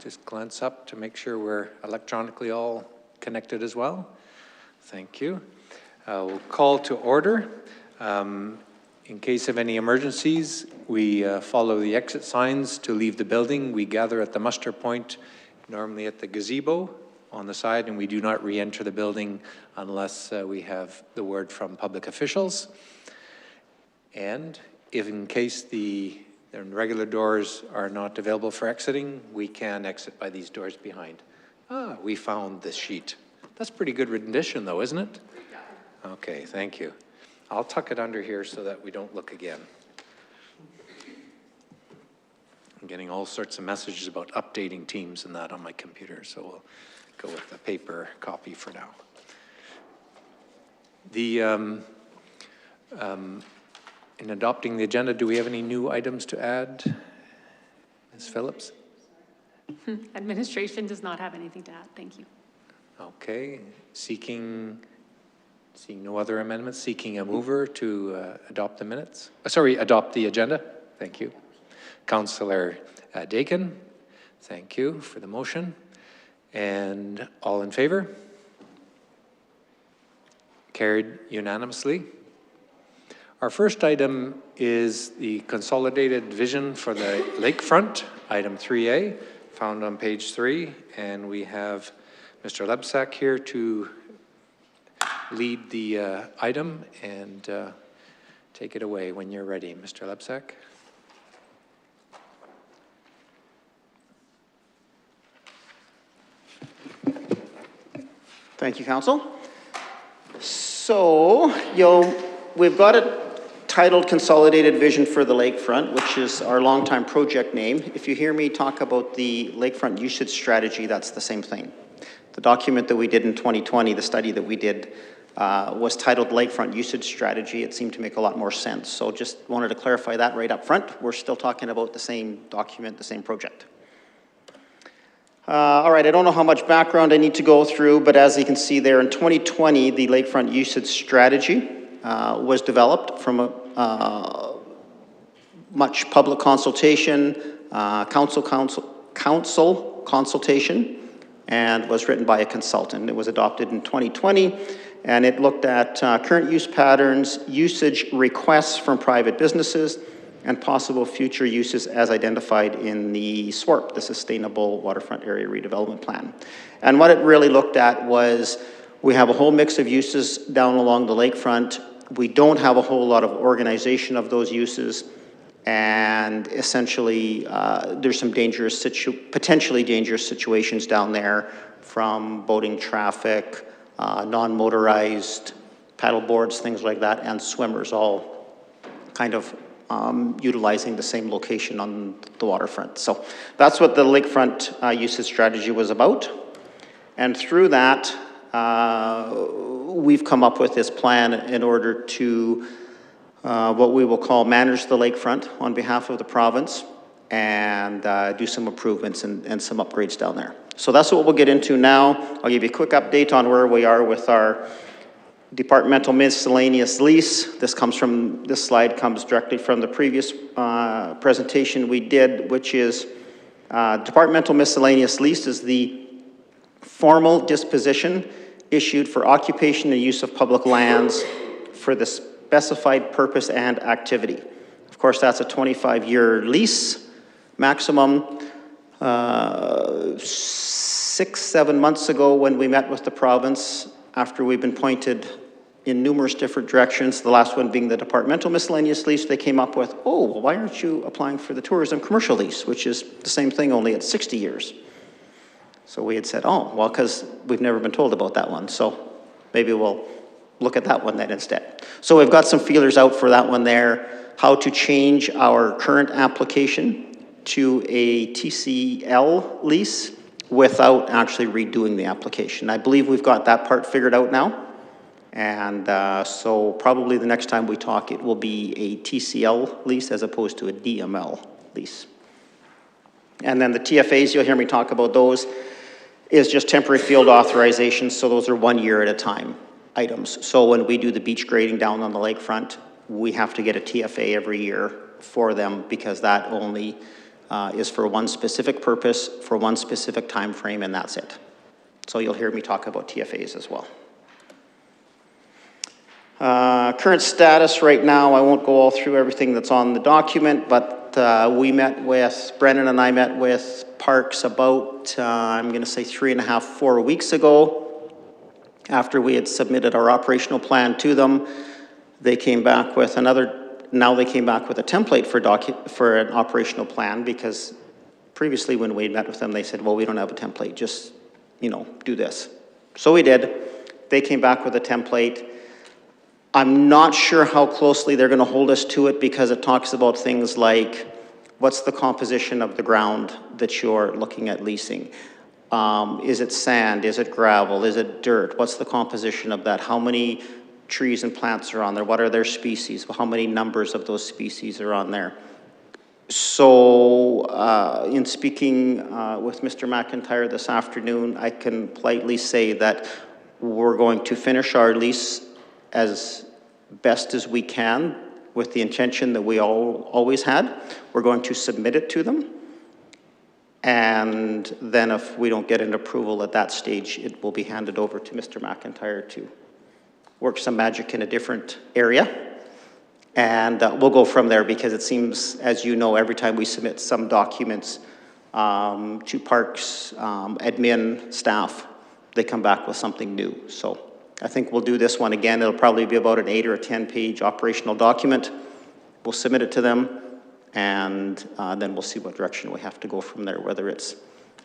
just glance up to make sure we're electronically all connected as well. Thank you. We'll call to order. In case of any emergencies, we follow the exit signs to leave the building. We gather at the muster point, normally at the gazebo on the side, and we do not re-enter the building unless we have the word from public officials. And if in case the regular doors are not available for exiting, we can exit by these doors behind. Ah, we found this sheet. That's pretty good rendition though, isn't it? Okay, thank you. I'll tuck it under here so that we don't look again. I'm getting all sorts of messages about updating Teams and that on my computer, so we'll go with the paper copy for now. In adopting the agenda, do we have any new items to add? Ms. Phillips? Administration does not have anything to add. Thank you. Okay. Seeing no other amendments, seeking a mover to adopt the minutes. Adopt the agenda. Thank you. Councillor Dakin, thank you for the motion. And all in favor? Carried unanimously. Our first item is the consolidated vision for the lakefront, item 3A, found on page 3, and we have Mr. Lebsack here to lead the item and take it away when you're ready, Mr. Lebsack. Thank you, Council. So, we've got it titled Consolidated Vision for the Lakefront, which is our longtime project name. If you hear me talk about the lakefront usage strategy, that's the same thing. The document that we did in 2020, the study that we did, was titled Lakefront Usage Strategy. It seemed to make a lot more sense. So just wanted to clarify that right up front. We're still talking about the same document, the same project. All right, I don't know how much background I need to go through, but as you can see there, in 2020, the Lakefront Usage Strategy was developed from much public consultation, council consultation, and was written by a consultant. It was adopted in 2020, and it looked at current use patterns, usage requests from private businesses, and possible future uses as identified in the SWARP, the Sustainable Waterfront Area Redevelopment Plan. And what it really looked at was, we have a whole mix of uses down along the lakefront. We don't have a whole lot of organization of those uses, and essentially there's some potentially dangerous situations down there, from boating traffic, non-motorized paddle boards, things like that, and swimmers, all kind of utilizing the same location on the waterfront. So that's what the lakefront usage strategy was about. And through that, we've come up with this plan in order to what we will call manage the lakefront on behalf of the province, and do some improvements and some upgrades down there. So that's what we'll get into now. I'll give you a quick update on where we are with our departmental miscellaneous lease. This slide comes directly from the previous presentation we did, which is departmental miscellaneous lease is the formal disposition issued for occupation and use of public lands for the specified purpose and activity. Of course, that's a 25-year lease maximum. 6-7 months ago, when we met with the province, after we've been pointed in numerous different directions, the last one being the departmental miscellaneous lease, they came up with, oh, well, why aren't you applying for the tourism commercial lease, which is the same thing, only at 60 years. So we had said, oh, well, because we've never been told about that one, so maybe we'll look at that one then instead. So we've got some feelers out for that one there, how to change our current application to a TCL lease without actually redoing the application. I believe we've got that part figured out now. And so probably the next time we talk, it will be a TCL lease as opposed to a DML lease. And then the TFAs, you'll hear me talk about those, is just temporary field authorizations. So those are 1 year at a time items. So when we do the beach grading down on the lakefront, we have to get a TFA every year for them, because that only is for one specific purpose, for one specific time frame, and that's it. So you'll hear me talk about TFAs as well. Current status right now, I won't go all through everything that's on the document, but Brennan and I met with Parks about, I'm going to say 3.5, 4 weeks ago. After we had submitted our operational plan to them, they came back with now they came back with a template for an operational plan, because previously when we met with them, they said, well, we don't have a template, just, do this. So we did. They came back with a template. I'm not sure how closely they're going to hold us to it, because it talks about things like, what's the composition of the ground that you're looking at leasing? Is it sand? Is it gravel? Is it dirt? What's the composition of that? How many trees and plants are on there? What are their species? How many numbers of those species are on there? So in speaking with Mr. McIntyre this afternoon, I can politely say that we're going to finish our lease as best as we can with the intention that we always had. We're going to submit it to them. And then if we don't get an approval at that stage, it will be handed over to Mr. McIntyre to work some magic in a different area. And we'll go from there, because it seems, as you know, every time we submit some documents to Parks, admin, staff, they come back with something new. So I think we'll do this one again. It'll probably be about an 8 or a 10-page operational document. We'll submit it to them, and then we'll see what direction we have to go from there, whether it's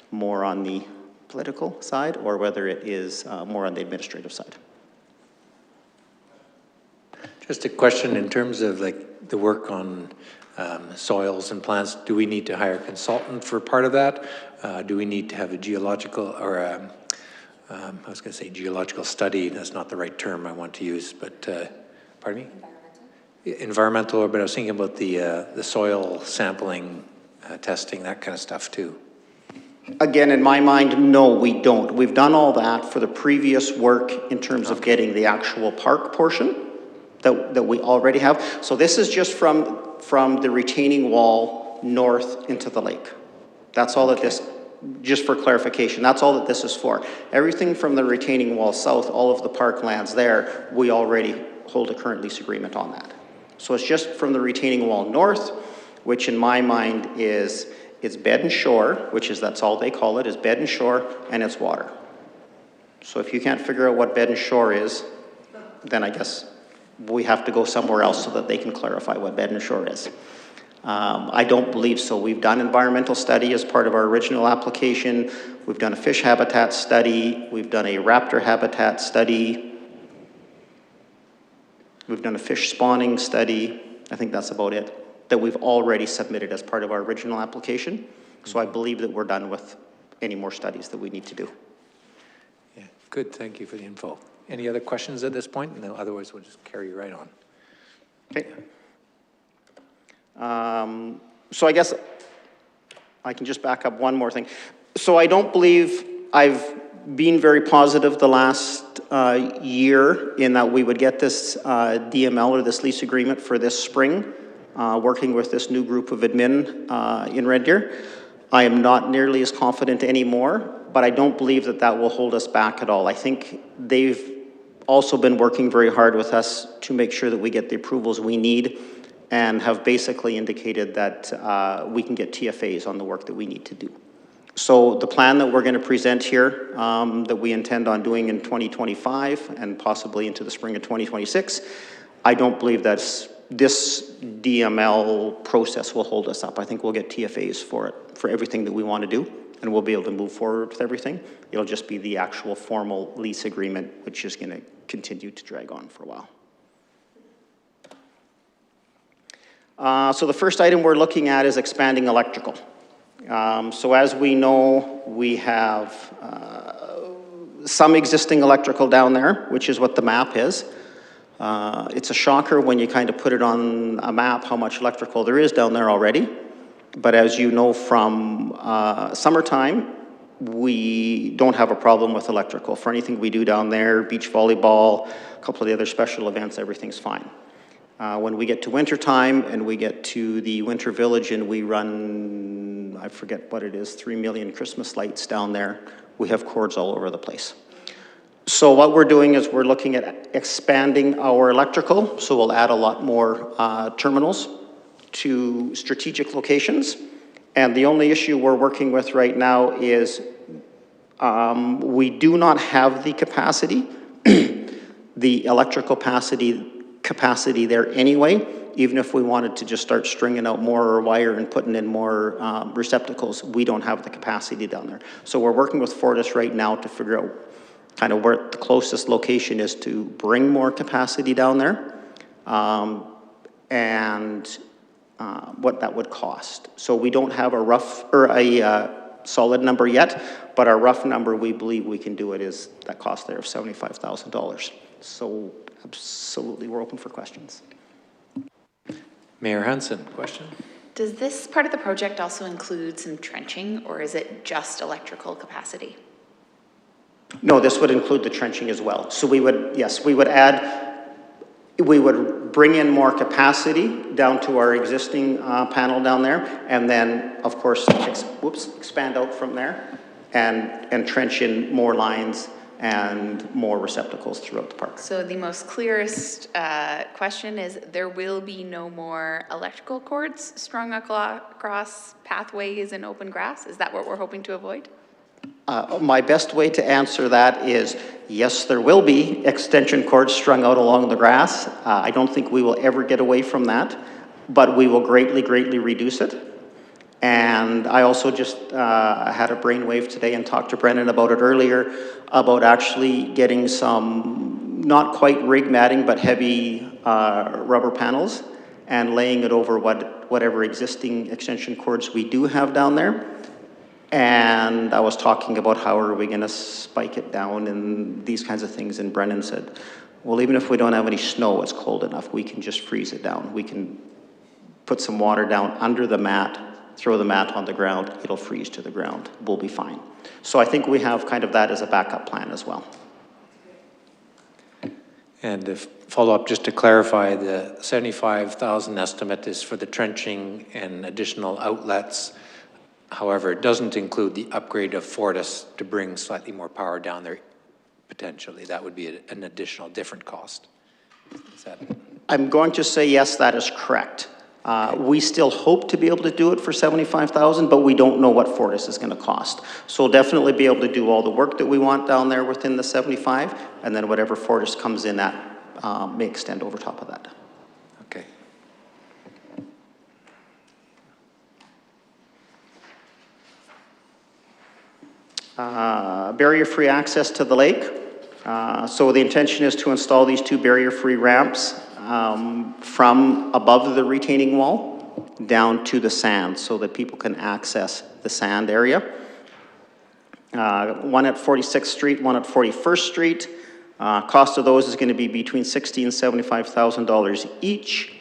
more on the political side or whether it is more on the administrative side. Just a question in terms of like the work on soils and plants. Do we need to hire a consultant for part of that? Do we need to have a geological or I was going to say geological study? That's not the right term I want to use, but pardon me? Environmental, but I was thinking about the soil sampling, testing, that kind of stuff too. Again, in my mind, no, we don't. We've done all that for the previous work in terms of getting the actual park portion that we already have. So this is just from the retaining wall north into the lake. That's all that this, just for clarification, that's all that this is for. Everything from the retaining wall south, all of the park lands there, we already hold a current lease agreement on that. So it's just from the retaining wall north, which in my mind is bed and shore, that's all they call it, is bed and shore, and it's water. So if you can't figure out what bed and shore is, then I guess we have to go somewhere else so that they can clarify what bed and shore is. I don't believe so. We've done environmental study as part of our original application. We've done a fish habitat study. We've done a raptor habitat study. We've done a fish spawning study. I think that's about it, that we've already submitted as part of our original application. So I believe that we're done with any more studies that we need to do. Yeah, good. Thank you for the info. Any other questions at this point? No, otherwise we'll just carry right on. Okay. So I guess I can just back up one more thing. So I don't believe I've been very positive the last year in that we would get this DML or this lease agreement for this spring, working with this new group of admin in Red Deer. I am not nearly as confident anymore, but I don't believe that that will hold us back at all. I think they've also been working very hard with us to make sure that we get the approvals we need, and have basically indicated that we can get TFAs on the work that we need to do. So the plan that we're going to present here, that we intend on doing in 2025 and possibly into the spring of 2026, I don't believe that this DML process will hold us up. I think we'll get TFAs for it, for everything that we want to do, and we'll be able to move forward with everything. It'll just be the actual formal lease agreement, which is going to continue to drag on for a while. So the first item we're looking at is expanding electrical. So as we know, we have some existing electrical down there, which is what the map is. It's a shocker when you kind of put it on a map how much electrical there is down there already. But as you know from summertime, we don't have a problem with electrical. For anything we do down there, beach volleyball, a couple of the other special events, everything's fine. When we get to winter time and we get to the winter village and we run, I forget what it is, 3 million Christmas lights down there, we have cords all over the place. So what we're doing is we're looking at expanding our electrical, so we'll add a lot more terminals to strategic locations. And the only issue we're working with right now is we do not have the capacity, the electrical capacity there anyway, even if we wanted to just start stringing out more wire and putting in more receptacles, we don't have the capacity down there. So we're working with Fortis right now to figure out kind of where the closest location is to bring more capacity down there, and what that would cost. So we don't have a rough or a solid number yet, but our rough number we believe we can do it is that cost there of $75,000. So absolutely, we're open for questions. Mayor Hansen, question? Does this part of the project also include some trenching, or is it just electrical capacity? No, this would include the trenching as well. So we would, yes, we would bring in more capacity down to our existing panel down there, and then, of course, expand out from there and trench in more lines and more receptacles throughout the park. So the most clearest question is, there will be no more electrical cords strung across pathways and open grass? Is that what we're hoping to avoid? My best way to answer that is, yes, there will be extension cords strung out along the grass. I don't think we will ever get away from that, but we will greatly, greatly reduce it. And I also just had a brainwave today and talked to Brennan about it earlier, about actually getting some, not quite rig matting, but heavy rubber panels and laying it over whatever existing extension cords we do have down there. And I was talking about how are we going to spike it down and these kinds of things. And Brennan said, well, even if we don't have any snow, it's cold enough. We can just freeze it down. We can put some water down under the mat, throw the mat on the ground. It'll freeze to the ground. We'll be fine. So I think we have kind of that as a backup plan as well. And if follow-up, just to clarify, the 75,000 estimate is for the trenching and additional outlets. However, it doesn't include the upgrade of Fortis to bring slightly more power down there, potentially. That would be an additional different cost. Is that? I'm going to say yes, that is correct. We still hope to be able to do it for 75,000, but we don't know what Fortis is going to cost. So we'll definitely be able to do all the work that we want down there within the 75, and then whatever Fortis comes in at may extend over top of that. Okay. Barrier-free access to the lake. So the intention is to install these 2 barrier-free ramps from above the retaining wall down to the sand so that people can access the sand area. One at 46th Street, one at 41st Street. Cost of those is going to be between $60,000 and $75,000 each.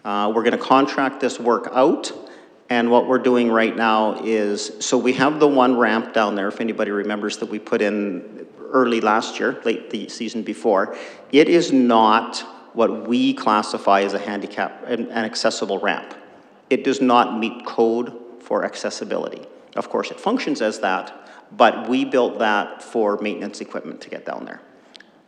We're going to contract this work out. And what we're doing right now is, so we have the one ramp down there, if anybody remembers, that we put in early last year, late the season before. It is not what we classify as a handicap, an accessible ramp. It does not meet code for accessibility. Of course, it functions as that, but we built that for maintenance equipment to get down there.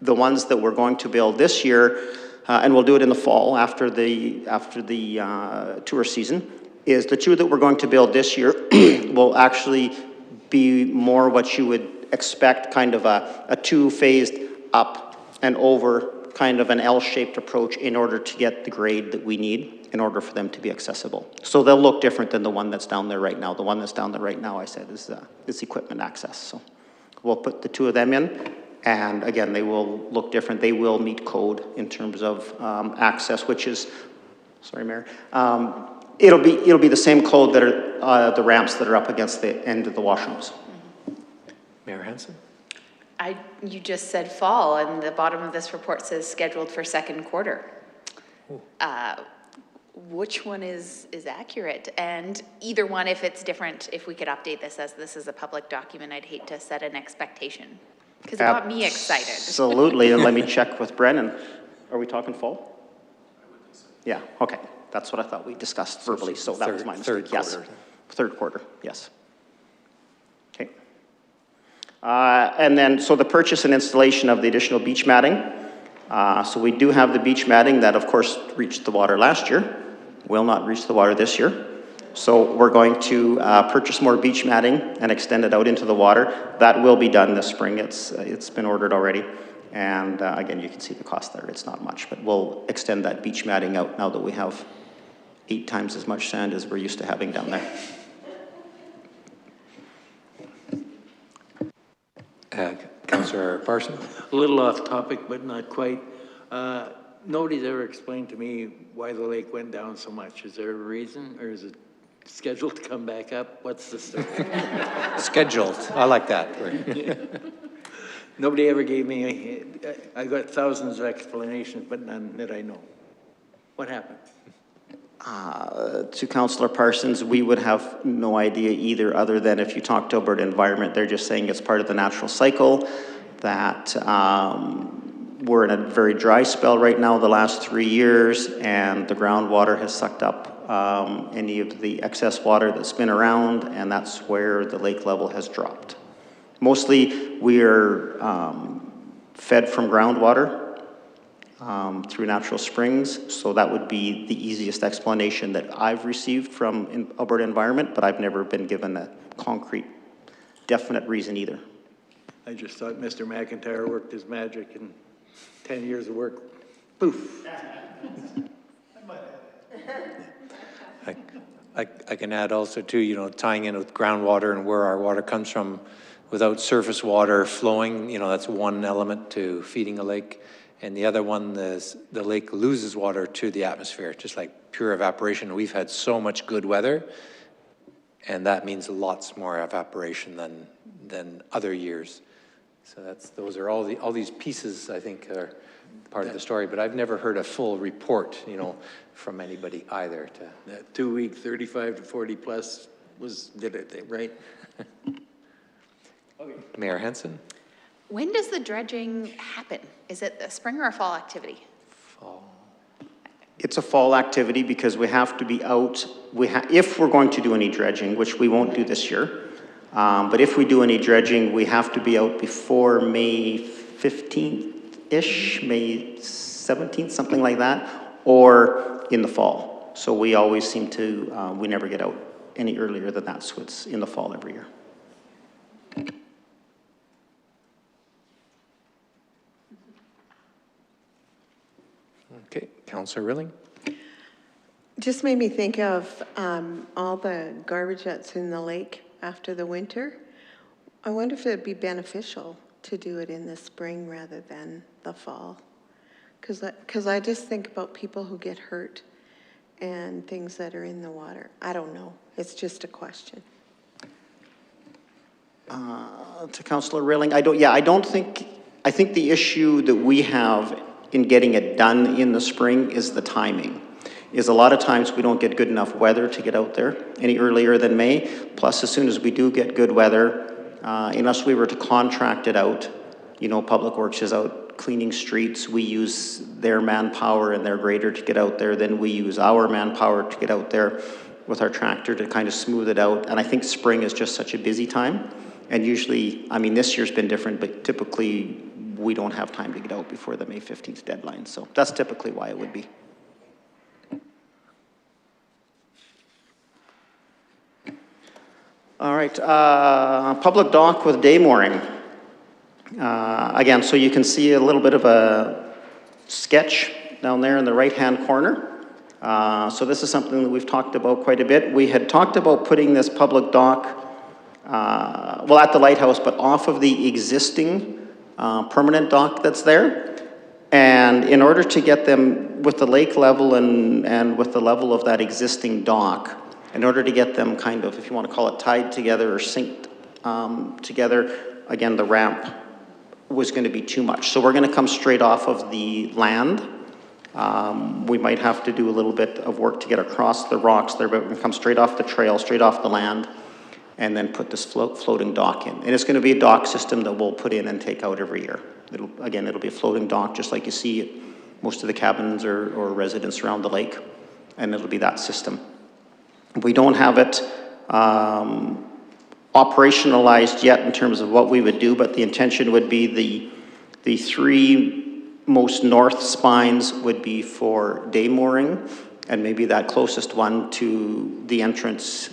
The ones that we're going to build this year, and we'll do it in the fall after the tour season, is the 2 that we're going to build this year will actually be more what you would expect, kind of a 2-phased up and over, kind of an L-shaped approach in order to get the grade that we need in order for them to be accessible. So they'll look different than the one that's down there right now. The one that's down there right now, I said, is equipment access. So we'll put the 2 of them in, and again, they will look different. They will meet code in terms of access, which is, sorry, Mayor, it'll be the same code that are the ramps that are up against the end of the washrooms. Mayor Hansen? You just said fall, and the bottom of this report says scheduled for second quarter. Which one is accurate? And either one, if it's different, if we could update this as this is a public document, I'd hate to set an expectation, because it got me excited. Absolutely, and let me check with Brennan. Are we talking fall? Yeah, okay. That's what I thought we discussed verbally, so that was my Third mistake, yes. quarter. Third quarter, yes. Okay. And then, so the purchase and installation of the additional beach matting. So we do have the beach matting that, of course, reached the water last year, will not reach the water this year. So we're going to purchase more beach matting and extend it out into the water. That will be done this spring. It's been ordered already. And again, you can see the cost there. It's not much, but we'll extend that beach matting out now that we have 8 times as much sand as we're used to having down there. Councillor Parson? A little off topic, but not quite. Nobody's ever explained to me why the lake went down so much. Is there a reason, or is it scheduled to come back up? What's the story? Scheduled. I like that. Nobody ever gave me, I got thousands of explanations, but none that I know. What happened? To Councillor Parsons, we would have no idea either, other than if you talk to Alberta Environment, they're just saying it's part of the natural cycle, that we're in a very dry spell right now the last 3 years, and the groundwater has sucked up any of the excess water that's been around, and that's where the lake level has dropped. Mostly, we're fed from groundwater through natural springs, so that would be the easiest explanation that I've received from Alberta Environment, but I've never been given a concrete, definite reason either. I just thought Mr. McIntyre worked his magic and 10 years of work, poof. I can add also too, you know, tying in with groundwater and where our water comes from. Without surface water flowing, you know, that's one element to feeding a lake. And the other one is the lake loses water to the atmosphere, just like pure evaporation. We've had so much good weather, and that means lots more evaporation than other years. So those are all these pieces, I think, are part of the story. But I've never heard a full report, you know, from anybody either. That 2 week, 35 to 40 plus did it, right? Mayor Hansen? When does the dredging happen? Is it a spring or a fall activity? Fall. It's a fall activity because we have to be out, if we're going to do any dredging, which we won't do this year, but if we do any dredging, we have to be out before May 15th-ish, May 17th, something like that, or in the fall. So we always seem to, we never get out any earlier than that, so it's in the fall every year. Okay, Councillor Rilling? Just made me think of all the garbage that's in the lake after the winter. I wonder if it'd be beneficial to do it in the spring rather than the fall. Because I just think about people who get hurt and things that are in the water. I don't know. It's just a question. To Councillor Rilling, I think the issue that we have in getting it done in the spring is the timing. Is a lot of times we don't get good enough weather to get out there any earlier than May. Plus, as soon as we do get good weather, unless we were to contract it out, you know, Public Works is out cleaning streets. We use their manpower and their grader to get out there. Then we use our manpower to get out there with our tractor to kind of smooth it out. And I think spring is just such a busy time. And usually, I mean, this year's been different, but typically we don't have time to get out before the May 15th deadline. So that's typically why it would be. All right, public dock with day mooring. Again, so you can see a little bit of a sketch down there in the right-hand corner. So this is something that we've talked about quite a bit. We had talked about putting this public dock, well, at the lighthouse, but off of the existing permanent dock that's there. And in order to get them with the lake level and with the level of that existing dock, in order to get them kind of, if you want to call it tied together or synced together, again, the ramp was going to be too much. So we're going to come straight off of the land. We might have to do a little bit of work to get across the rocks there, but we're going to come straight off the trail, straight off the land, and then put this floating dock in. And it's going to be a dock system that we'll put in and take out every year. It'll be a floating dock, just like you see most of the cabins or residents around the lake, and it'll be that system. We don't have it operationalized yet in terms of what we would do, but the intention would be the three most north spines would be for day mooring, and maybe that closest one to the entrance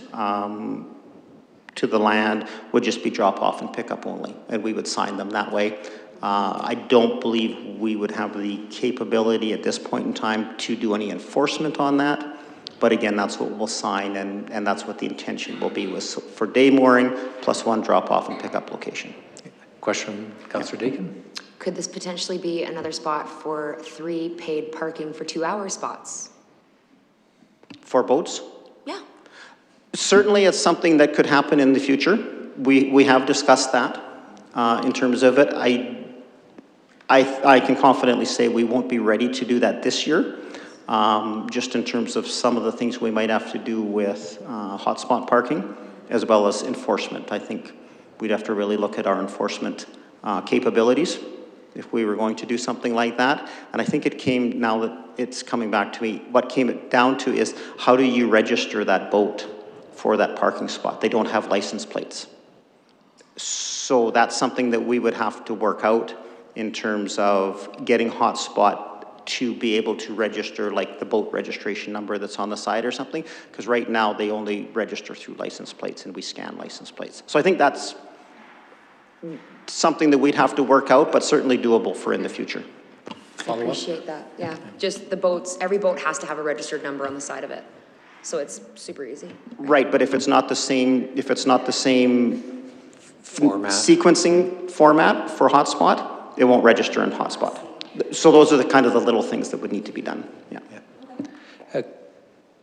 to the land would just be drop off and pick up only, and we would sign them that way. I don't believe we would have the capability at this point in time to do any enforcement on that. But again, that's what we'll sign, and that's what the intention will be, was for day mooring plus one drop-off and pickup location. Question, Councillor Dakin? Could this potentially be another spot for 3 paid parking for 2-hour spots? For boats? Yeah. Certainly, it's something that could happen in the future. We have discussed that in terms of it. I can confidently say we won't be ready to do that this year. Just in terms of some of the things we might have to do with hotspot parking, as well as enforcement. I think we'd have to really look at our enforcement capabilities if we were going to do something like that. And I think it came, now that it's coming back to me, what came it down to is how do you register that boat for that parking spot? They don't have license plates. So that's something that we would have to work out in terms of getting hotspot to be able to register, like the boat registration number that's on the side or something, because right now they only register through license plates and we scan license plates. So I think that's something that we'd have to work out, but certainly doable for in the future. I appreciate that, yeah. Just the boats, every boat has to have a registered number on the side of it. So it's super easy. Right, but if it's not the same, Format. sequencing format for hotspot, it won't register in hotspot. So those are the kind of the little things that would need to be done, yeah.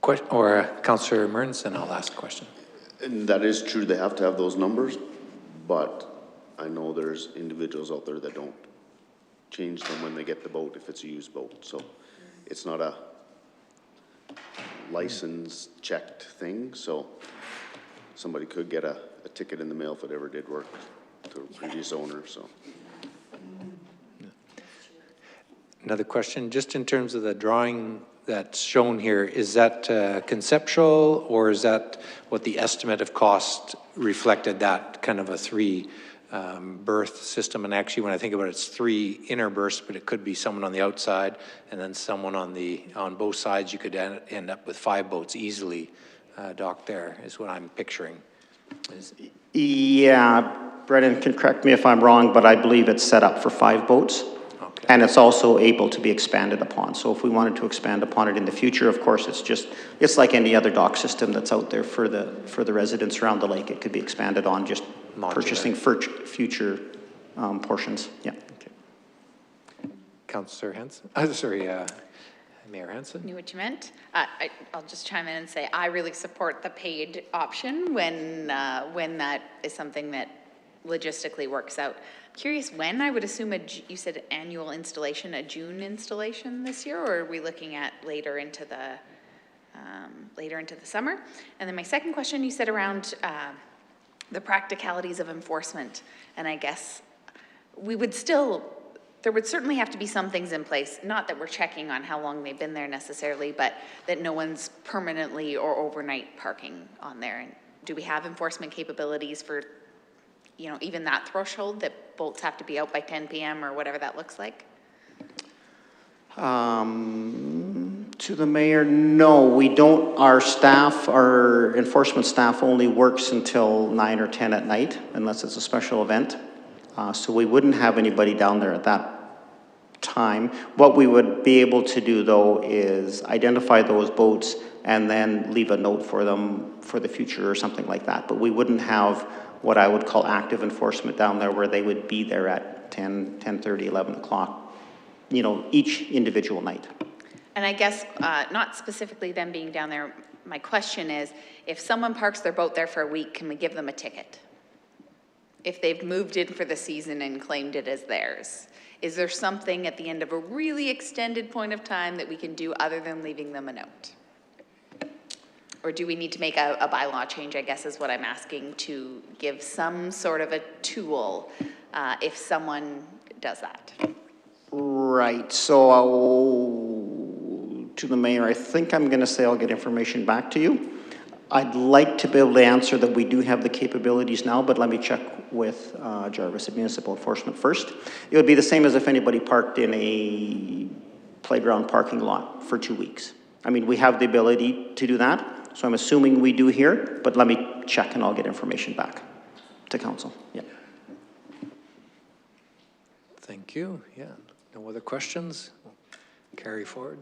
Councillor Mearns, and I'll ask a question. And that is true, they have to have those numbers, but I know there's individuals out there that don't change them when they get the boat if it's a used boat. So it's not a license checked thing, so somebody could get a ticket in the mail if it ever did work to a previous owner, so. Another question, just in terms of the drawing that's shown here, is that conceptual, or is that what the estimate of cost reflected, that kind of a 3 berth system? And actually, when I think about it, it's 3 inner berths, but it could be someone on the outside and then someone on both sides. You could end up with 5 boats easily docked there, is what I'm picturing. Yeah, Brendan can correct me if I'm wrong, but I believe it's set up for 5 boats. Okay. And it's also able to be expanded upon. So if we wanted to expand upon it in the future, of course, it's like any other dock system that's out there for the residents around the lake. It could be expanded on, just Modular. Purchasing future portions, yeah. Okay. Councillor Hanson, Mayor Hanson. Knew what you meant. I'll just chime in and say I really support the paid option when that is something that logistically works out. Curious when, I would assume you said annual installation, a June installation this year, or are we looking at later into the summer? And then my second question, you said around the practicalities of enforcement, and I guess there would certainly have to be some things in place, not that we're checking on how long they've been there necessarily, but that no one's permanently or overnight parking on there. And do we have enforcement capabilities for, even that threshold, that boats have to be out by 10 p.m. or whatever that looks like? To the mayor, no, we don't. Our enforcement staff only works until 9 or 10 at night, unless it's a special event. So we wouldn't have anybody down there at that time. What we would be able to do, though, is identify those boats and then leave a note for them for the future or something like that. But we wouldn't have what I would call active enforcement down there, where they would be there at 10, 10:30, 11 o'clock, each individual night. And I guess, not specifically them being down there, my question is, if someone parks their boat there for a week, can we give them a ticket? If they've moved in for the season and claimed it as theirs, is there something at the end of a really extended point of time that we can do other than leaving them a note? Or do we need to make a bylaw change, I guess is what I'm asking, to give some sort of a tool if someone does that? Right, so to the mayor, I think I'm going to say I'll get information back to you. I'd like to be able to answer that we do have the capabilities now, but let me check with Jarvis at Municipal Enforcement first. It would be the same as if anybody parked in a playground parking lot for 2 weeks. I mean, we have the ability to do that, so I'm assuming we do here, but let me check and I'll get information back to council. Yeah. Thank you. Yeah. No other questions? Carry forward.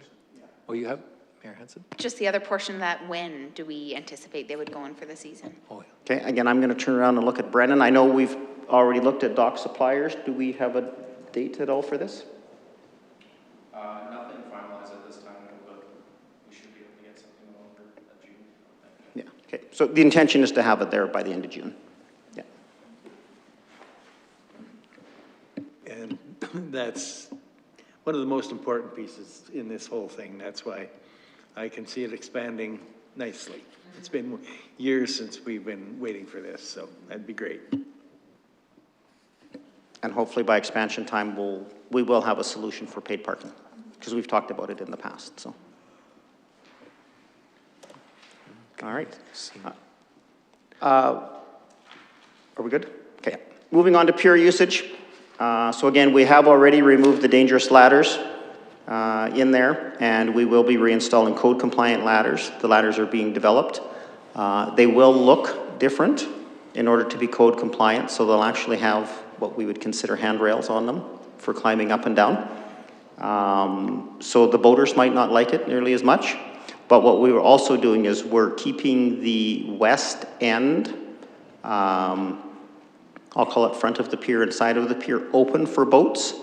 Oh, you have, Mayor Hanson? Just the other portion of that, when do we anticipate they would go in for the season? Oh, yeah. Okay, again, I'm going to turn around and look at Brennan. I know we've already looked at dock suppliers. Do we have a date at all for this? Nothing finalized at this time, but we should be able to get something over at June. Yeah, okay. So the intention is to have it there by the end of June. Yeah. And that's one of the most important pieces in this whole thing. That's why I can see it expanding nicely. It's been years since we've been waiting for this, so that'd be great. And hopefully by expansion time, we will have a solution for paid parking, because we've talked about it in the past, so. All right. Are we good? Okay. Moving on to pier usage. So again, we have already removed the dangerous ladders in there, and we will be reinstalling code compliant ladders. The ladders are being developed. They will look different in order to be code compliant, so they'll actually have what we would consider handrails on them for climbing up and down. So the boaters might not like it nearly as much, but what we were also doing is we're keeping the west end, I'll call it front of the pier and side of the pier, open for boats,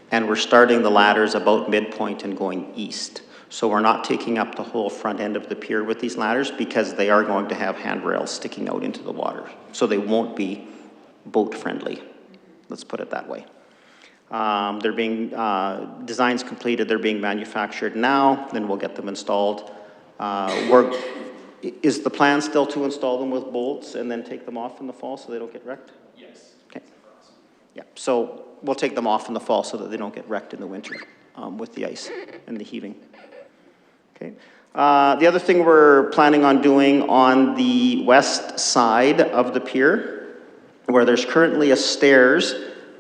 and we're starting the ladders about midpoint and going east. So we're not taking up the whole front end of the pier with these ladders because they are going to have handrails sticking out into the water. So they won't be boat friendly. Let's put it that way. They're being, designs completed, they're being manufactured now, then we'll get them installed. Is the plan still to install them with bolts and then take them off in the fall so they don't get wrecked? Yes. Okay. Yeah, so we'll take them off in the fall so that they don't get wrecked in the winter with the ice and the heaving. Okay. The other thing we're planning on doing on the west side of the pier, where there's currently a stairs,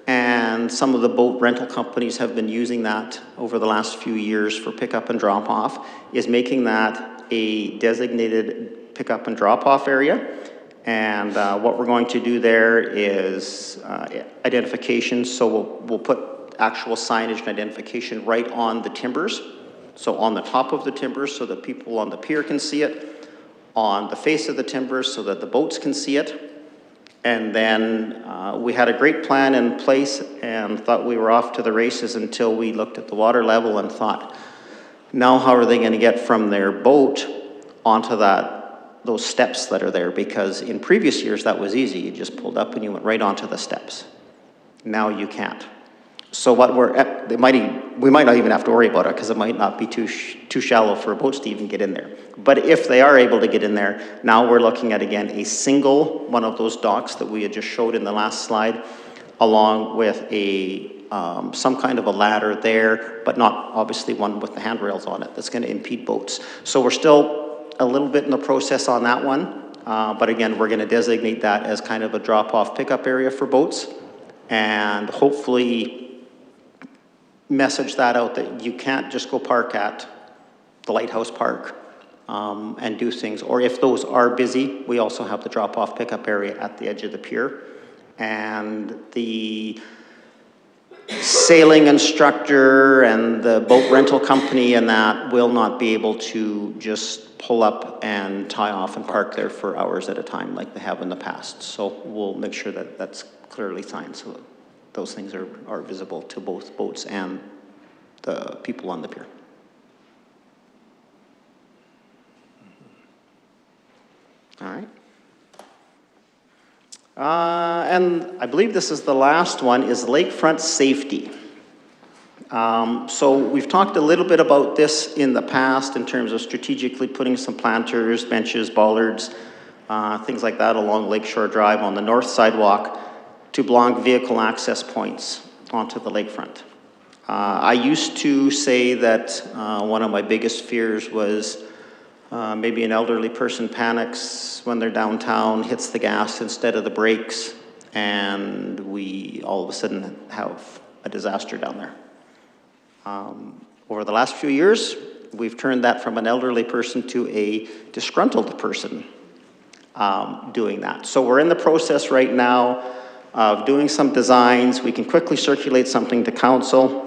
and some of the boat rental companies have been using that over the last few years for pickup and drop off, is making that a designated pickup and drop off area. And what we're going to do there is identification. So we'll put actual signage and identification right on the timbers. So on the top of the timbers so that people on the pier can see it, on the face of the timbers so that the boats can see it. And then we had a great plan in place and thought we were off to the races until we looked at the water level and thought, now how are they going to get from their boat onto those steps that are there? Because in previous years that was easy. You just pulled up and you went right onto the steps. Now you can't. So what we might not even have to worry about it because it might not be too shallow for boats to even get in there. But if they are able to get in there, now we're looking at, again, a single one of those docks that we had just showed in the last slide, along with some kind of a ladder there, but not obviously one with the handrails on it that's going to impede boats. So we're still a little bit in the process on that one, but again, we're going to designate that as kind of a drop-off pickup area for boats, and hopefully message that out that you can't just go park at the Lighthouse Park and do things. Or if those are busy, we also have the drop-off pickup area at the edge of the pier. And the sailing instructor and the boat rental company and that will not be able to just pull up and tie off and park there for hours at a time like they have in the past. So we'll make sure that that's clearly signed so that those things are visible to both boats and the people on the pier. All right. And I believe this is the last one, is lakefront safety. So we've talked a little bit about this in the past in terms of strategically putting some planters, benches, bollards, things like that along Lakeshore Drive on the north sidewalk to block vehicle access points onto the lakefront. I used to say that one of my biggest fears was maybe an elderly person panics when they're downtown, hits the gas instead of the brakes, and we all of a sudden have a disaster down there. Over the last few years, we've turned that from an elderly person to a disgruntled person doing that. So we're in the process right now of doing some designs. We can quickly circulate something to council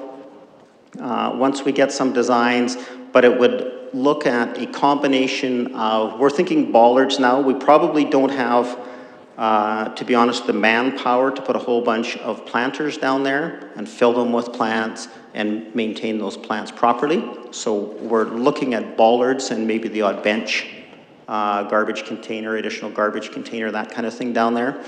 once we get some designs, but it would look at a combination of, we're thinking bollards now. We probably don't have, to be honest, the manpower to put a whole bunch of planters down there and fill them with plants and maintain those plants properly. So we're looking at bollards and maybe the odd bench, garbage container, additional garbage container, that kind of thing down there.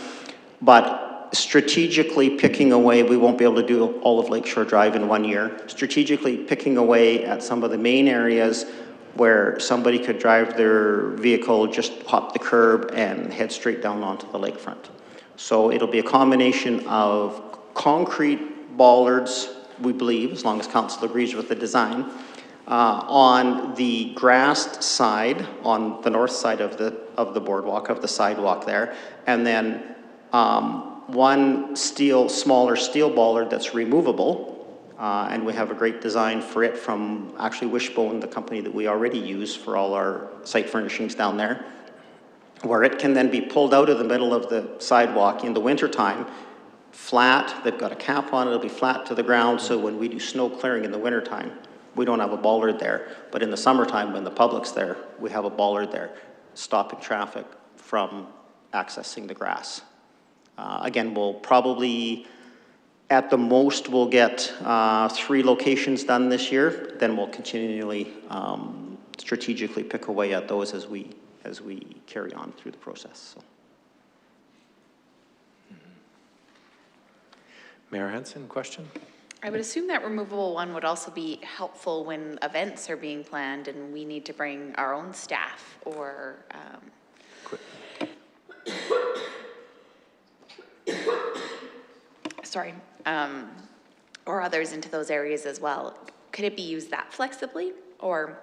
But strategically picking away, we won't be able to do all of Lakeshore Drive in 1 year. Strategically picking away at some of the main areas where somebody could drive their vehicle, just hop the curb and head straight down onto the lakefront. So it'll be a combination of concrete bollards, we believe, as long as council agrees with the design, on the grassed side, on the north side of the boardwalk, of the sidewalk there, and then one smaller steel bollard that's removable, and we have a great design for it from actually Wishbone, the company that we already use for all our site furnishings down there, where it can then be pulled out of the middle of the sidewalk in the wintertime, flat. They've got a cap on it, it'll be flat to the ground, so when we do snow clearing in the wintertime, we don't have a bollard there. But in the summertime, when the public's there, we have a bollard there, stopping traffic from accessing the grass. Again, we'll probably, at the most, we'll get 3 locations done this year. Then we'll continually strategically pick away at those as we carry on through the process. So. Mayor Hansen, question? I would assume that removable one would also be helpful when events are being planned and we need to bring our own staff or or others into those areas as well. Could it be used that flexibly, or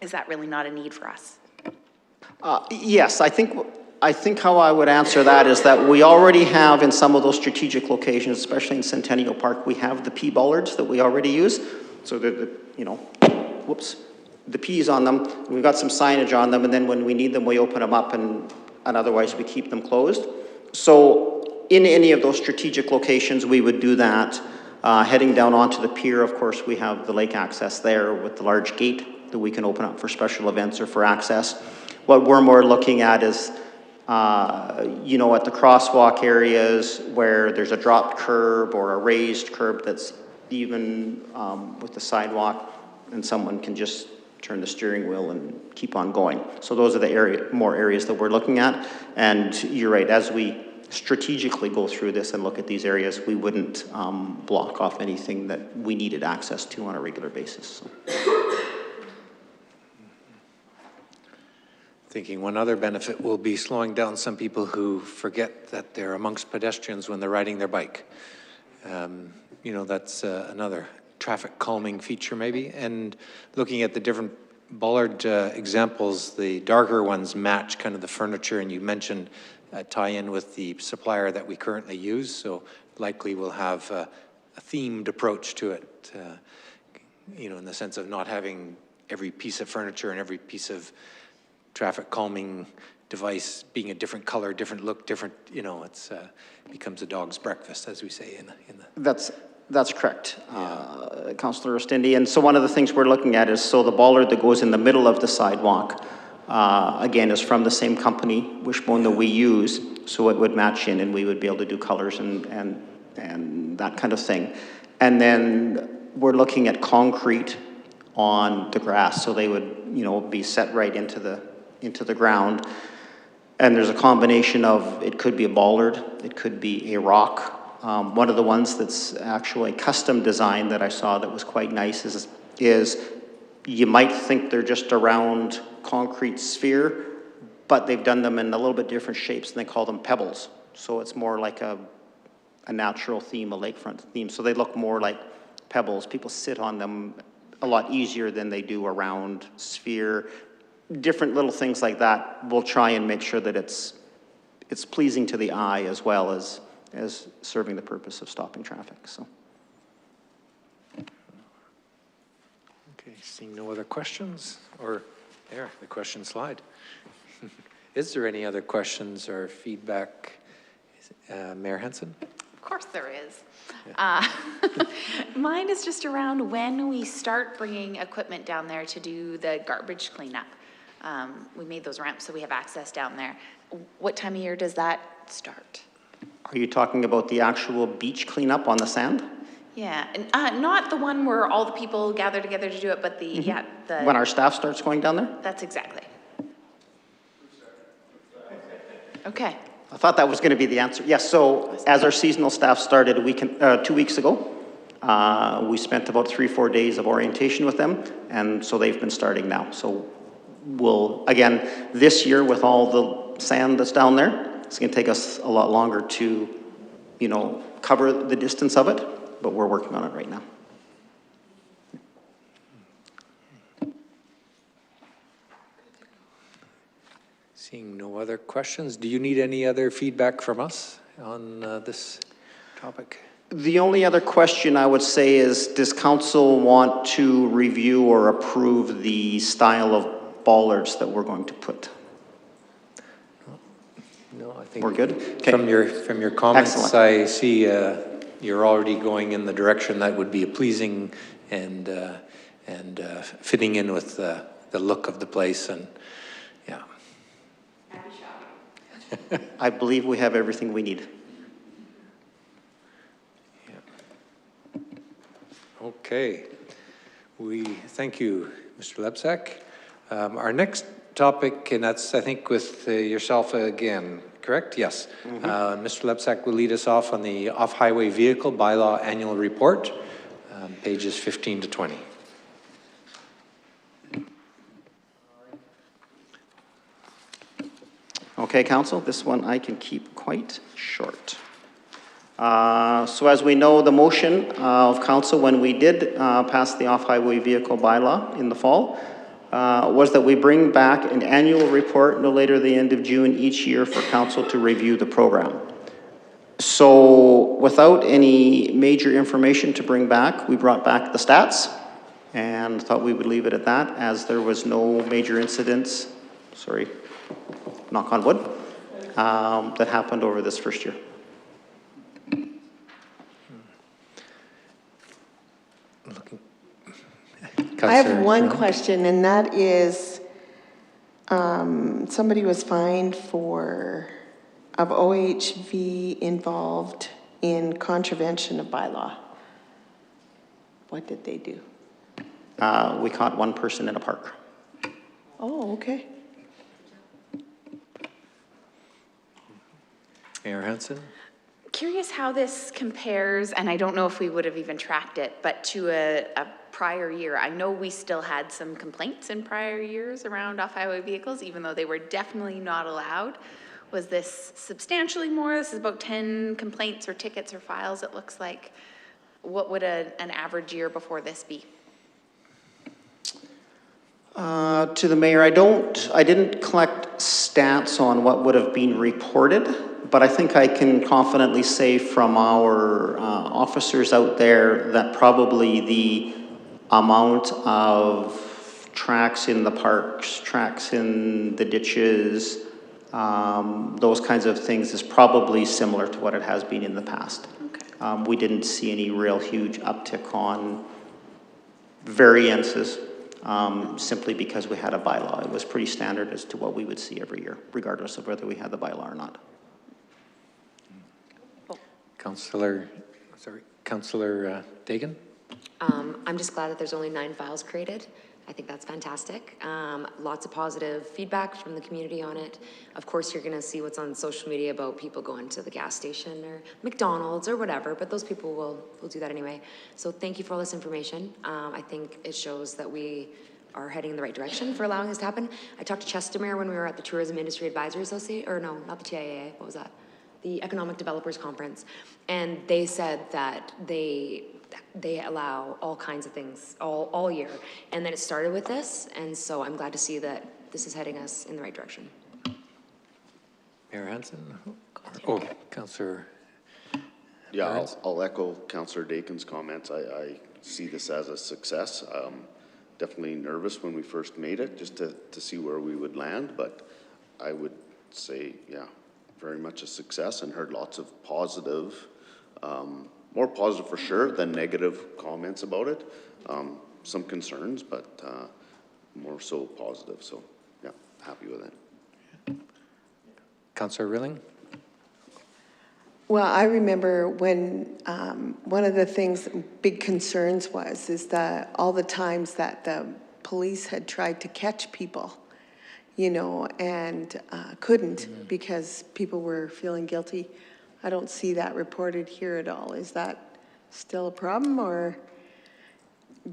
is that really not a need for us? Yes, I think how I would answer that is that we already have in some of those strategic locations, especially in Centennial Park, we have the P bollards that we already use. So the P's on them. We've got some signage on them, and then when we need them, we open them up, and otherwise we keep them closed. So in any of those strategic locations, we would do that. Heading down onto the pier, of course, we have the lake access there with the large gate that we can open up for special events or for access. What we're more looking at is, at the crosswalk areas where there's a dropped curb or a raised curb that's even with the sidewalk, and someone can just turn the steering wheel and keep on going. So those are the more areas that we're looking at. And you're right, as we strategically go through this and look at these areas, we wouldn't block off anything that we needed access to on a regular basis. So. Thinking one other benefit will be slowing down some people who forget that they're amongst pedestrians when they're riding their bike. That's another traffic calming feature maybe. And looking at the different bollard examples, the darker ones match kind of the furniture, and you mentioned tie in with the supplier that we currently use, so likely we'll have a themed approach to it, in the sense of not having every piece of furniture and every piece of traffic calming device being a different color, different look, different, it's becomes a dog's breakfast, as we say in the That's correct, Councillor Ostindi. And so one of the things we're looking at is, so the bollard that goes in the middle of the sidewalk, again, is from the same company, Wishbone, that we use, so it would match in and we would be able to do colors and that kind of thing. And then we're looking at concrete on the grass, so they would, be set right into the ground. And there's a combination of, it could be a bollard, it could be a rock. One of the ones that's actually custom designed that I saw that was quite nice is you might think they're just a round concrete sphere, but they've done them in a little bit different shapes, and they call them pebbles. So it's more like a natural theme, a lakefront theme. So they look more like pebbles. People sit on them a lot easier than they do around sphere. Different little things like that. We'll try and make sure that it's pleasing to the eye as well as serving the purpose of stopping traffic, so. Okay, seeing no other questions, or there, the question slide. Is there any other questions or feedback? Mayor Henson? Of course there is. Mine is just around when we start bringing equipment down there to do the garbage cleanup. We made those ramps so we have access down there. What time of year does that start? Are you talking about the actual beach cleanup on the sand? Yeah, and not the one where all the people gather together to do it, but the, yeah, the. When our staff starts going down there? That's exactly. Okay. I thought that was going to be the answer. Yes, so as our seasonal staff started 2 weeks ago, we spent about 3-4 days of orientation with them, and so they've been starting now. So we'll, again, this year with all the sand that's down there, it's going to take us a lot longer to, you know, cover the distance of it, but we're working on it right now. Seeing no other questions, do you need any other feedback from us on this topic? The only other question I would say is, does council want to review or approve the style of bollards that we're going to put? No, I think we're good. Okay. From your comments, Excellent. I see you're already going in the direction that would be pleasing and fitting in with the look of the place, and yeah. I believe we have everything we need. Yeah. Okay. We thank you, Mr. Lebsack. Our next topic, and that's, I think, with yourself again, correct? Yes. Mr. Lebsack will lead us off on the off-highway vehicle bylaw annual report, pages 15 to 20. Okay, council, this one I can keep quite short. So as we know, the motion of council when we did pass the off-highway vehicle bylaw in the fall was that we bring back an annual report no later than the end of June each year for council to review the program. So without any major information to bring back, we brought back the stats and thought we would leave it at that, as there was no major incidents, sorry, knock on wood, that happened over this first year. I have one question, and that is, somebody was fined of OHV involved in contravention of bylaw. What did they do? We caught one person in a park. Oh, okay. Mayor Hanson? Curious how this compares, and I don't know if we would have even tracked it, but to a prior year. I know we still had some complaints in prior years around off-highway vehicles, even though they were definitely not allowed. Was this substantially more? This is about 10 complaints or tickets or files, it looks like. What would an average year before this be? To the mayor, I didn't collect stats on what would have been reported, but I think I can confidently say from our officers out there that probably the amount of tracks in the parks, tracks in the ditches, those kinds of things is probably similar to what it has been in the past. Okay. We didn't see any real huge uptick on variances. Simply because we had a bylaw. It was pretty standard as to what we would see every year, regardless of whether we had the bylaw or not. Councillor Dagan? I'm just glad that there's only 9 files created. I think that's fantastic. Lots of positive feedback from the community on it. Of course, you're going to see what's on social media about people going to the gas station or McDonald's or whatever, but those people will do that anyway. So thank you for all this information. I think it shows that we are heading in the right direction for allowing this to happen. I talked to Chestermere when we were at the Tourism Industry Advisory Association, or no, not the TIAA, what was that? The Economic Developers Conference. And they said that they allow all kinds of things all year. And then it started with this, and so I'm glad to see that this is heading us in the right direction. Mayor Hansen? Oh, Councillor. Yeah, I'll echo Councillor Dakin's comments. I see this as a success. Definitely nervous when we first made it, just to see where we would land, but I would say, yeah, very much a success, and heard lots of positive, more positive for sure than negative comments about it. Some concerns, but more so positive. So, yeah, happy with it. Councillor Rilling? Well, I remember when one of the things, big concerns is that all the times that the police had tried to catch people, you know, and couldn't because people were feeling guilty. I don't see that reported here at all. Is that still a problem, or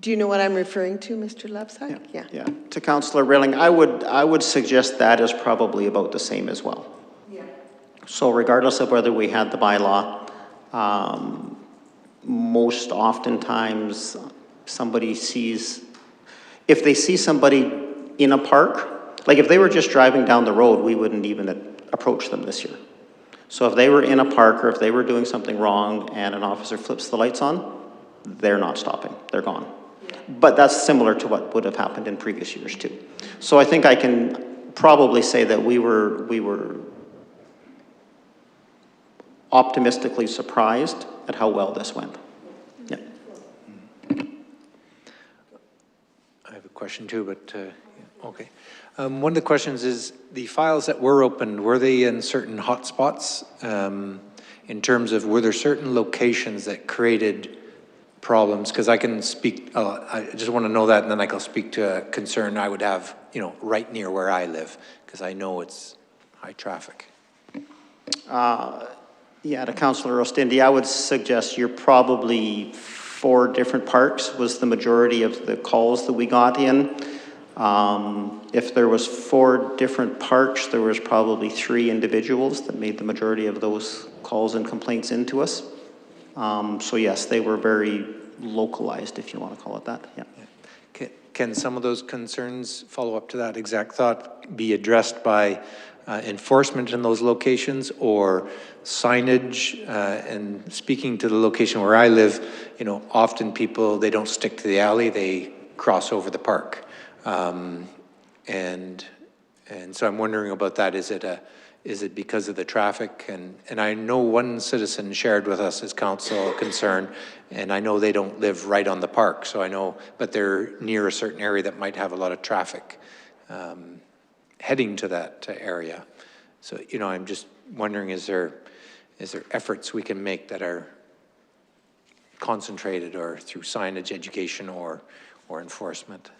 do you know what I'm referring to, Mr. Lebsack? Yeah. Yeah, to Councillor Rilling, I would suggest that is probably about the same as well. Yeah. So regardless of whether we had the bylaw, most oftentimes somebody sees, if they see somebody in a park, like if they were just driving down the road, we wouldn't even approach them this year. So if they were in a park or if they were doing something wrong and an officer flips the lights on, they're not stopping, they're gone. But that's similar to what would have happened in previous years too. So I think I can probably say that we were optimistically surprised at how well this went. Yeah. I have a question too, but okay. One of the questions is, the files that were opened, were they in certain hotspots? In terms of, were there certain locations that created problems? Because I can speak, I just want to know that, and then I can speak to a concern I would have, you know, right near where I live, because I know it's high traffic. Yeah, to Councillor Ostindi, I would suggest you're probably 4 different parks was the majority of the calls that we got in. If there was 4 different parks, there was probably 3 individuals that made the majority of those calls and complaints into us. So yes, they were very localized, if you want to call it that. Yeah. Can some of those concerns, follow up to that exact thought, be addressed by enforcement in those locations or signage? And speaking to the location where I live, you know, often people, they don't stick to the alley, they cross over the park. And so I'm wondering about that. Is it because of the traffic? And I know one citizen shared with us his council concern, and I know they don't live right on the park, so I know, but they're near a certain area that might have a lot of traffic heading to that area. So, you know, I'm just wondering, is there efforts we can make that are concentrated or through signage, education, or enforcement?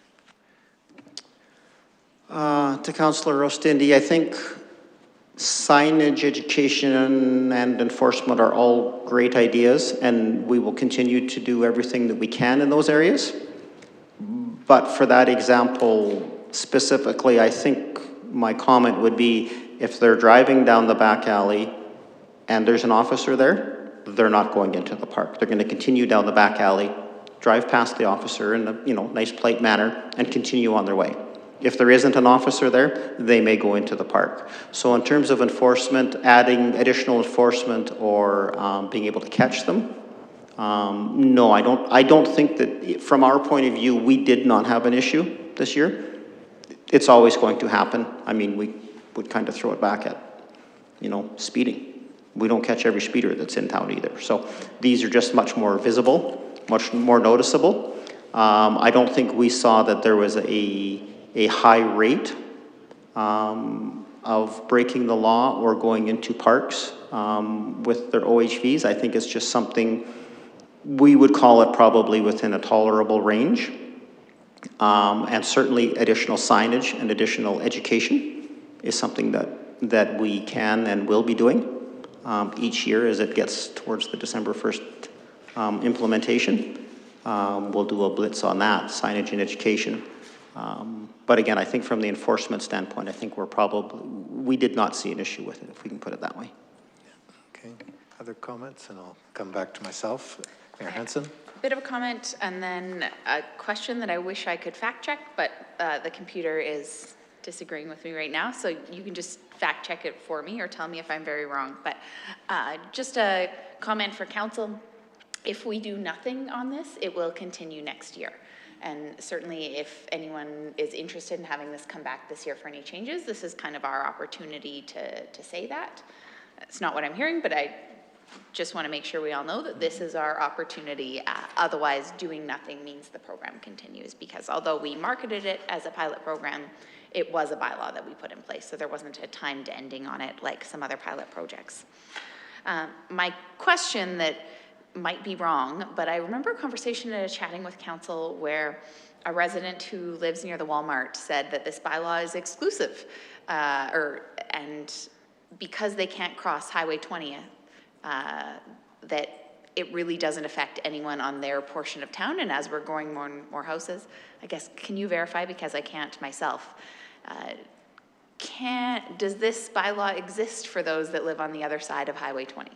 To Councillor Ostindi, I think signage, education, and enforcement are all great ideas, and we will continue to do everything that we can in those areas. But for that example specifically, I think my comment would be, if they're driving down the back alley and there's an officer there, they're not going into the park. They're going to continue down the back alley, drive past the officer in a, you know, nice polite manner, and continue on their way. If there isn't an officer there, they may go into the park. So in terms of enforcement, adding additional enforcement or being able to catch them, no, I don't think that, from our point of view, we did not have an issue this year. It's always going to happen. I mean, we would kind of throw it back at, you know, speeding. We don't catch every speeder that's in town either. So these are just much more visible, much more noticeable. I don't think we saw that there was a high rate of breaking the law or going into parks with their OHVs. I think it's just something, we would call it probably within a tolerable range. And certainly additional signage and additional education is something that we can and will be doing each year as it gets towards the December 1st implementation. We'll do a blitz on that, signage and education. But again, I think from the enforcement standpoint, I think we did not see an issue with it, if we can put it that way. Okay, other comments, and I'll come back to myself. Mayor Hansen? bit of a comment and then a question that I wish I could fact check, but the computer is disagreeing with me right now, so you can just fact check it for me or tell me if I'm very wrong. But just a comment for council. If we do nothing on this, it will continue next year. And certainly if anyone is interested in having this come back this year for any changes, this is kind of our opportunity to say that. It's not what I'm hearing, but I just want to make sure we all know that this is our opportunity. Otherwise, doing nothing means the program continues, because although we marketed it as a pilot program, it was a bylaw that we put in place, so there wasn't a timed ending on it like some other pilot projects. My question that might be wrong, but I remember a conversation at a chatting with council where a resident who lives near the Walmart said that this bylaw is exclusive, and because they can't cross Highway 20, that it really doesn't affect anyone on their portion of town. And as we're growing more and more houses, I guess, can you verify, because I can't myself, does this bylaw exist for those that live on the other side of Highway 20?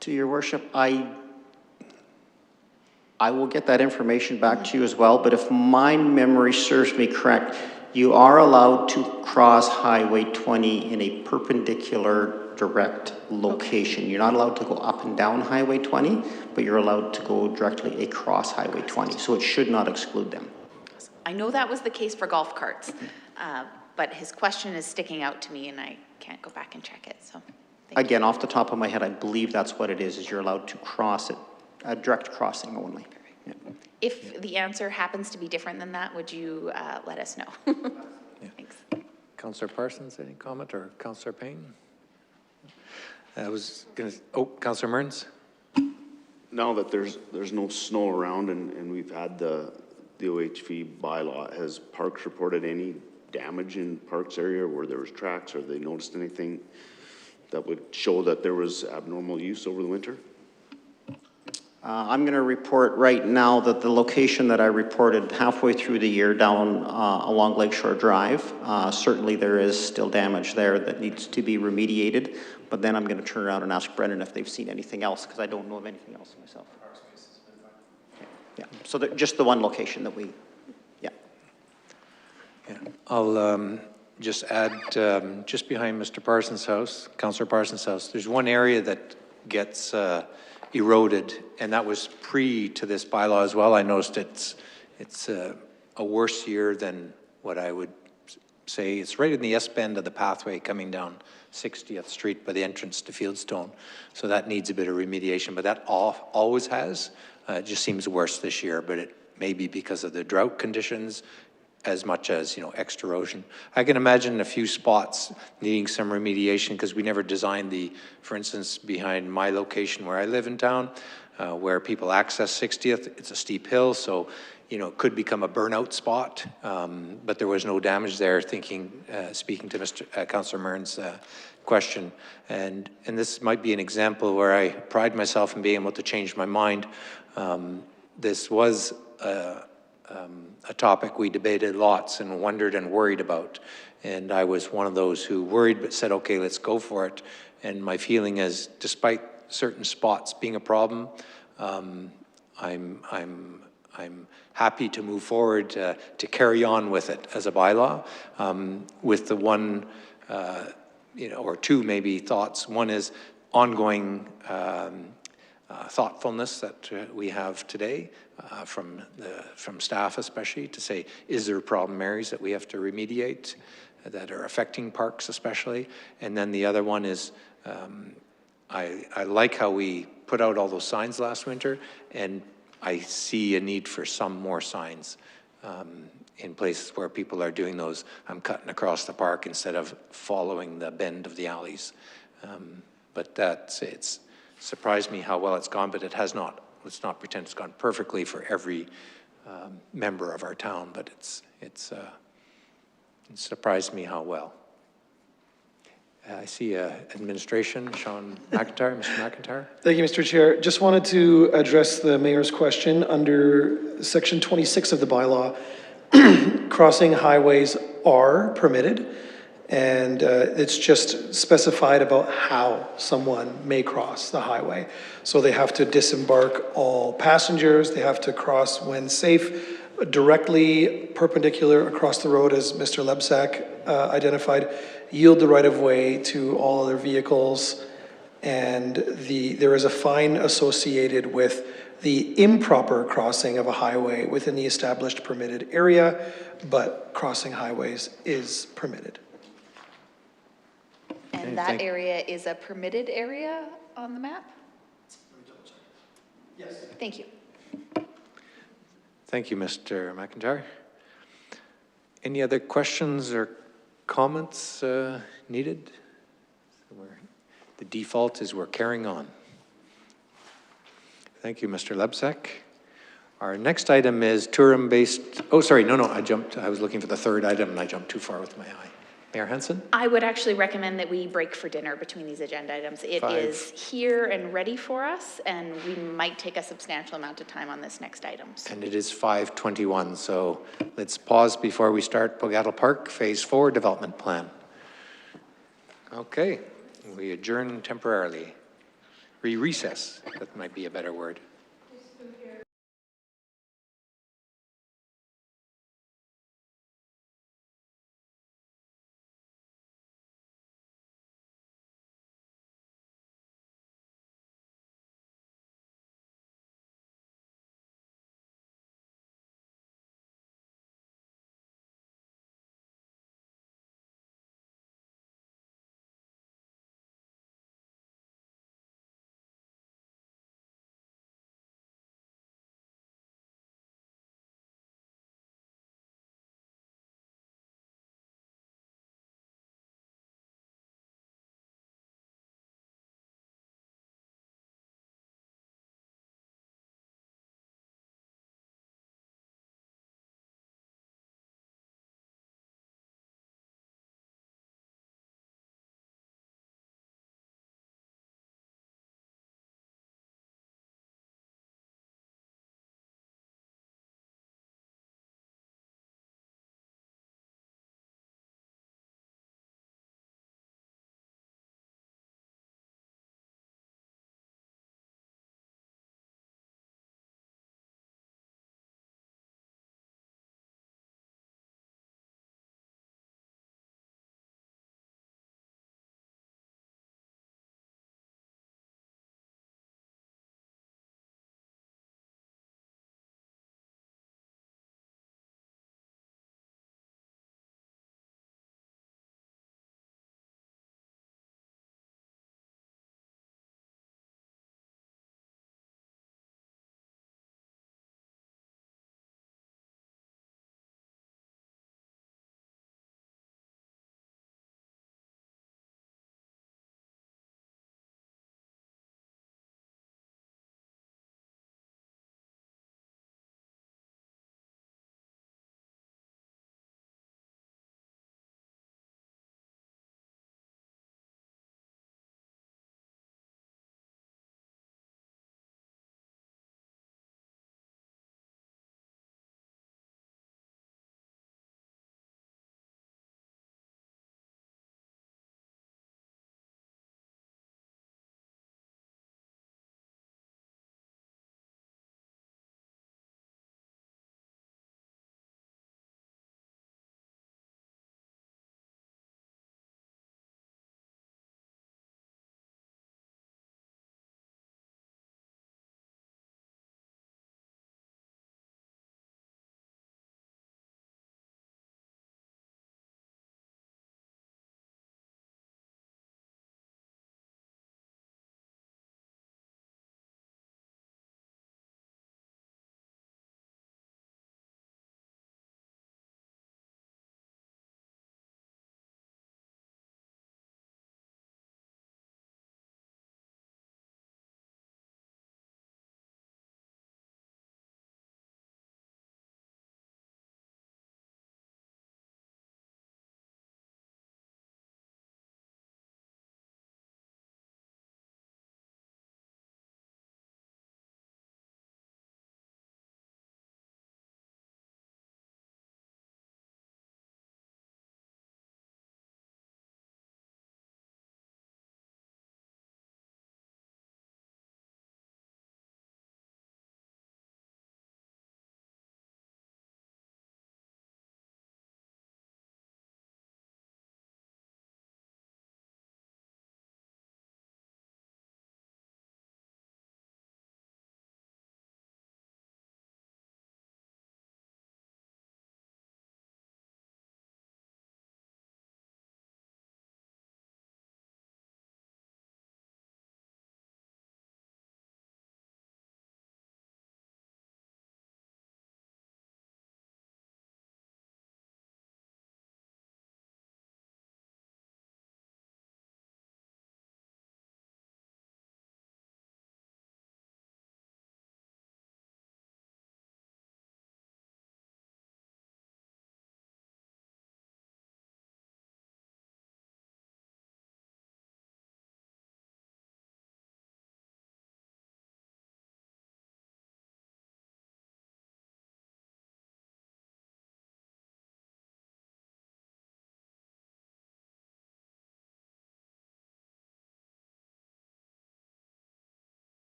To your worship, I will get that information back to you as well, but if my memory serves me correct, you are allowed to cross Highway 20 in a perpendicular direct location. You're not allowed to go up and down Highway 20, but you're allowed to go directly across Highway 20, so it should not exclude them. I know that was the case for golf carts, but his question is sticking out to me and I can't go back and check it, so. Again, off the top of my head, I believe that's what it is you're allowed to cross it, a direct crossing only. Yeah. If the answer happens to be different than that, would you let us know? Thanks. Councillor Parsons, any comment, or Councillor Payne? I was going to, Councillor Mearns? Now that there's no snow around and we've had the OHV bylaw, has Parks reported any damage in Parks area where there was tracks, or they noticed anything that would show that there was abnormal use over the winter? I'm going to report right now that the location that I reported halfway through the year down along Lakeshore Drive, certainly there is still damage there that needs to be remediated, but then I'm going to turn around and ask Brendan if they've seen anything else, because I don't know of anything else myself. Yeah, so just the one location that we, yeah. I'll just add, just behind Mr. Parsons' house, Councillor Parsons' house, there's one area that gets eroded, and that was pre to this bylaw as well. I noticed it's a worse year than what I would say. It's right in the S-bend of the pathway coming down 60th Street by the entrance to Fieldstone. So that needs a bit of remediation, but that always has. It just seems worse this year, but it may be because of the drought conditions as much as, extra erosion. I can imagine a few spots needing some remediation, because we never designed for instance, behind my location where I live in town, where people access 60th, it's a steep hill, so, it could become a burnout spot, but there was no damage there, speaking to Mr. Councillor Mearns' question. And this might be an example where I pride myself in being able to change my mind. This was a topic we debated lots and wondered and worried about. And I was one of those who worried but said, okay, let's go for it. And my feeling is, despite certain spots being a problem, I'm happy to move forward to carry on with it as a bylaw. With the one, or two maybe thoughts. One is ongoing thoughtfulness that we have today from staff especially, to say, is there problem areas that we have to remediate that are affecting parks especially? And then the other one is, I like how we put out all those signs last winter, and I see a need for some more signs in places where people are doing those. I'm cutting across the park instead of following the bend of the alleys. But it's surprised me how well it's gone, but it has not. Let's not pretend it's gone perfectly for every member of our town, but it surprised me how well. I see administration, Sean McIntyre. Mr. McIntyre. Thank you, Mr. Chair. Just wanted to address the mayor's question under section 26 of the bylaw. Crossing highways are permitted, And it's just specified about how someone may cross the highway. So they have to disembark all passengers, they have to cross when safe, directly perpendicular across the road, as Mr. Lebsack identified, yield the right-of-way to all other vehicles, and there is a fine associated with the improper crossing of a highway within the established permitted area, but crossing highways is permitted. And that area is a permitted area on the map? Yes. Thank you. Thank you, Mr. McIntyre. Any other questions or comments needed? The default is we're carrying on. Thank you, Mr. Lebsack. Our next item is tourism-based, oh, sorry, no, I was looking for the third item and I jumped too far with my eye. Mayor Hansen? I would actually recommend that we break for dinner between these agenda items. It is here and ready for us, and we might take a substantial amount of time on this next item. And it is 5:21, so let's pause before we start Bogattle Park Phase 4 Development Plan. Okay, we adjourn temporarily. Recess, that might be a better word.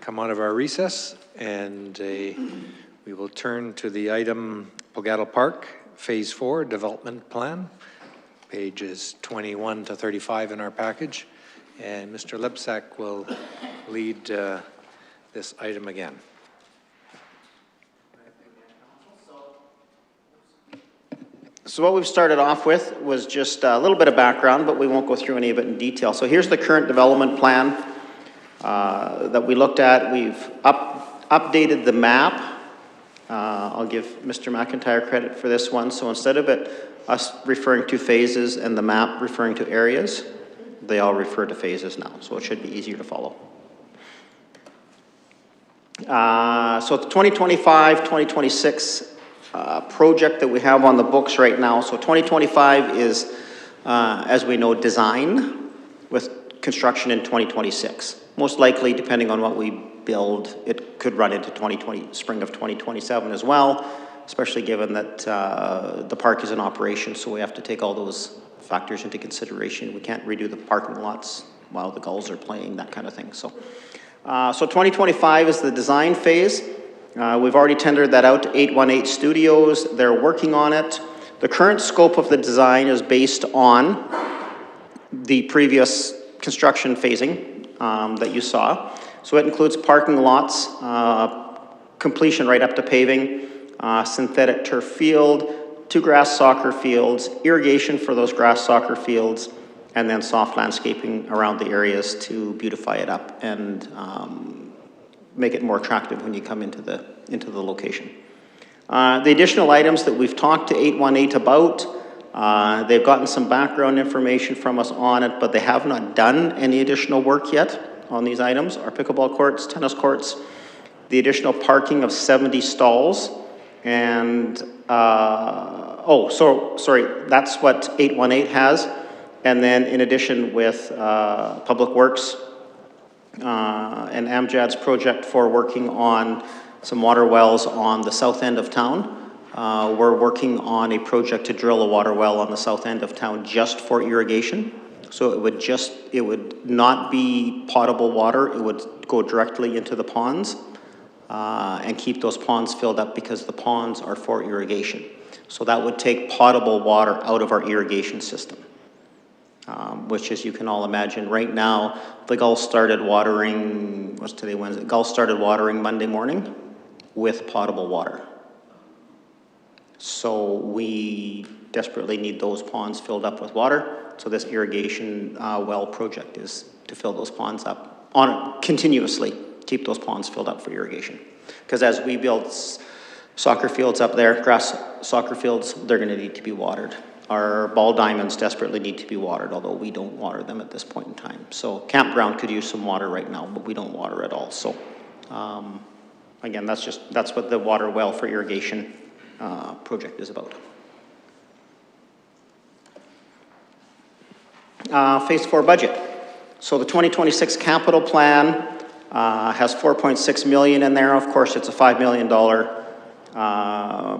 come out of our recess, and we will turn to the item Pogattle Park, Phase 4 Development Plan, pages 21 to 35 in our package. And Mr. Lipsack will lead this item again. So what we've started off with was just a little bit of background, but we won't go through any of it in detail. So here's the current development plan that we looked at. We've updated the map. I'll give Mr. McIntyre credit for this one. So instead of us referring to phases and the map referring to areas, they all refer to phases now. So it should be easier to follow. So the 2025, 2026 project that we have on the books right now. So 2025 is, as we know, design with construction in 2026. Most likely, depending on what we build, it could run into spring of 2027 as well, especially given that the park is in operation, so we have to take all those factors into consideration. We can't redo the parking lots while the gulls are playing, that kind of thing. So 2025 is the design phase. We've already tendered that out to 818 Studios. They're working on it. The current scope of the design is based on the previous construction phasing that you saw. So it includes parking lots, completion right up to paving, synthetic turf field, 2 grass soccer fields, irrigation for those grass soccer fields, and then soft landscaping around the areas to beautify it up and make it more attractive when you come into the location. The additional items that we've talked to 818 about, they've gotten some background information from us on it, but they have not done any additional work yet on these items. Our pickleball courts, tennis courts, the additional parking of 70 stalls, and, sorry, that's what 818 has. And then in addition with Public Works and Amjad's project for working on some water wells on the south end of town. We're working on a project to drill a water well on the south end of town just for irrigation. So it would not be potable water. It would go directly into the ponds and keep those ponds filled up because the ponds are for irrigation. So that would take potable water out of our irrigation system. Which, as you can all imagine, right now, the Gulls started watering, what's today, Wednesday? Gulls started watering Monday morning with potable water. So we desperately need those ponds filled up with water. So this irrigation well project is to fill those ponds up continuously, keep those ponds filled up for irrigation. Because as we build soccer fields up there, grass soccer fields, they're going to need to be watered. Our ball diamonds desperately need to be watered, although we don't water them at this point in time. So campground could use some water right now, but we don't water at all. So again, that's what the water well for irrigation project is about. Phase 4 budget. So the 2026 capital plan has 4.6 million in there. Of course, it's a $5 million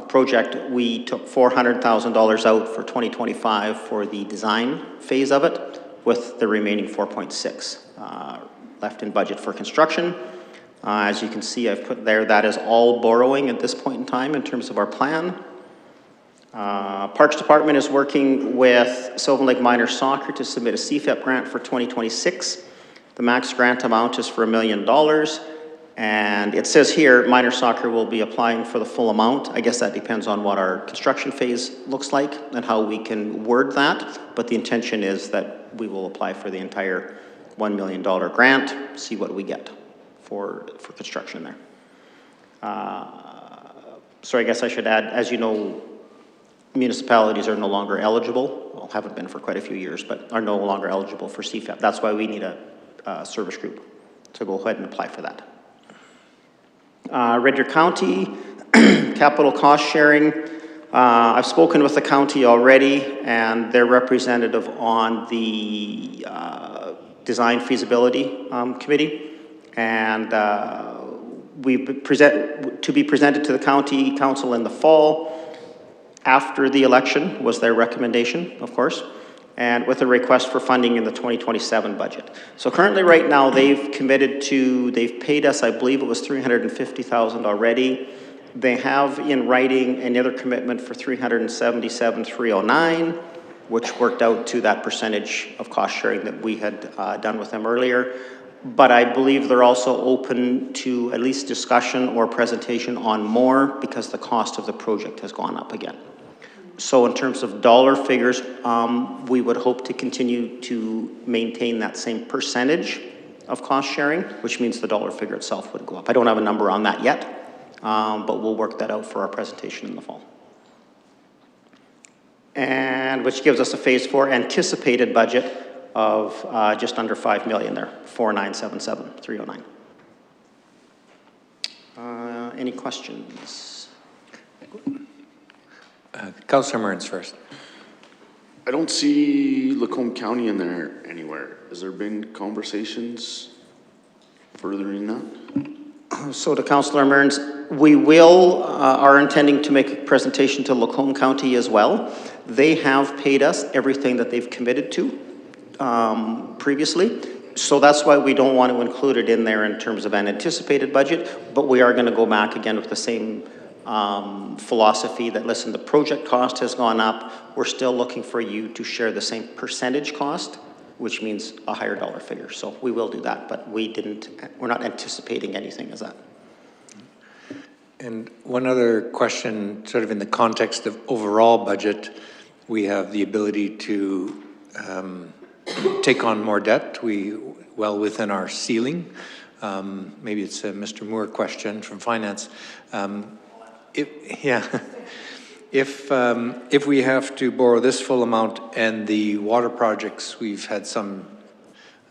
project. We took $400,000 out for 2025 for the design phase of it, with the remaining 4.6 left in budget for construction. As you can see, I've put there, that is all borrowing at this point in time in terms of our plan. Parks Department is working with Sylvan Lake Minor Soccer to submit a CFEP grant for 2026. The max grant amount is for $1 million. And it says here, minor soccer will be applying for the full amount. I guess that depends on what our construction phase looks like and how we can word that. But the intention is that we will apply for the entire $1 million grant, see what we get for construction there. So I guess I should add, as you know, municipalities are no longer eligible, well, haven't been for quite a few years, but are no longer eligible for CFEP. That's why we need a service group to go ahead and apply for that. Red Deer County, capital cost sharing. I've spoken with the county already, and their representative on the design feasibility committee, and to be presented to the county council in the fall after the election was their recommendation, of course, and with a request for funding in the 2027 budget. So currently, right now, they've paid us, I believe it was $350,000 already. They have in writing another commitment for $377,309, which worked out to that percentage of cost sharing that we had done with them earlier. But I believe they're also open to at least discussion or presentation on more because the cost of the project has gone up again. So in terms of dollar figures, we would hope to continue to maintain that same percentage of cost sharing, which means the dollar figure itself would go up. I don't have a number on that yet, but we'll work that out for our presentation in the fall. And which gives us a phase 4 anticipated budget of just under $5 million there, 4,977,309. Any questions? Councillor Mearns first. I don't see Lacombe County in there anywhere. Has there been conversations furthering that? So to Councillor Mearns, we are intending to make a presentation to Lacombe County as well. They have paid us everything that they've committed to previously. So that's why we don't want to include it in there in terms of an anticipated budget, but we are going to go back again with the same philosophy that, listen, the project cost has gone up. We're still looking for you to share the same percentage cost, which means a higher dollar figure. So we will do that, but we're not anticipating anything as that. And one other question, sort of in the context of overall budget, we have the ability to take on more debt. Well within our ceiling. Maybe it's a Mr. Moore question from finance. If we have to borrow this full amount and the water projects, we've had some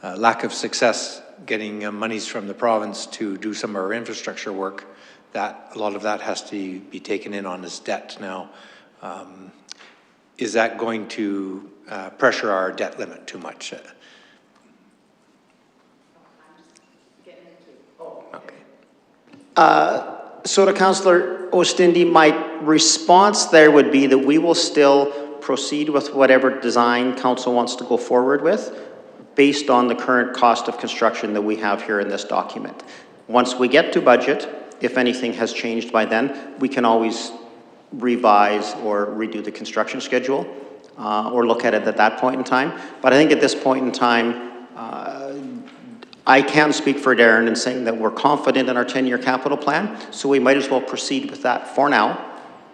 lack of success getting monies from the province to do some of our infrastructure work, that a lot of that has to be taken in on as debt now. Is that going to pressure our debt limit too much? Okay. So to Councillor Ostindi, my response there would be that we will still proceed with whatever design council wants to go forward with based on the current cost of construction that we have here in this document. Once we get to budget, if anything has changed by then, we can always revise or redo the construction schedule or look at it at that point in time. But I think at this point in time, I can speak for Darren in saying that we're confident in our 10-year capital plan, so we might as well proceed with that for now.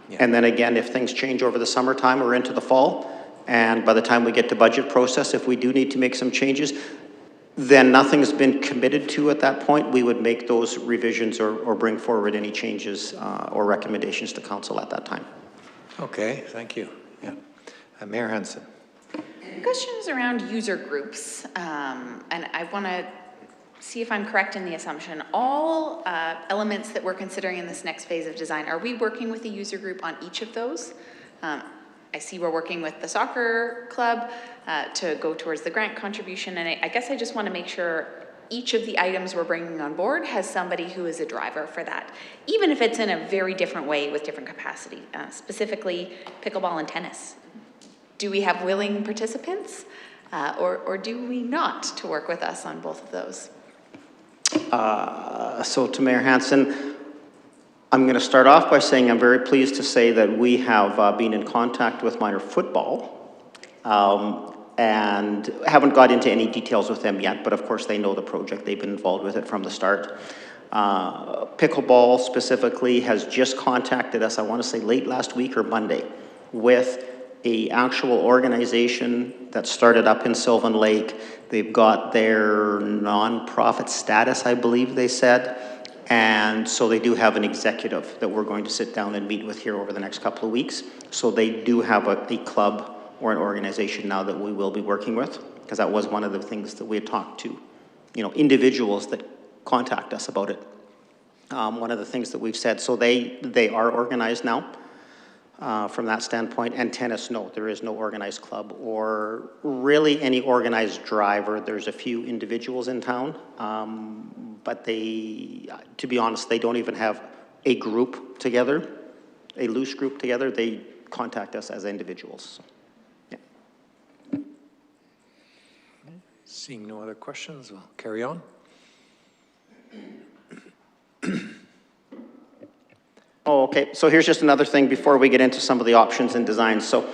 Yeah. And then again, if things change over the summertime or into the fall, and by the time we get to budget process, if we do need to make some changes, then nothing's been committed to at that point. We would make those revisions or bring forward any changes or recommendations to council at that time. Okay, thank you. Yeah. Mayor Hansen. The question is around user groups, and I want to see if I'm correct in the assumption. All elements that we're considering in this next phase of design, are we working with a user group on each of those? I see we're working with the soccer club to go towards the grant contribution, and I guess I just want to make sure each of the items we're bringing on board has somebody who is a driver for that, even if it's in a very different way with different capacity, specifically pickleball and tennis. Do we have willing participants or do we not to work with us on both of those? So to Mayor Hansen, I'm going to start off by saying I'm very pleased to say that we have been in contact with minor football and haven't got into any details with them yet, but of course they know the project. They've been involved with it from the start. Pickleball specifically has just contacted us, I want to say late last week or Monday, with an actual organization that started up in Sylvan Lake. They've got their nonprofit status, I believe they said. And so they do have an executive that we're going to sit down and meet with here over the next couple of weeks. So they do have a club or an organization now that we will be working with, because that was one of the things that we had talked to, individuals that contact us about it. One of the things that we've said, so they are organized now. From that standpoint, and tennis, no, there is no organized club or really any organized driver. There's a few individuals in town, but to be honest, they don't even have a group together, a loose group together. They contact us as individuals. So, yeah. Seeing no other questions, we'll carry on. Oh, okay. So here's just another thing before we get into some of the options and designs. So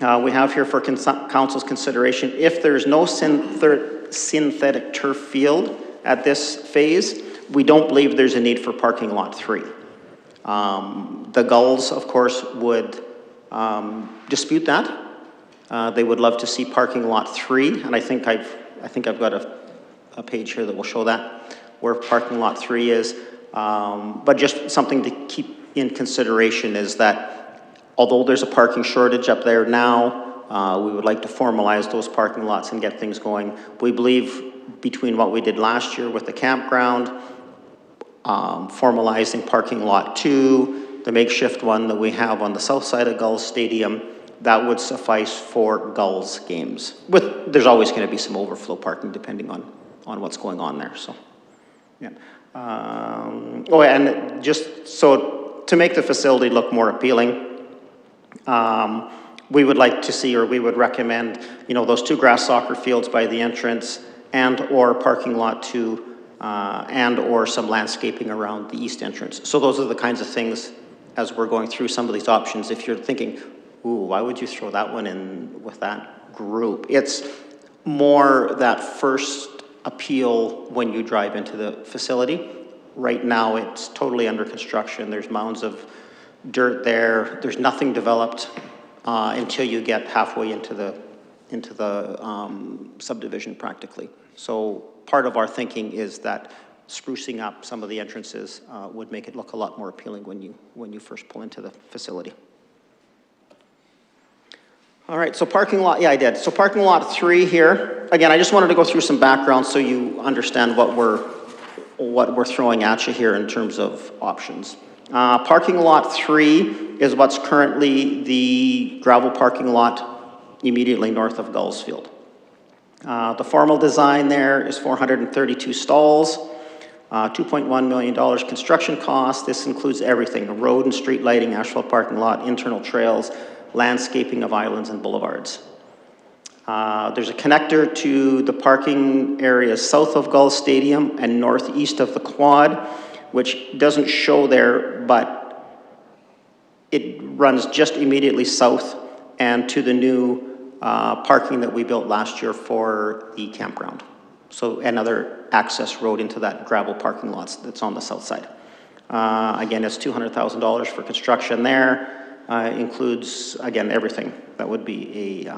we have here for council's consideration, if there's no synthetic turf field at this phase, we don't believe there's a need for parking lot 3. The Gulls, of course, would dispute that. They would love to see parking lot 3, and I think I've got a page here that will show that, where parking lot 3 is. But just something to keep in consideration is that although there's a parking shortage up there now, we would like to formalize those parking lots and get things going. We believe between what we did last year with the campground, formalizing parking lot 2, the makeshift one that we have on the south side of Gulls Stadium, that would suffice for Gulls games. There's always going to be some overflow parking depending on what's going on there. So, yeah. And just so to make the facility look more appealing, we would like to see, or we would recommend, those 2 grass soccer fields by the entrance, and or parking lot 2, and or some landscaping around the east entrance. So those are the kinds of things as we're going through some of these options. If you're thinking, ooh, why would you throw that one in with that group? It's more that first appeal when you drive into the facility. Right now it's totally under construction. There's mounds of dirt there. There's nothing developed until you get halfway into the subdivision practically. So part of our thinking is that sprucing up some of the entrances would make it look a lot more appealing when you first pull into the facility. All right, so parking lot, yeah, I did. So parking lot 3 here. Again, I just wanted to go through some background so you understand what we're throwing at you here in terms of options. Parking lot 3 is what's currently the gravel parking lot immediately north of Gulls Field. The formal design there is 432 stalls, $2.1 million construction cost. This includes everything: road and street lighting, asphalt parking lot, internal trails, landscaping of islands and boulevards. There's a connector to the parking areas south of Gulls Stadium and northeast of the quad, which doesn't show there, but it runs just immediately south and to the new parking that we built last year for the campground. So another access road into that gravel parking lot that's on the south side. Again, it's $200,000 for construction there. Includes, again, everything. That would be a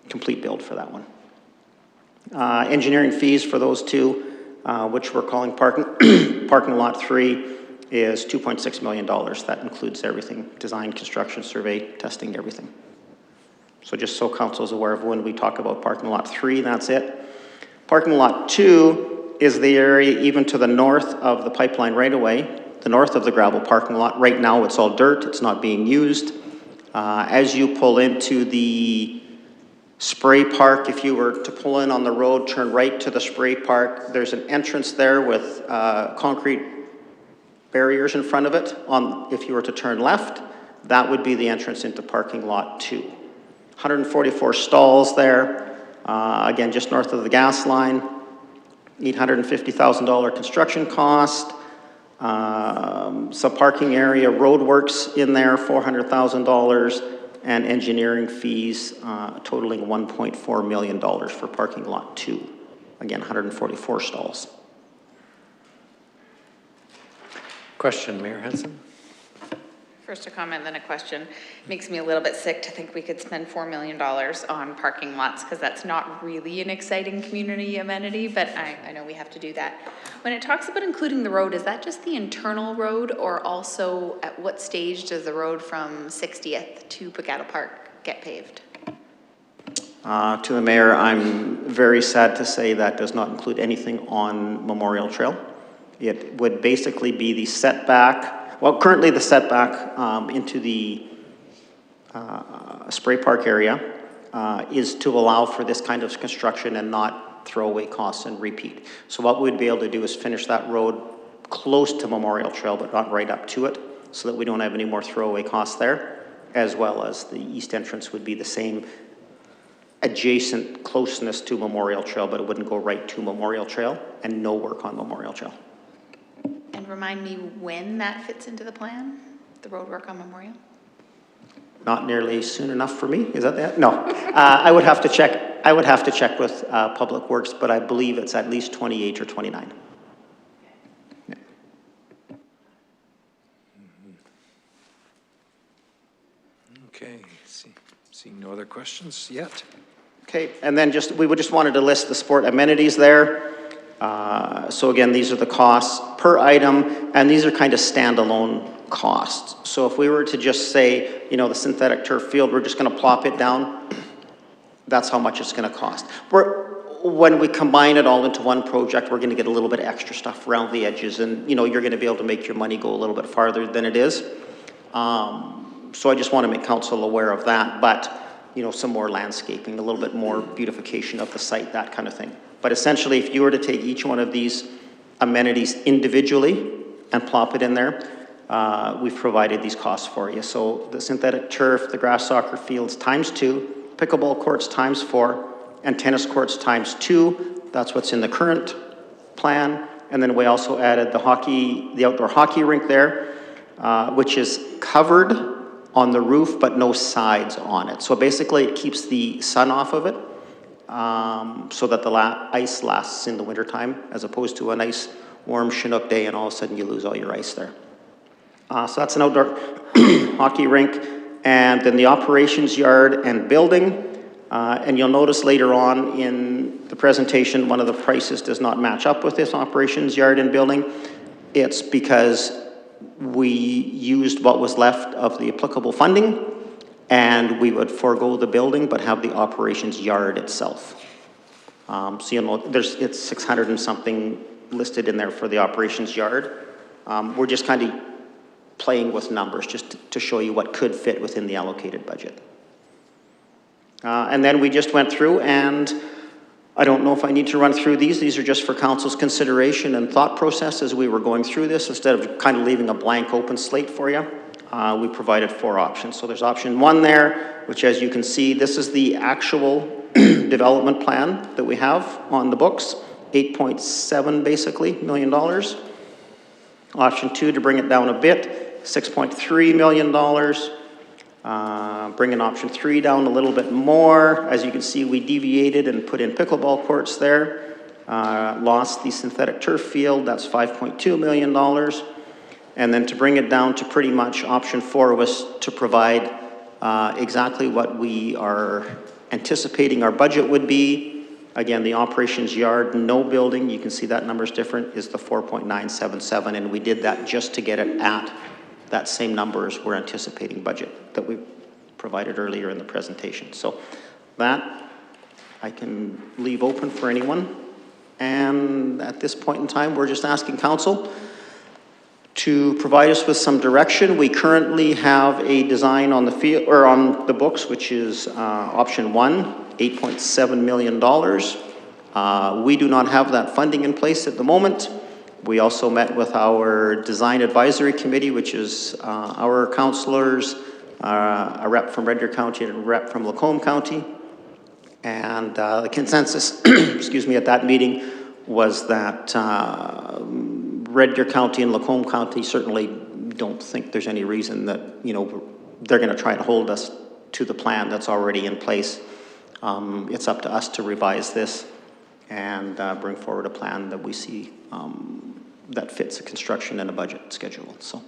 complete build for that one. Engineering fees for those 2, which we're calling parking lot 3, is $2.6 million. That includes everything: design, construction, survey, testing, everything. So just so council is aware of when we talk about parking lot 3, that's it. Parking lot 2 is the area even to the north of the pipeline right away, the north of the gravel parking lot. Right now it's all dirt, it's not being used. As you pull into the spray park, if you were to pull in on the road, turn right to the spray park, there's an entrance there with concrete barriers in front of it. If you were to turn left, that would be the entrance into parking lot 2. 144 stalls there, again, just north of the gas line. $850,000 construction cost. Some parking area roadworks in there, $400,000, and engineering fees totaling $1.4 million for parking lot 2. Again, 144 stalls. Question, Mayor Hansen? First a comment, then a question. Makes me a little bit sick to think we could spend $4 million on parking lots, because that's not really an exciting community amenity, but I know we have to do that. When it talks about including the road, is that just the internal road, or also at what stage does the road from 60th to Pagado Park get paved? To the mayor, I'm very sad to say that does not include anything on Memorial Trail. It would basically be the setback. Well, currently the setback into the spray park area is to allow for this kind of construction and not throw away costs and repeat. So what we'd be able to do is finish that road close to Memorial Trail, but not right up to it, so that we don't have any more throwaway costs there, as well as the east entrance would be the same. adjacent closeness to Memorial Trail, but it wouldn't go right to Memorial Trail, and no work on Memorial Trail. And remind me when that fits into the plan, the road work on Memorial? Not nearly soon enough for me, is that that? No. I would have to check with Public Works, but I believe it's at least 28 or 29. Okay, seeing no other questions yet? Okay, and then we just wanted to list the sport amenities there. So again, these are the costs per item, and these are kind of standalone costs. So if we were to just say, you know, the synthetic turf field, we're just going to plop it down, that's how much it's going to cost. When we combine it all into one project, we're going to get a little bit extra stuff around the edges, and you know, you're going to be able to make your money go a little bit farther than it is. So I just want to make council aware of that, but you know, some more landscaping, a little bit more beautification of the site, that kind of thing. But essentially, if you were to take each one of these amenities individually and plop it in there, we've provided these costs for you. So the synthetic turf, the grass soccer fields ×2, pickleball courts ×4, and tennis courts ×2. That's what's in the current plan. And then we also added the outdoor hockey rink there, which is covered on the roof, but no sides on it. So basically it keeps the sun off of it, so that the ice lasts in the wintertime, as opposed to a nice warm Chinook day and all of a sudden you lose all your ice there. So that's an outdoor hockey rink. And then the operations yard and building. And you'll notice later on in the presentation, one of the prices does not match up with this operations yard and building. It's because we used what was left of the applicable funding, and we would forego the building but have the operations yard itself. So you know, it's 600 and something listed in there for the operations yard. We're just kind of playing with numbers just to show you what could fit within the allocated budget. And then we just went through, and I don't know if I need to run through these. These are just for council's consideration and thought process as we were going through this. Instead of kind of leaving a blank open slate for you, we provided 4 options. So there's option 1 there, which, as you can see, this is the actual development plan that we have on the books, $8.7 basically million. Option 2, to bring it down a bit, $6.3 million. Bringing option 3 down a little bit more. As you can see, we deviated and put in pickleball courts there. Lost the synthetic turf field, that's $5.2 million. And then to bring it down to pretty much option 4 was to provide exactly what we are anticipating our budget would be. Again, the operations yard, no building, you can see that number's different, is the 4.977, and we did that just to get it at that same number as we're anticipating budget that we provided earlier in the presentation. So that I can leave open for anyone. And at this point in time, we're just asking council to provide us with some direction. We currently have a design on the field or on the books, which is option 1, $8.7 million. We do not have that funding in place at the moment. We also met with our design advisory committee, which is our councillors, a rep from Red Deer County and a rep from Lacombe County. And the consensus, excuse me, at that meeting was that Red Deer County and Lacombe County certainly don't think there's any reason that, you know, they're going to try to hold us to the plan that's already in place. It's up to us to revise this and bring forward a plan that we see that fits a construction and a budget schedule. So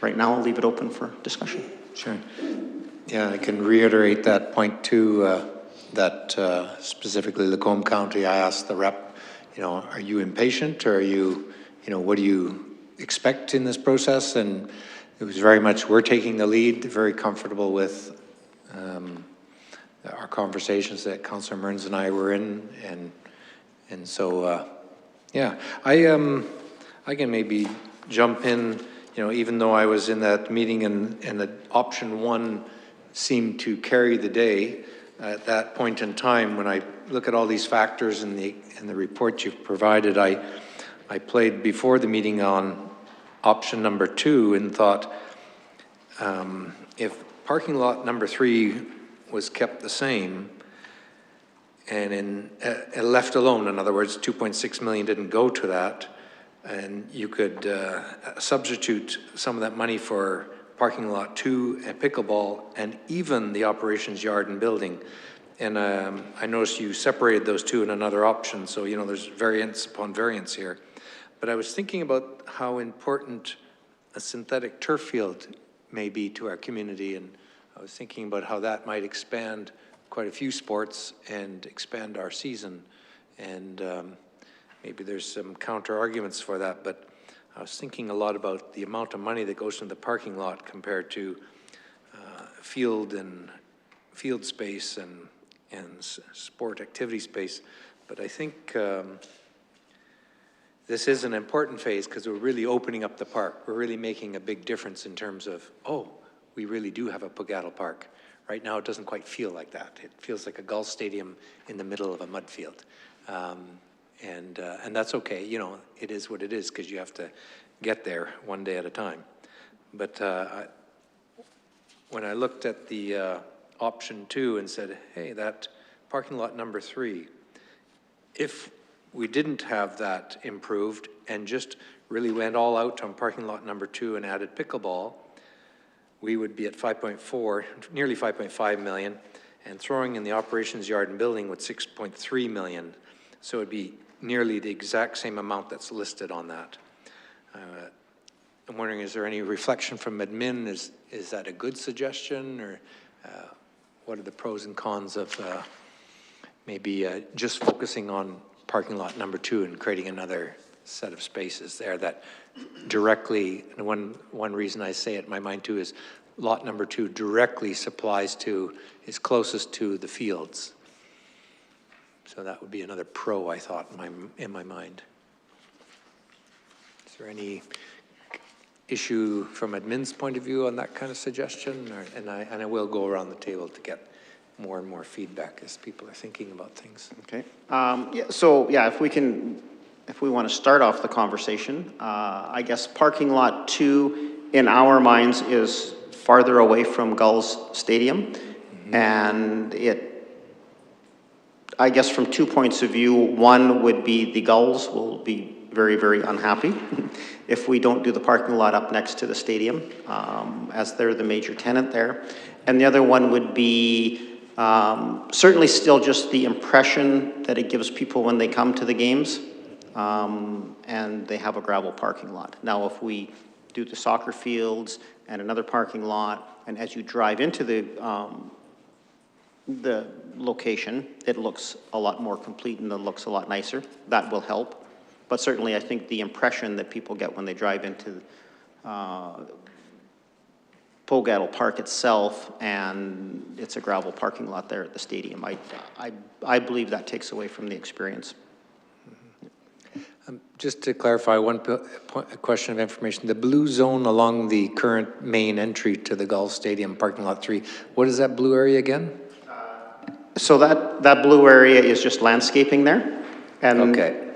right now I'll leave it open for discussion. Sure. Yeah, I can reiterate that point too, that specifically Lacombe County, I asked the rep, you know, are you impatient, or are you, you know, what do you expect in this process? And it was very much, we're taking the lead, very comfortable with our conversations that Councillor Mearns and I were in, and so yeah, I can maybe jump in, you know, even though I was in that meeting and the option 1 seemed to carry the day at that point in time. When I look at all these factors in the report you've provided, I played before the meeting on option number 2 and thought, if parking lot number 3 was kept the same and left alone, in other words, 2.6 million didn't go to that, and you could substitute some of that money for parking lot 2 and pickleball and even the operations yard and building. And I noticed you separated those two in another option, so you know there's variance upon variance here. But I was thinking about how important a synthetic turf field may be to our community, and I was thinking about how that might expand quite a few sports and expand our season. And maybe there's some counter arguments for that, but I was thinking a lot about the amount of money that goes into the parking lot compared to field space and sport activity space. But I think this is an important phase because we're really opening up the park. We're really making a big difference in terms of, oh, we really do have a Pogattle Park. Right now, it doesn't quite feel like that. It feels like a golf stadium in the middle of a mud field. And that's okay. You know, it is what it is because you have to get there one day at a time. But when I looked at the option 2 and said, hey, that parking lot number 3, if we didn't have that improved and just really went all out on parking lot number 2 and added pickleball, we would be at 5.4, nearly 5.5 million, and throwing in the operations yard and building with 6.3 million. So it'd be nearly the exact same amount that's listed on that. I'm wondering, is there any reflection from admin? Is that a good suggestion, or what are the pros and cons of maybe just focusing on parking lot number 2 and creating another set of spaces there that directly, and one reason I say it in my mind too is lot number 2 directly supplies to, is closest to the fields. So that would be another pro, I thought, in my mind. Is there any issue from admin's point of view on that kind of suggestion? Or, and I will go around the table to get more and more feedback as people are thinking about things. Okay. If we want to start off the conversation, I guess parking lot 2 in our minds is farther away from Gulls Stadium. Mm-hmm. And I guess from 2 points of view, one would be the Gulls will be very, very unhappy if we don't do the parking lot up next to the stadium, as they're the major tenant there. And the other one would be certainly still just the impression that it gives people when they come to the games, and they have a gravel parking lot. Now, if we do the soccer fields and another parking lot, and as you drive into the location, it looks a lot more complete and it looks a lot nicer. That will help. But certainly, I think the impression that people get when they drive into Pogattle Park itself, and it's a gravel parking lot there at the stadium, I believe that takes away from the experience. Just to clarify one question of information, the blue zone along the current main entry to the Gulls Stadium parking lot 3, what is that blue area again? So that blue area is just landscaping there. And okay.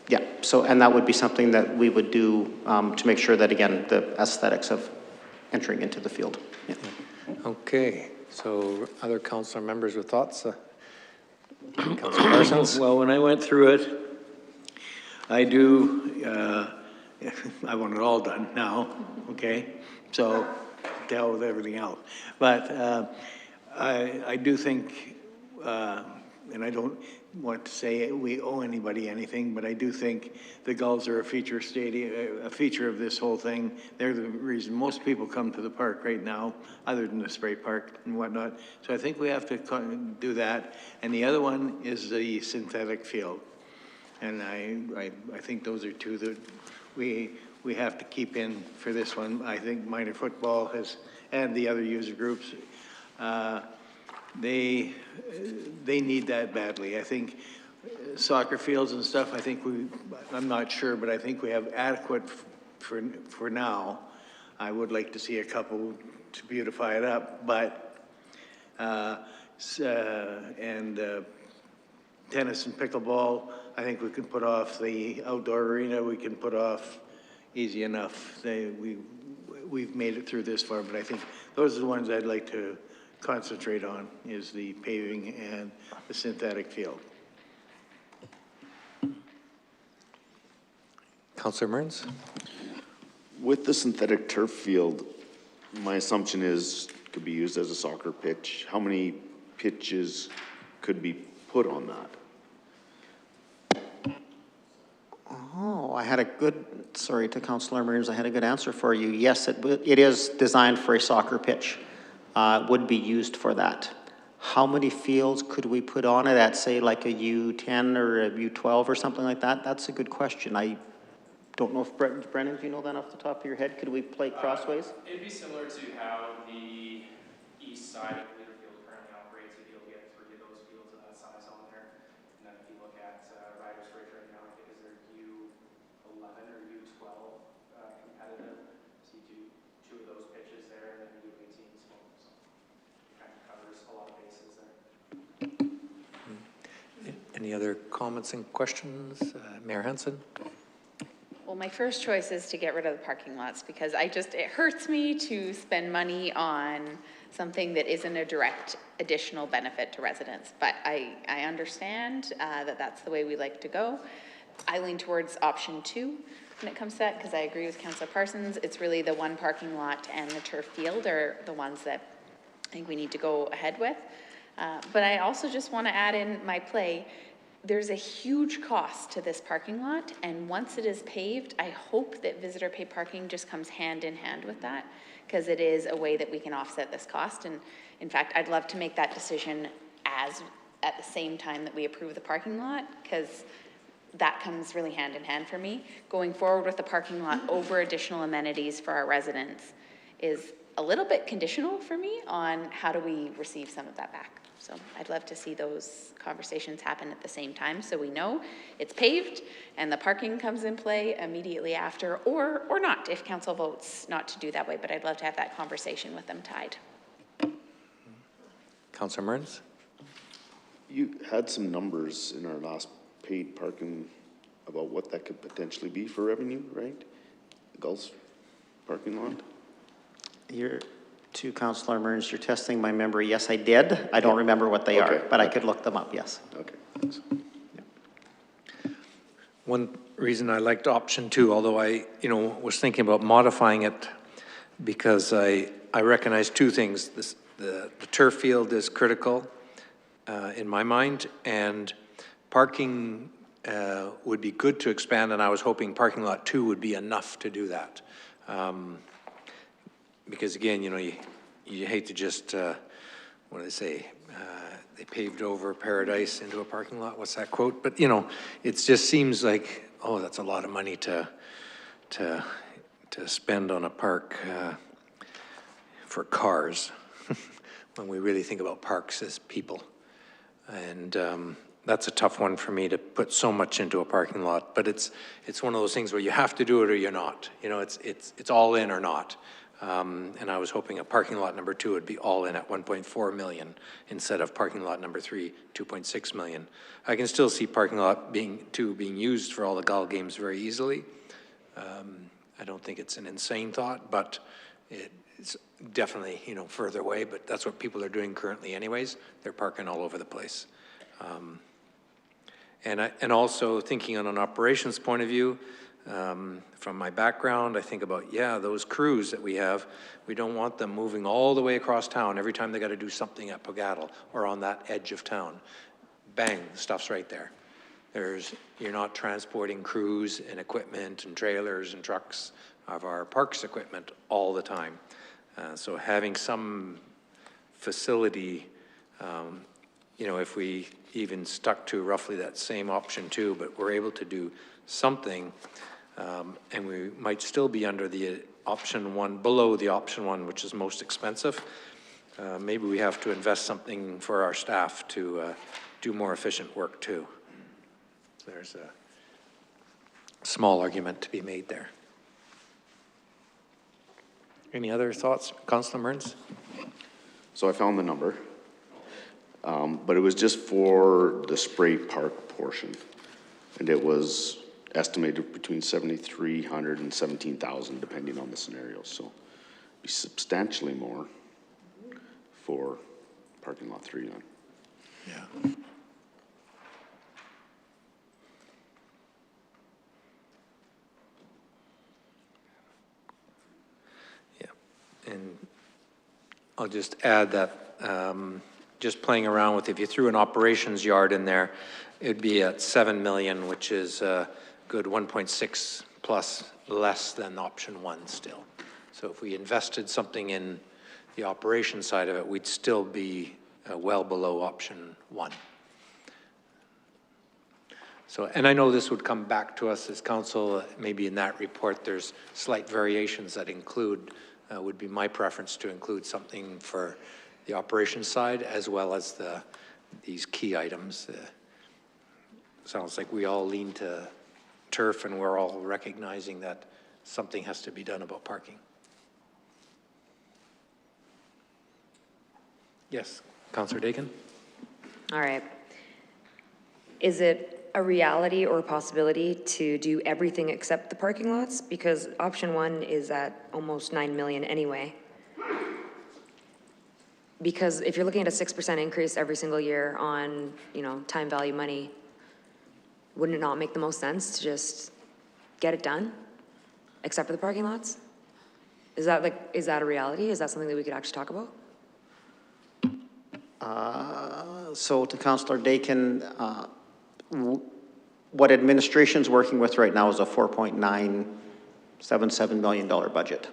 Yeah, and that would be something that we would do to make sure that, again, the aesthetics of entering into the field. Yeah. Okay, so other councilor members with thoughts? Councilor Parsons? Well, when I went through it, I want it all done now, okay? So, to hell with everything else. But I do think, and I don't want to say we owe anybody anything, but I do think the Gulls are a feature of this whole thing. They're the reason most people come to the park right now, other than the spray park and whatnot. So I think we have to do that. And the other one is the synthetic field. And I think those are two that we have to keep in for this one. I think minor football and the other user groups, they need that badly. I think soccer fields and stuff, I'm not sure, but I think we have adequate for now. I would like to see a couple to beautify it up, but, tennis and pickleball, I think we can put off. The outdoor arena, we can put off easy enough. We've made it through this far, but I think those are the ones I'd like to concentrate on is the paving and the synthetic field. Councillor Mearns? With the synthetic turf field, my assumption is could be used as a soccer pitch. How many pitches could be put on that? Oh, I had a good, sorry to Councillor Mearns, I had a good answer for you. Yes, it is designed for a soccer pitch. Would be used for that. How many fields could we put on it at, say, like a U10 or a U12 or something like that? That's a good question. I don't know if Brennan, do you know that off the top of your head? Could we play crossways? It'd be similar to how the east side of Leaderfield currently operates. You'll get 3 of those fields of that size on there. And then if you look at Riders Ridge right now, I think is their U11 or U12 competitive. So you do 2 of those pitches there, and then you do 18 small. So it kind of covers a lot of bases there. Any other comments and questions? Mayor Hansen? Well, my first choice is to get rid of the parking lots because it hurts me to spend money on something that isn't a direct additional benefit to residents. But I understand that that's the way we like to go. I lean towards option 2 when it comes to that because I agree with Councillor Parsons. It's really the one parking lot and the turf field are the ones that I think we need to go ahead with. But I also just want to add in my play. There's a huge cost to this parking lot, and once it is paved, I hope that visitor pay parking just comes hand in hand with that, because it is a way that we can offset this cost. And in fact, I'd love to make that decision at the same time that we approve the parking lot, because that comes really hand in hand for me. Going forward with the parking lot over additional amenities for our residents is a little bit conditional for me on how do we receive some of that back. So I'd love to see those conversations happen at the same time so we know it's paved and the parking comes in play immediately after or not if council votes not to do that way. But I'd love to have that conversation with them tied. Councillor Mearns? You had some numbers in our last paid parking about what that could potentially be for revenue, right? Gulf's parking lot? To Councillor Mearns, you're testing my memory. Yes, I did. I don't remember what they are, but I could look them up, yes. Okay, thanks. One reason I liked option 2, although I, was thinking about modifying it because I recognize 2 things. The turf field is critical in my mind, and parking would be good to expand, and I was hoping parking lot 2 would be enough to do that. Because again, you hate to just, what do they say? They paved over paradise into a parking lot. What's that quote? But it just seems like, oh, that's a lot of money to spend on a park for cars when we really think about parks as people. And that's a tough one for me to put so much into a parking lot. But it's one of those things where you have to do it or you're not. It's all in or not. And I was hoping a parking lot number 2 would be all in at 1.4 million instead of parking lot number 3, 2.6 million. I can still see parking lot 2 being used for all the Gull games very easily. I don't think it's an insane thought, but it's definitely, further away, but that's what people are doing currently anyways. They're parking all over the place. And also thinking on an operations point of view, from my background, I think about, those crews that we have, we don't want them moving all the way across town every time they got to do something at Pogattle or on that edge of town. Bang, the stuff's right there. You're not transporting crews and equipment and trailers and trucks of our parks equipment all the time. So having some facility, if we even stuck to roughly that same option 2, but we're able to do something, and we might still be under the option 1, below the option 1, which is most expensive. Maybe we have to invest something for our staff to do more efficient work too. There's a small argument to be made there. Any other thoughts, Councillor Mearns? So I found the number, but it was just for the spray park portion, and it was estimated between 7,300 and 17,000, depending on the scenario. So it'd be substantially more for parking lot 3 on. Yeah. Yeah, and I'll just add that, just playing around with, if you threw an operations yard in there, it'd be at 7 million, which is a good 1.6 plus less than option 1 still. So if we invested something in the operation side of it, we'd still be well below option 1. So, and I know this would come back to us as council, maybe in that report, there's slight variations that include, would be my preference to include something for the operations side as well as these key items. Sounds like we all lean to turf and we're all recognizing that something has to be done about parking. Yes, Councillor Dakin? All right. Is it a reality or a possibility to do everything except the parking lots? Because option 1 is at almost 9 million anyway. Because if you're looking at a 6% increase every single year on, you know, time value money, wouldn't it not make the most sense to just get it done, except for the parking lots? Is that a reality? Is that something that we could actually talk about? So to Councillor Dakin, what administration's working with right now is a $4.977 million budget.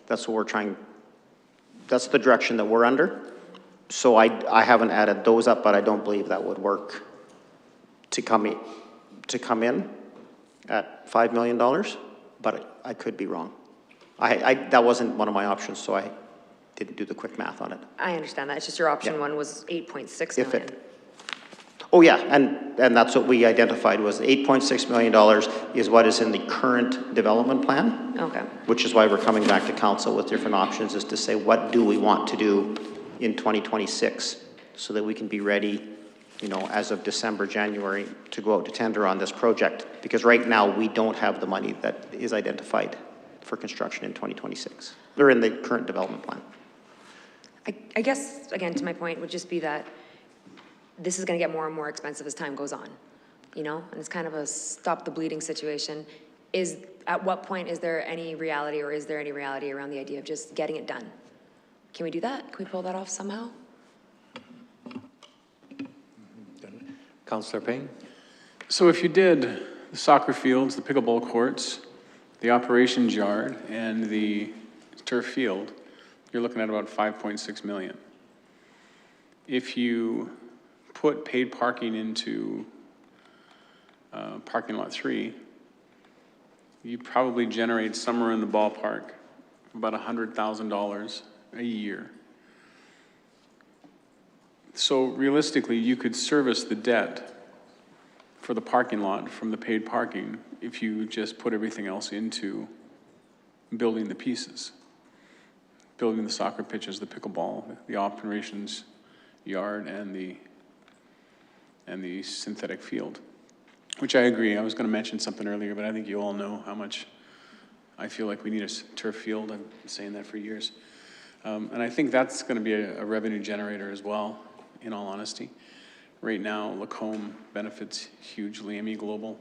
That's what we're trying, that's the direction that we're under. So I haven't added those up, but I don't believe that would work to come in at $5 million, but I could be wrong. That wasn't one of my options, so I didn't do the quick math on it. I understand that. It's just your option 1 was 8.6 million. Oh yeah, and that's what we identified was $8.6 million is what is in the current development plan. Okay. Which is why we're coming back to council with different options, is to say what do we want to do in 2026 so that we can be ready, you know, as of December, January to go out to tender on this project. Because right now we don't have the money that is identified for construction in 2026. They're in the current development plan. I guess, again, to my point would just be that this is going to get more and more expensive as time goes on, you know, and it's kind of a stop the bleeding situation. At what point is there any reality, or is there any reality around the idea of just getting it done? Can we do that? Can we pull that off somehow? Councillor Payne? So if you did the soccer fields, the pickleball courts, the operations yard, and the turf field, you're looking at about 5.6 million. If you put paid parking into parking lot 3, you probably generate somewhere in the ballpark about $100,000 a year. So realistically, you could service the debt for the parking lot from the paid parking if you just put everything else into building the pieces. Building the soccer pitches, the pickleball, the operations yard, and the synthetic field, which I agree. I was going to mention something earlier, but I think you all know how much I feel like we need a turf field. I've been saying that for years. And I think that's going to be a revenue generator as well, in all honesty. Right now, Lacombe benefits hugely, ME Global,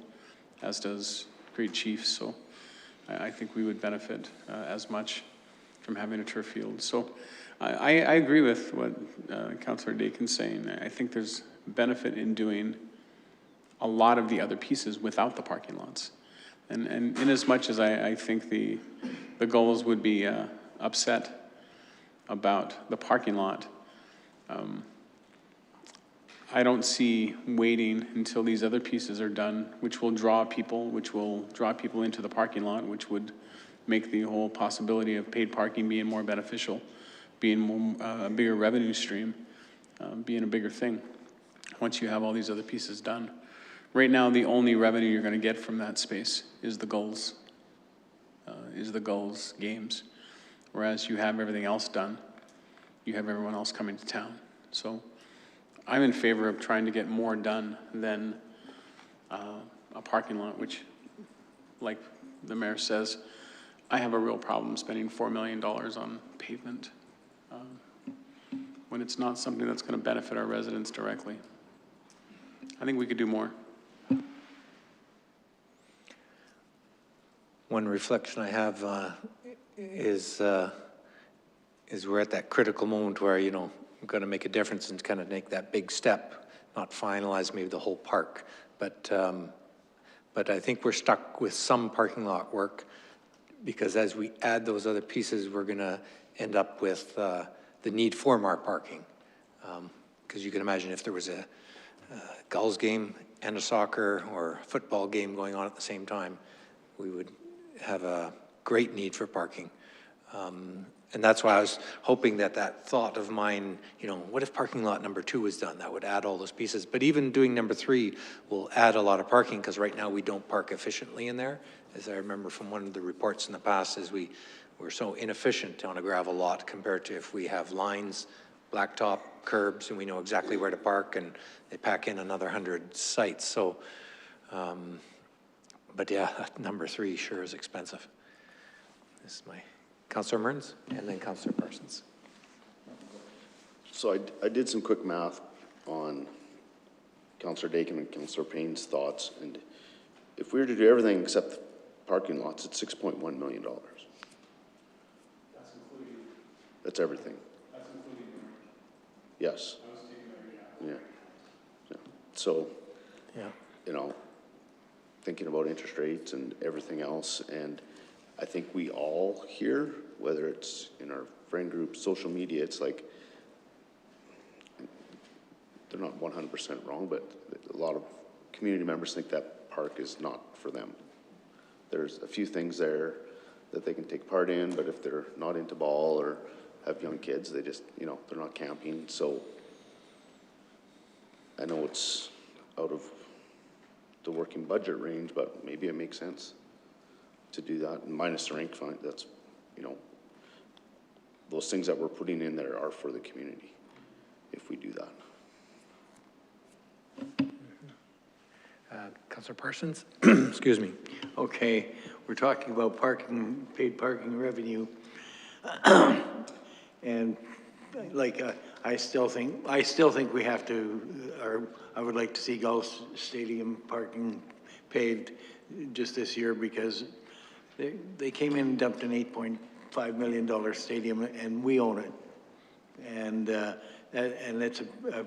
as does Great Chief. So I think we would benefit as much from having a turf field. So I agree with what Councillor Dakin's saying. I think there's benefit in doing a lot of the other pieces without the parking lots. And in as much as I think the goals would be upset about the parking lot, I don't see waiting until these other pieces are done, which will draw people into the parking lot, which would make the whole possibility of paid parking being more beneficial, being a bigger revenue stream, being a bigger thing once you have all these other pieces done. Right now, the only revenue you're going to get from that space is the goals, games. Whereas you have everything else done, you have everyone else coming to town. So I'm in favor of trying to get more done than a parking lot, which, like the mayor says, I have a real problem spending $4 million on pavement when it's not something that's going to benefit our residents directly. I think we could do more. One reflection I have is we're at that critical moment where, you know, we're going to make a difference and kind of make that big step, not finalize maybe the whole park. But I think we're stuck with some parking lot work, because as we add those other pieces, we're going to end up with the need for more parking. Because you can imagine if there was a Gulls game and a soccer or football game going on at the same time, we would have a great need for parking. And that's why I was hoping that that thought of mine, you know, what if parking lot number 2 was done? That would add all those pieces. But even doing number 3 will add a lot of parking, because right now we don't park efficiently in there. As I remember from one of the reports in the past, is we're so inefficient on a gravel lot compared to if we have lines, blacktop, curbs, and we know exactly where to park, and they pack in another 100 sites. So, but yeah, number 3 sure is expensive. This is my Councillor Mearns, and then Councillor Parsons. So I did some quick math on Councillor Dakin and Councillor Payne's thoughts, and if we were to do everything except the parking lots, it's $6.1 million. That's including. That's everything. That's including. Yes. I was taking that, Yeah. So, Yeah. you know, thinking about interest rates and everything else, and I think we all here, whether it's in our friend group, social media, it's like, they're not 100% wrong, but a lot of community members think that park is not for them. There's a few things there that they can take part in, but if they're not into ball or have young kids, they just, you know, they're not camping. So I know it's out of the working budget range, but maybe it makes sense to do that. And minus the rink fund, that's, you know, those things that we're putting in there are for the community if we do that. Councillor Parsons, excuse me. Okay, we're talking about parking, paid parking revenue. And like, I still think we have to, or I would like to see Gulls Stadium parking paid just this year, because they came in and dumped an $8.5 million stadium, and we own it. And it's a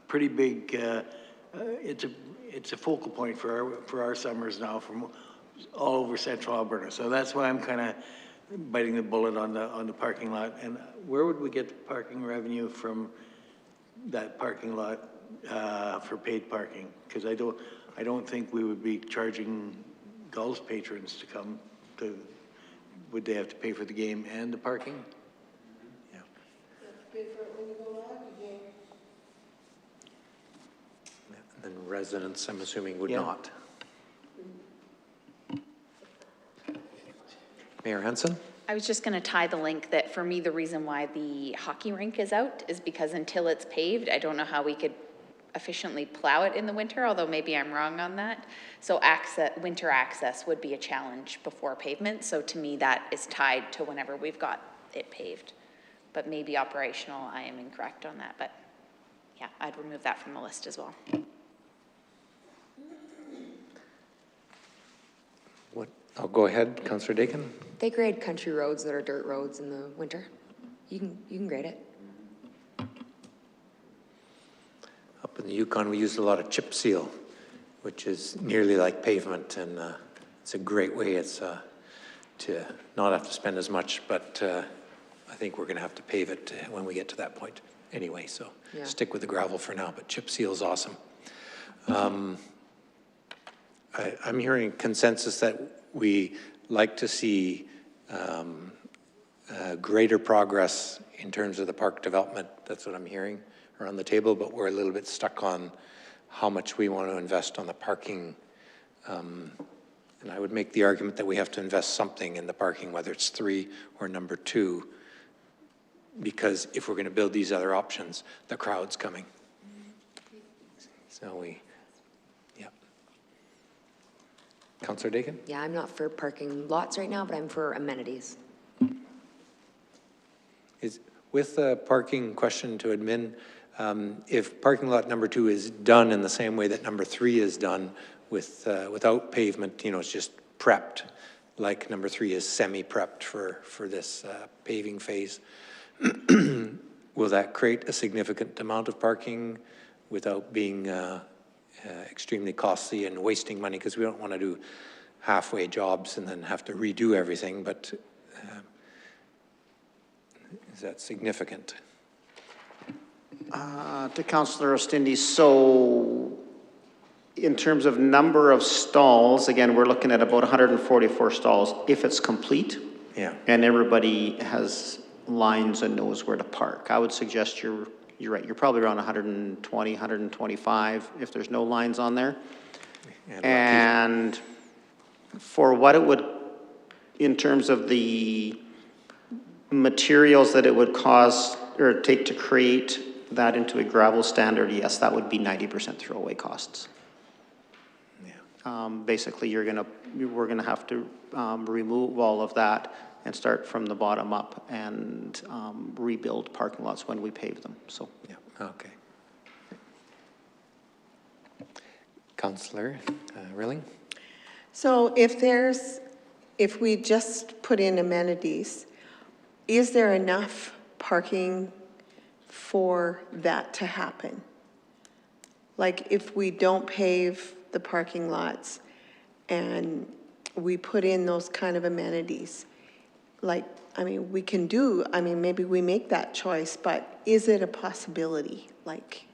pretty big, it's a focal point for our summers now from all over central Alberta. So that's why I'm kind of biting the bullet on the parking lot. And where would we get the parking revenue from that parking lot for paid parking? Because I don't think we would be charging Gulls patrons to come to. Would they have to pay for the game and the parking? Yeah. And then residents, I'm assuming, would Yeah. not. Mayor Hansen? I was just going to tie the link that for me, the reason why the hockey rink is out is because until it's paved, I don't know how we could efficiently plow it in the winter, although maybe I'm wrong on that. So winter access would be a challenge before pavement. So to me, that is tied to whenever we've got it paved. But maybe operational, I am incorrect on that. But yeah, I'd remove that from the list as well. I'll go ahead, Councillor Dakin. They grade country roads that are dirt roads in the winter. You can grade it. Up in the Yukon, we use a lot of chip seal, which is nearly like pavement, and it's a great way to not have to spend as much, but I think we're going to have to pave it when we get to that point anyway, so Yeah. stick with the gravel for now, but chip seal is awesome. I'm hearing consensus that we like to see greater progress in terms of the park development. That's what I'm hearing around the table, but we're a little bit stuck on how much we want to invest on the parking. And I would make the argument that we have to invest something in the parking, whether it's 3 or number 2, because if we're going to build these other options, the crowd's coming. So yeah. Councillor Dakin? Yeah, I'm not for parking lots right now, but I'm for amenities. With the parking question to admin, if parking lot number 2 is done in the same way that number 3 is done with, without pavement, you know, it's just prepped, like number 3 is semi-prepped for this paving phase, will that create a significant amount of parking without being extremely costly and wasting money? Because we don't want to do halfway jobs and then have to redo everything, but is that significant? To Councillor Ostindi, so in terms of number of stalls, again, we're looking at about 144 stalls if it's complete. Yeah. And everybody has lines and knows where to park. I would suggest you're right, you're probably around 120, 125 if there's no lines on there. And for what it would, in terms of the materials that it would cost or take to create that into a gravel standard, yes, that would be 90% throwaway costs. Basically, we're gonna have to remove all of that and start from the bottom up and rebuild parking lots when we pave them. So, yeah, okay. Councillor Rilling? So if we just put in amenities, is there enough parking for that to happen? Like if we don't pave the parking lots and we put in those kind of amenities, like, I mean, we can do, I mean, maybe we make that choice, but is it a possibility? Like,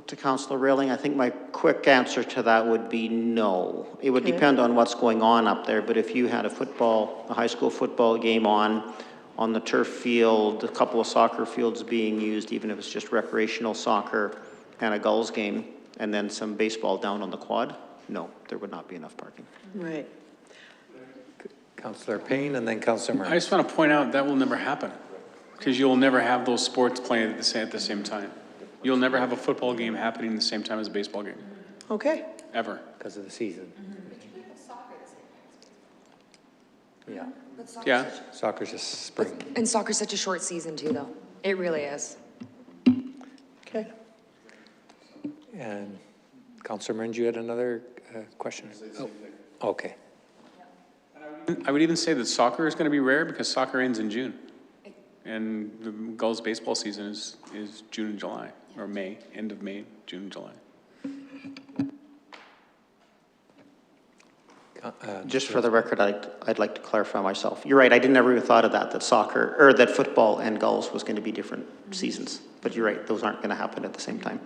to Councillor Railing, I think my quick answer to that would be no. It would Okay. depend on what's going on up there, but if you had a high school football game on the turf field, a couple of soccer fields being used, even if it's just recreational soccer, and a Gulls game, and then some baseball down on the quad, no, there would not be enough parking. right. Councillor Payne and then Councillor Murray. I just want to point out that will never happen because you'll never have those sports playing at the same time. You'll never have a football game happening at the same time as a baseball game, Okay. ever. Because of the season. Yeah, Yeah. soccer's just spring. And soccer's such a short season too, though. It really is. Okay. And Councillor Murray, you had another question? Oh, okay. I would even say that soccer is going to be rare because soccer ends in June. And the Gulls baseball season is June and July, or May, end of May, June and July. Just for the record, I'd like to clarify myself. You're right, I never even thought of that soccer, or that football and Gulls was going to be different seasons. But you're right, those aren't going to happen at the same time.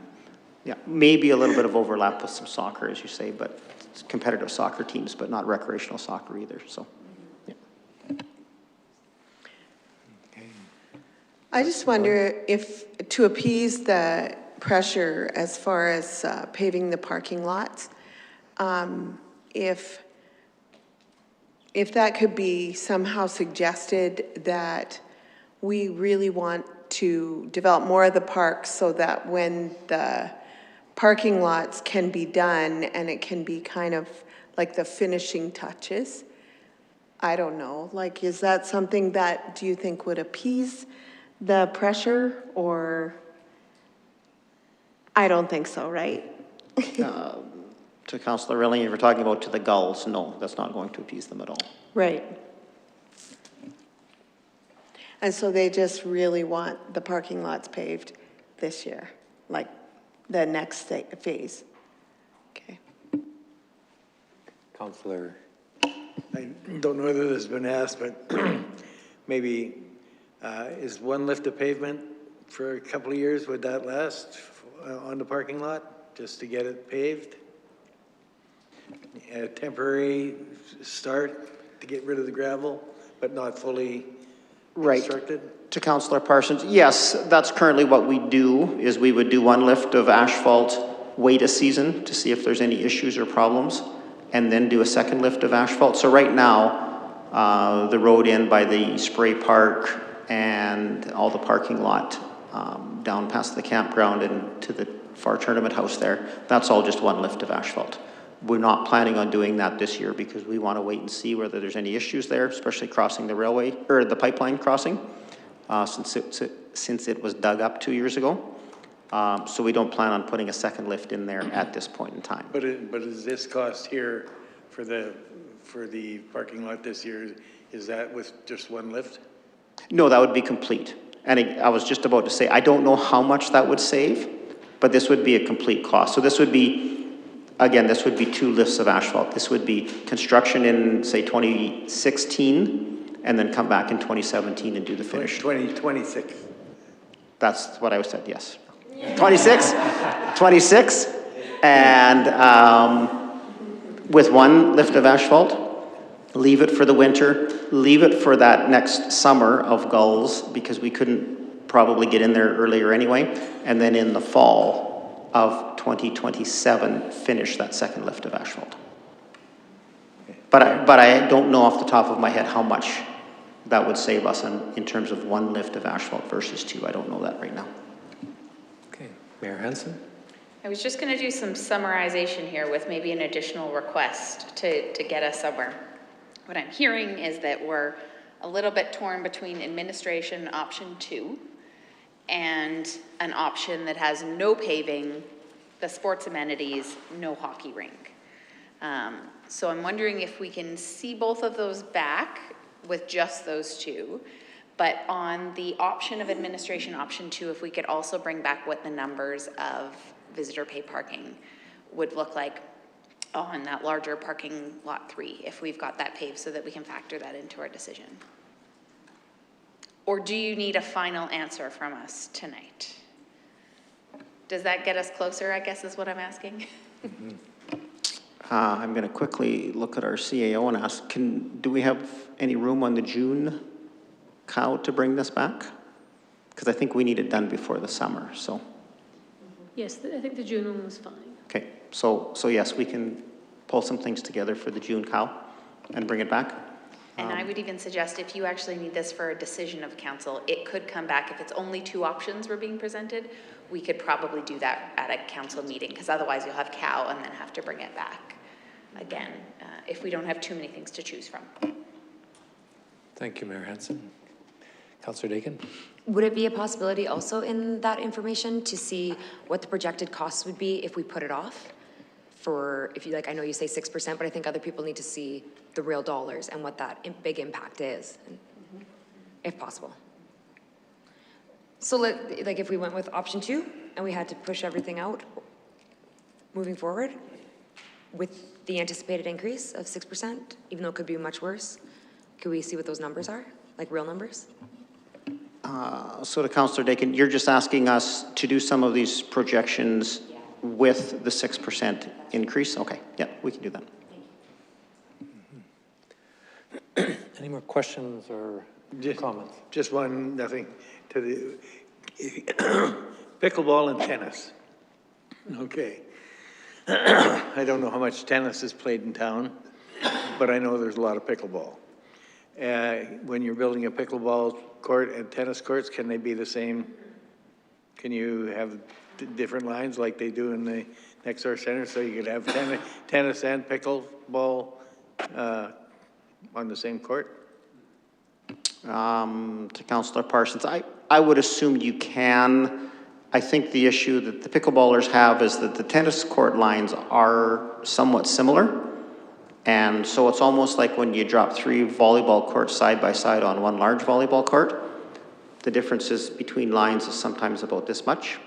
Yeah, maybe a little bit of overlap with some soccer, as you say, but it's competitive soccer teams, but not recreational soccer either, so. Yeah. I just wonder if, to appease the pressure as far as paving the parking lots, if that could be somehow suggested that we really want to develop more of the parks so that when the parking lots can be done and it can be kind of like the finishing touches, I don't know, like, is that something that, do you think would appease the pressure, or? I don't think so, right? To Councillor Rilling, if you're talking about to the Gulls, no, that's not going to appease them at all. Right. And so they just really want the parking lots paved this year, like the next phase. Okay. Councillor. I don't know whether this has been asked, but maybe is one lift of pavement for a couple of years, would that last on the parking lot, just to get it paved? A temporary start to get rid of the gravel, but not fully constructed? To Councillor Parsons, yes, that's currently what we do, is we would do one lift of asphalt, wait a season to see if there's any issues or problems, and then do a second lift of asphalt. So right now, the road in by the spray park and all the parking lot down past the campground and to the far tournament house there, that's all just one lift of asphalt. We're not planning on doing that this year because we want to wait and see whether there's any issues there, especially crossing the railway, or the pipeline crossing, since it was dug up 2 years ago. So we don't plan on putting a second lift in there at this point in time. But is this cost here for the parking lot this year, is that with just one lift? No, that would be complete. And I was just about to say, I don't know how much that would save, but this would be a complete cost. So this would be, again, this would be 2 lifts of asphalt. This would be construction in, say, 2016, and then come back in 2017 and do the finish. 2026. That's what I said, yes. 26, and with 1 lift of asphalt, leave it for the winter, leave it for that next summer of gulls, because we couldn't probably get in there earlier anyway, and then in the fall of 2027, finish that second lift of asphalt. But I don't know off the top of my head how much that would save us in terms of 1 lift of asphalt versus 2. I don't know that right now. Okay, Mayor Hansen? I was just going to do some summarization here with maybe an additional request to get us somewhere. What I'm hearing is that we're a little bit torn between administration option 2 and an option that has no paving, the sports amenities, no hockey rink. So I'm wondering if we can see both of those back with just those 2. But on the option of administration option 2, if we could also bring back what the numbers of visitor pay parking would look like on that larger parking lot 3, if we've got that paved, so that we can factor that into our decision. Or do you need a final answer from us tonight? Does that get us closer, I guess, is what I'm asking? I'm going to quickly look at our CAO and ask, do we have any room on the June cow to bring this back? Because I think we need it done before the summer, so. Yes, I think the June one was fine. Okay, so yes, we can pull some things together for the June cow and bring it back. And I would even suggest if you actually need this for a decision of council, it could come back. If it's only 2 options were being presented, we could probably do that at a council meeting, because otherwise you'll have cow and then have to bring it back again, if we don't have too many things to choose from. Thank you, Mayor Hansen. Councillor Dakin? Would it be a possibility also in that information to see what the projected costs would be if we put it off? For, if you like, I know you say 6%, but I think other people need to see the real dollars and what that big impact is, if possible. So like if we went with option 2 and we had to push everything out moving forward with the anticipated increase of 6%, even though it could be much worse, could we see what those numbers are, like real numbers? So to Councillor Dakin, you're just asking us to do some of these projections with the 6% increase? Okay, yeah, we can do that. Any more questions or comments? Just one, nothing, to the pickleball and tennis. Okay. I don't know how much tennis is played in town, but I know there's a lot of pickleball. When you're building a pickleball court and tennis courts, can they be the same? Can you have different lines like they do in the next door center, so you could have tennis and pickleball on the same court? To Councillor Parsons, I would assume you can. I think the issue that the pickleballers have is that the tennis court lines are somewhat similar. And so it's almost like when you drop 3 volleyball courts side by side on one large volleyball court, the differences between lines is sometimes about this much.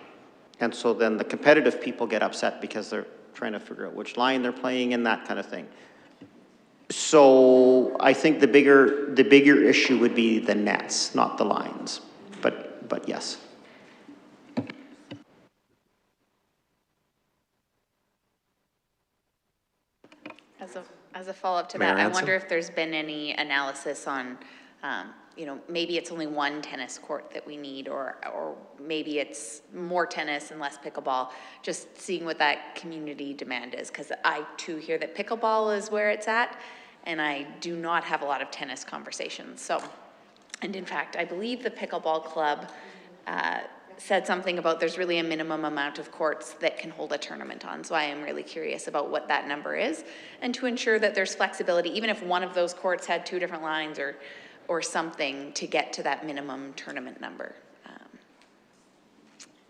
And so then the competitive people get upset because they're trying to figure out which line they're playing and that kind of thing. So I think the bigger issue would be the nets, not the lines, but yes. As a follow-up to that, I wonder if there's been any analysis on, you know, maybe it's only 1 tennis court that we need, or maybe it's more tennis and less pickleball, just seeing what that community demand is. Because I too hear that pickleball is where it's at, and I do not have a lot of tennis conversations. So, and in fact, I believe the pickleball club said something about there's really a minimum amount of courts that can hold a tournament on. So I am really curious about what that number is, and to ensure that there's flexibility, even if one of those courts had 2 different lines or something to get to that minimum tournament number.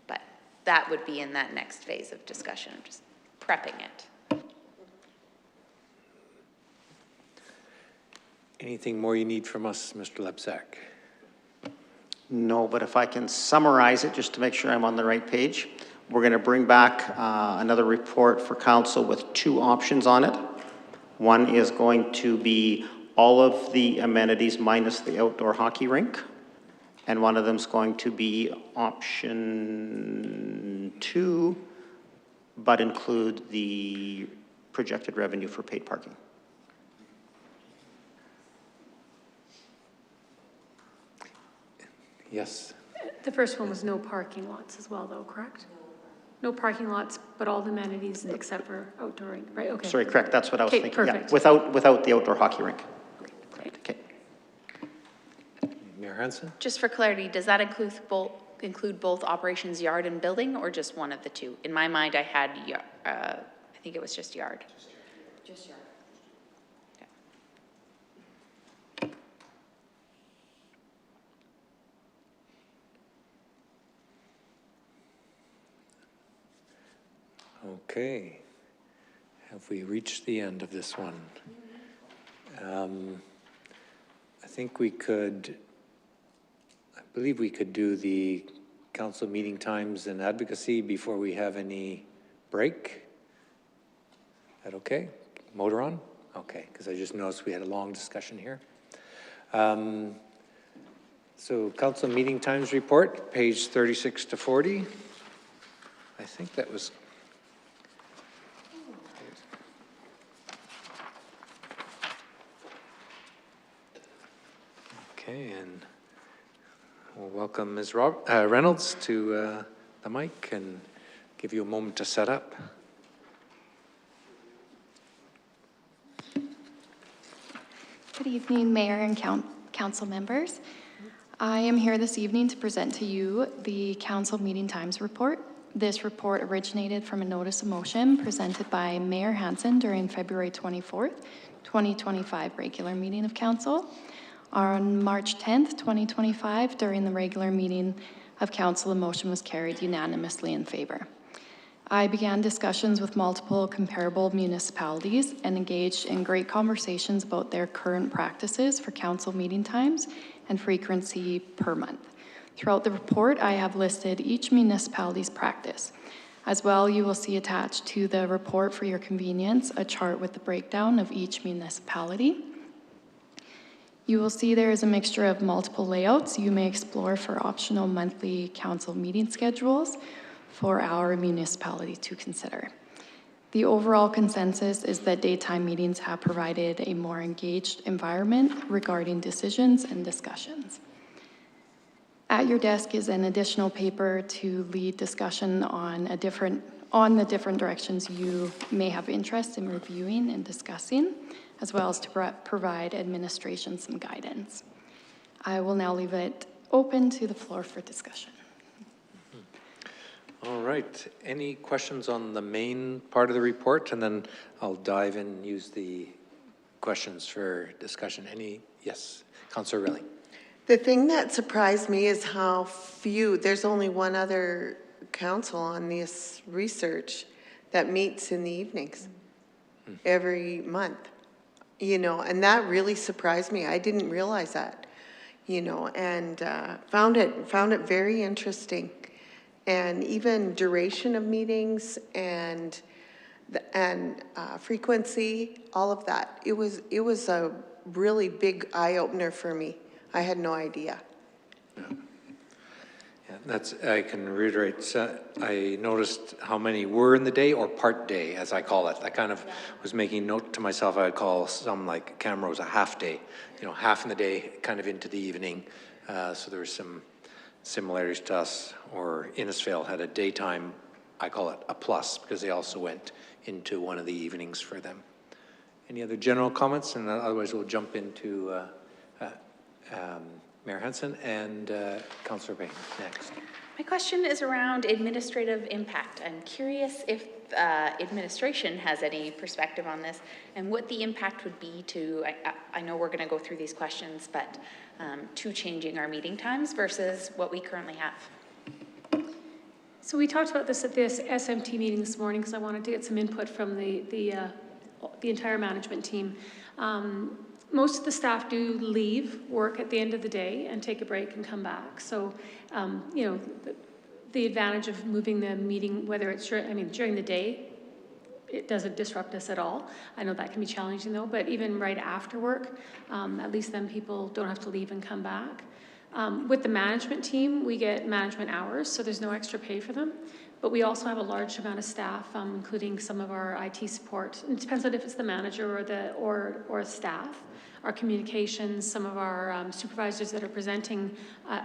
But that would be in that next phase of discussion, just prepping it. Anything more you need from us, Mr. Lebsack? No, but if I can summarize it, just to make sure I'm on the right page, we're going to bring back another report for council with 2 options on it. One is going to be all of the amenities minus the outdoor hockey rink. And one of them is going to be option 2, but include the projected revenue for paid parking. Yes. The first one was no parking lots as well, though, correct? No parking lots, but all the amenities except for outdooring, right? Okay. Sorry, correct, that's what I was Okay, thinking. perfect. Yeah, without the outdoor hockey rink. Okay, great. Okay. Mayor Hansen? Just for clarity, does that include both operations yard and building, or just one of the 2? In my mind, I had, I think it was just yard. Just yard. Okay. Have we reached the end of this one? I think we could, I believe we could do the council meeting times and advocacy before we have any break. Is that okay? Motor on? Okay, because I just noticed we had a long discussion here. So council meeting times report, page 36 to 40. I think that was okay, and we'll welcome Ms. Reynolds to the mic and give you a moment to set up. Good evening, Mayor and Council members. I am here this evening to present to you the Council Meeting Times Report. This report originated from a notice of motion presented by Mayor Hansen during February 24th, 2025 regular meeting of Council. On March 10th, 2025, during the regular meeting of Council, a motion was carried unanimously in favor. I began discussions with multiple comparable municipalities and engaged in great conversations about their current practices for council meeting times and frequency per month. Throughout the report, I have listed each municipality's practice. As well, you will see attached to the report for your convenience a chart with the breakdown of each municipality. You will see there is a mixture of multiple layouts you may explore for optional monthly council meeting schedules for our municipality to consider. The overall consensus is that daytime meetings have provided a more engaged environment regarding decisions and discussions. At your desk is an additional paper to lead discussion on the different directions you may have interest in reviewing and discussing, as well as to provide administration some guidance. I will now leave it open to the floor for discussion. All right. Any questions on the main part of the report? And then I'll dive in and use the questions for discussion. Yes, Councillor Riley. The thing that surprised me is how few, there's only one other council on this research that meets in the evenings every month, you know, and that really surprised me. I didn't realize that, you know, and found it very interesting. And even duration of meetings and frequency, all of that. It was a really big eye opener for me. I had no idea. Yeah, I can reiterate. I noticed how many were in the day or part day, as I call it. I kind of was making note to myself. I'd call some like Camrose a half day. You know, half in the day, kind of into the evening. So there was some similarities to us, or Innisfail had a daytime, I call it a plus, because they also went into one of the evenings for them. Any other general comments? And otherwise we'll jump into Mayor Hansen, and Councillor Payne next. My question is around administrative impact. I'm curious if administration has any perspective on this and what the impact would be to, I know we're going to go through these questions, but to changing our meeting times versus what we currently have. So we talked about this at this SMT meeting this morning because I wanted to get some input from the entire management team. Most of the staff do leave work at the end of the day and take a break and come back. So, you know, the advantage of moving the meeting, whether it's during the day, it doesn't disrupt us at all. I know that can be challenging though, but even right after work, at least then people don't have to leave and come back. With the management team, we get management hours, so there's no extra pay for them. But we also have a large amount of staff, including some of our IT support. It depends on if it's the manager or staff. Our communications, some of our supervisors that are presenting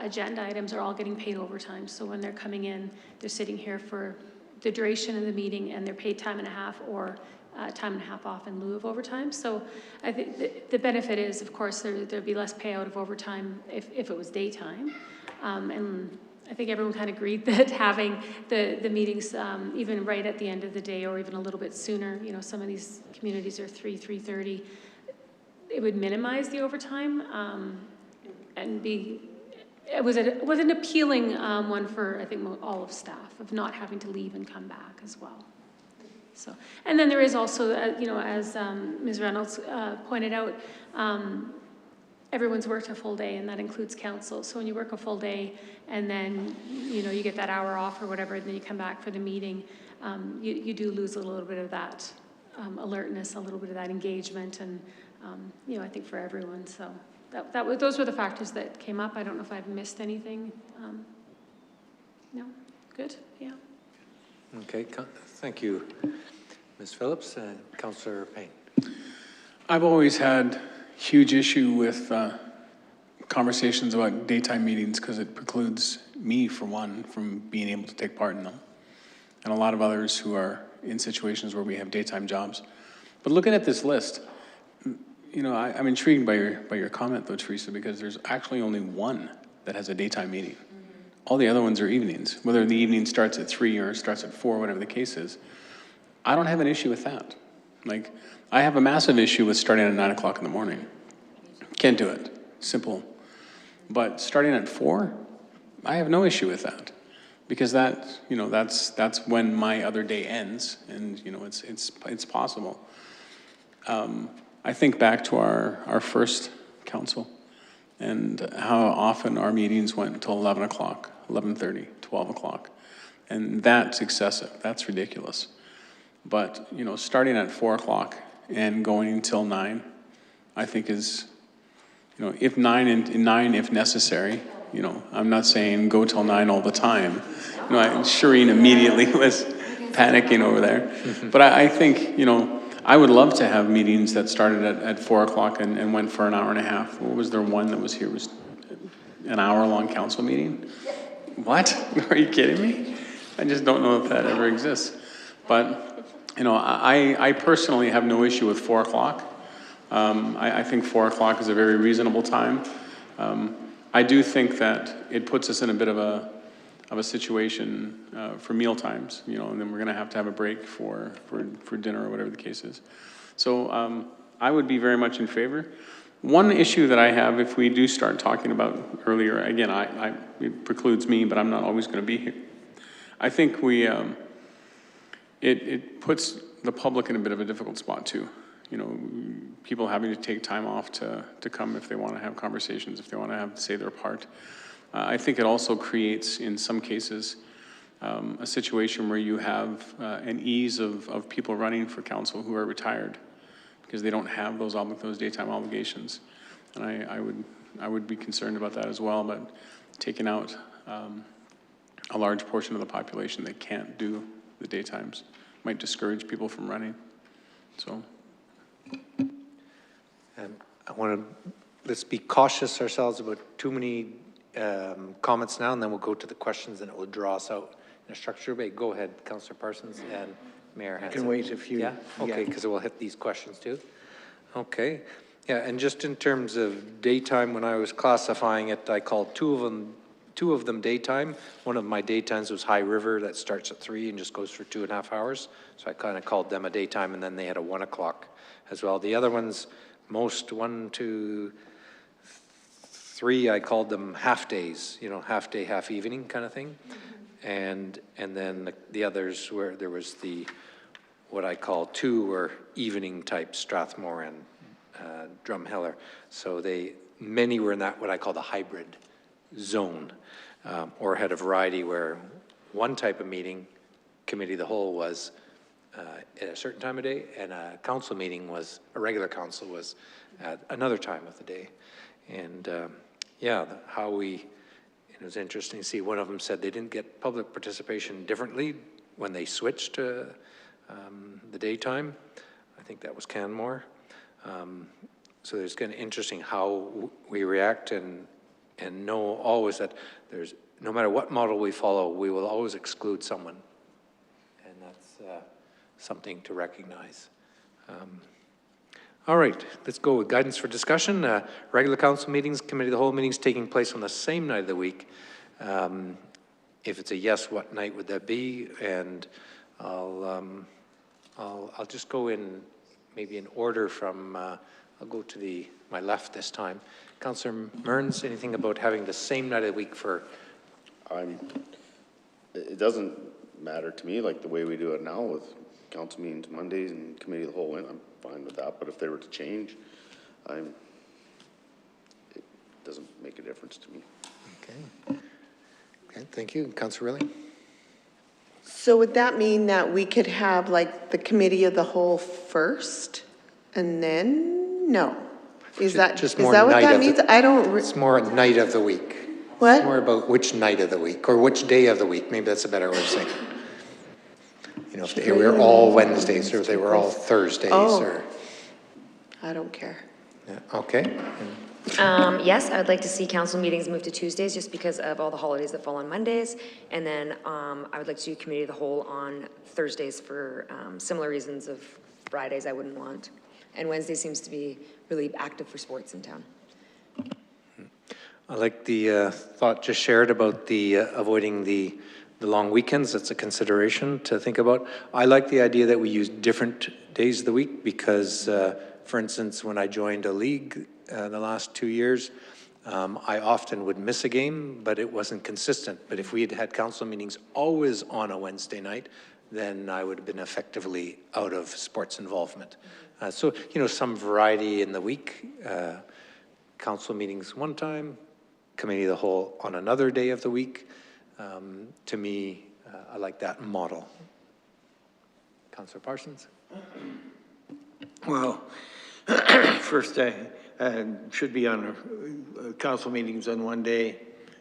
agenda items are all getting paid overtime. So when they're coming in, they're sitting here for the duration of the meeting and they're paid time and a half or time and a half off in lieu of overtime. So I think the benefit is, of course, there'd be less payout of overtime if it was daytime. And I think everyone kind of agreed that having the meetings even right at the end of the day or even a little bit sooner, you know, some of these communities are 3:30, it would minimize the overtime and it was an appealing one for, I think, all of staff of not having to leave and come back as well. So, and then there is also, you know, as Ms. Reynolds pointed out, everyone's worked a full day and that includes council. So when you work a full day and then, you know, you get that hour off or whatever, and then you come back for the meeting, you do lose a little bit of that alertness, a little bit of that engagement, and you know, I think for everyone. So those were the factors that came up. I don't know if I've missed anything. No, good, yeah. Okay, thank you, Ms. Phillips and Councillor Payne. I've always had huge issue with conversations about daytime meetings because it precludes me, for one, from being able to take part in them, and a lot of others who are in situations where we have daytime jobs. But looking at this list, you know, I'm intrigued by your comment though, Teresa, because there's actually only one that has a daytime meeting. All the other ones are evenings, whether the evening starts at 3 or starts at 4, whatever the case is. I don't have an issue with that. Like, I have a massive issue with starting at 9 o'clock in the morning. Can't do it, simple. But starting at 4, I have no issue with that. Because that, you know, that's when my other day ends, and you know, it's possible. I think back to our first council and how often our meetings went until 11 o'clock, 11:30, 12 o'clock. And that's excessive, that's ridiculous. But, you know, starting at 4 o'clock and going until 9, I think is, you know, if 9 if necessary. You know, I'm not saying go till 9 all the time. You know, Shireen immediately was panicking over there. But I think, you know, I would love to have meetings that started at 4 o'clock and went for an hour and a half. What was there one that was here? Was an hour-long council meeting? What? Are you kidding me? I just don't know if that ever exists. But, you know, I personally have no issue with 4 o'clock. I think 4 o'clock is a very reasonable time. I do think that it puts us in a bit of a situation for meal times, you know, and then we're going to have a break for dinner or whatever the case is. So I would be very much in favor. One issue that I have, if we do start talking about earlier, again, it precludes me, but I'm not always going to be here. I think it puts the public in a bit of a difficult spot too. You know, people having to take time off to come if they want to have conversations, if they want to have to say their part. I think it also creates, in some cases, a situation where you have an ease of people running for council who are retired because they don't have those daytime obligations. And I would be concerned about that as well, but taking out a large portion of the population that can't do the daytimes might discourage people from running. So. Let's be cautious ourselves about too many comments now, and then we'll go to the questions and it will draw us out in a structured way. Go ahead, Councillor Parsons and Mayor Hansen. I can wait if you... Yeah? Okay, because we'll hit these questions too. Okay. Yeah, and just in terms of daytime, when I was classifying it, I called two of them daytime. One of my daytimes was High River, that starts at 3 and just goes for 2.5 hours. So I kind of called them a daytime, and then they had a 1 o'clock as well. The other ones, most 1, 2, 3, I called them half days, you know, half day, half evening kind of thing. And then the others where there was what I call 2 were evening type, Strathmore and Drumheller. So many were in that what I call the hybrid zone, or had a variety where one type of meeting, committee of the whole, was at a certain time of day, and a council meeting was, a regular council was at another time of the day. And yeah, it was interesting to see, one of them said they didn't get public participation differently when they switched to the daytime. I think that was Canmore. So it's kind of interesting how we react and know always that no matter what model we follow, we will always exclude someone. And that's something to recognize. All right, let's go with guidance for discussion. Regular council meetings, committee of the whole meetings taking place on the same night of the week. If it's a yes, what night would that be? And I'll just go in maybe in order from, I'll go to my left this time. Councillor Mearns, anything about having the same night of the week for? It doesn't matter to me, like the way we do it now with council meetings Mondays and committee of the whole, I'm fine with that. But if they were to change, it doesn't make a difference to me. Okay. Okay, thank you. Councillor Riley? So would that mean that we could have like the committee of the whole first and then, no? Is that what that means? I don't. It's more night of the week. What? It's more about which night of the week or which day of the week. Maybe that's a better way of saying it. You know, if they were all Wednesdays or if they were all Thursdays or. I don't care. Yeah, okay. Yes, I would like to see council meetings move to Tuesdays just because of all the holidays that fall on Mondays. And then I would like to do committee of the whole on Thursdays for similar reasons of Fridays I wouldn't want. And Wednesday seems to be really active for sports in town. I like the thought just shared about the avoiding the long weekends. That's a consideration to think about. I like the idea that we use different days of the week because, for instance, when I joined a league the last 2 years, I often would miss a game, but it wasn't consistent. But if we had had council meetings always on a Wednesday night, then I would have been effectively out of sports involvement. So, you know, some variety in the week, council meetings one time, committee of the whole on another day of the week. To me, I like that model. Councillor Parsons? Well, first, should be on council meetings on one day,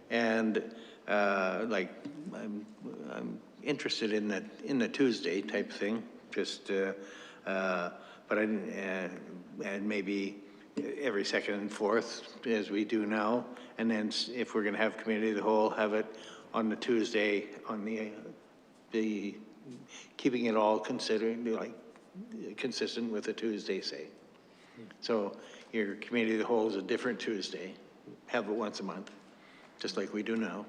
and like I'm interested in the Tuesday type thing. Just, but and maybe every second and fourth as we do now, and then if we're going to have committee of the whole, have it on the Tuesday on the keeping it all considering like consistent with the Tuesday, say. So your committee of the whole is a different Tuesday. Have it once a month, just like we do now.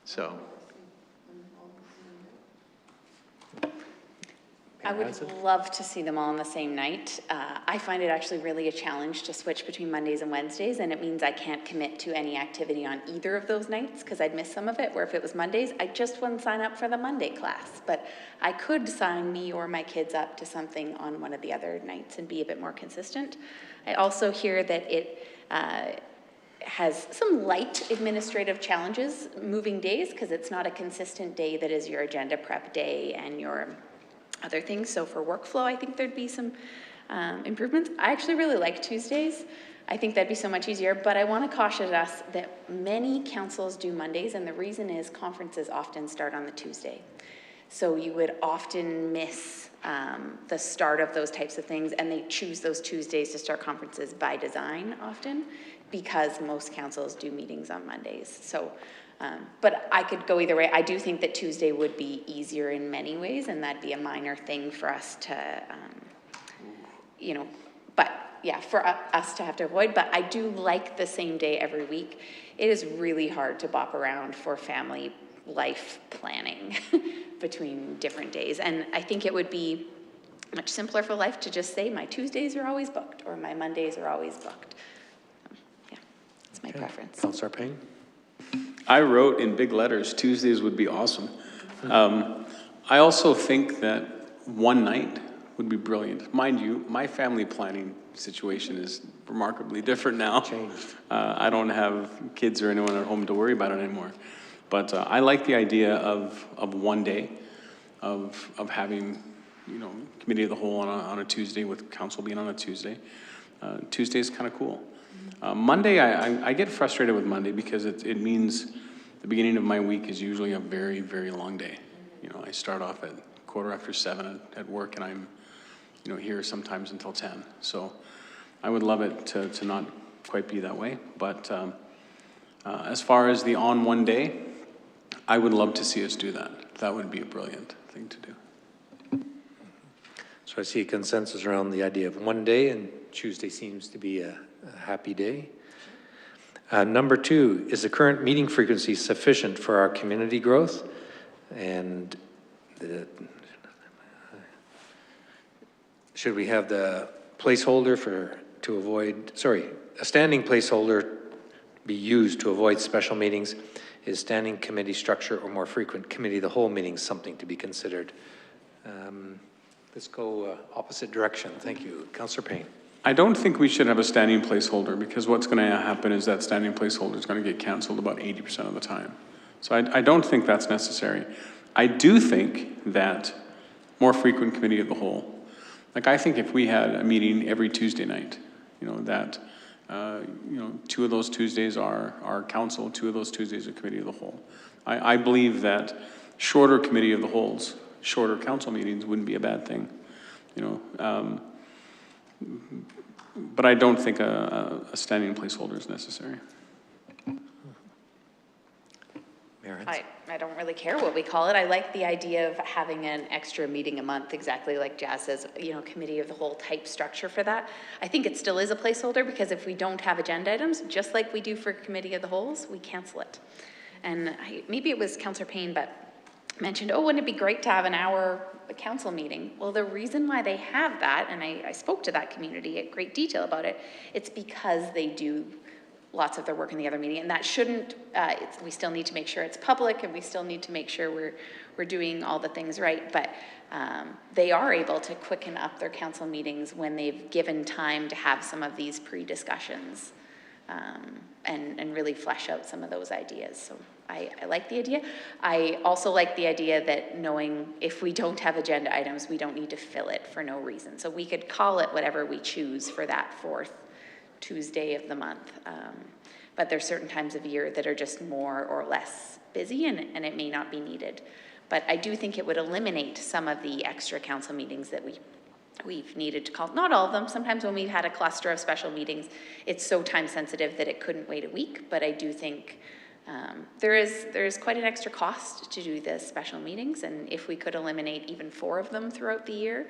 So. I would love to see them all on the same night. I find it actually really a challenge to switch between Mondays and Wednesdays, and it means I can't commit to any activity on either of those nights because I'd miss some of it, where if it was Mondays, I just wouldn't sign up for the Monday class. But I could sign me or my kids up to something on one of the other nights and be a bit more consistent. I also hear that it has some light administrative challenges moving days because it's not a consistent day that is your agenda prep day and your other things. So for workflow, I think there'd be some improvements. I actually really like Tuesdays. I think that'd be so much easier, but I want to caution us that many councils do Mondays, and the reason is conferences often start on the Tuesday. So you would often miss the start of those types of things, and they choose those Tuesdays to start conferences by design often, because most councils do meetings on Mondays. So, but I could go either way. I do think that Tuesday would be easier in many ways, and that'd be a minor thing for us to, you know, but for us to have to avoid, but I do like the same day every week. It is really hard to bop around for family life planning between different days. And I think it would be much simpler for life to just say my Tuesdays are always booked or my Mondays are always booked. Yeah, it's my preference. Councillor Payne? I wrote in big letters, Tuesdays would be awesome. I also think that one night would be brilliant. Mind you, my family planning situation is remarkably different now. Changed. I don't have kids or anyone at home to worry about it anymore. But I like the idea of one day, of having, you know, committee of the whole on a Tuesday with council being on a Tuesday. Tuesday is kind of cool. Monday, I get frustrated with Monday because it means the beginning of my week is usually a very, very long day. You know, I start off at 7:15 at work and I'm, you know, here sometimes until 10. So I would love it to not quite be that way. But as far as the on one day, I would love to see us do that. That would be a brilliant thing to do. So I see a consensus around the idea of one day, and Tuesday seems to be a happy day. Number 2, is the current meeting frequency sufficient for our community growth? And should we have the placeholder a standing placeholder be used to avoid special meetings? Is standing committee structure or more frequent committee of the whole meetings something to be considered? Let's go opposite direction. Thank you. Councillor Payne. I don't think we should have a standing placeholder because what's going to happen is that standing placeholder is going to get canceled about 80% of the time. So I don't think that's necessary. I do think that more frequent committee of the whole, like I think if we had a meeting every Tuesday night, you know, that, 2 of those Tuesdays are council, 2 of those Tuesdays are committee of the whole. I believe that shorter committee of the wholes, shorter council meetings wouldn't be a bad thing, you know. But I don't think a standing placeholder is necessary. I don't really care what we call it. I like the idea of having an extra meeting a month, exactly like Jazz says, you know, committee of the whole type structure for that. I think it still is a placeholder because if we don't have agenda items, just like we do for committee of the wholes, we cancel it. And maybe it was Councillor Payne, but mentioned, oh, wouldn't it be great to have an hour council meeting? Well, the reason why they have that, and I spoke to that community at great detail about it, it's because they do lots of their work in the other meeting, and that shouldn't, we still need to make sure it's public, and we still need to make sure we're doing all the things right, but they are able to quicken up their council meetings when they've given time to have some of these pre-discussions and really flesh out some of those ideas. So I like the idea. I also like the idea that knowing if we don't have agenda items, we don't need to fill it for no reason. So we could call it whatever we choose for that 4th Tuesday of the month. But there's certain times of year that are just more or less busy and it may not be needed. But I do think it would eliminate some of the extra council meetings that we've needed to call. Not all of them. Sometimes when we've had a cluster of special meetings, it's so time sensitive that it couldn't wait a week. But I do think there is quite an extra cost to do the special meetings. And if we could eliminate even 4 of them throughout the year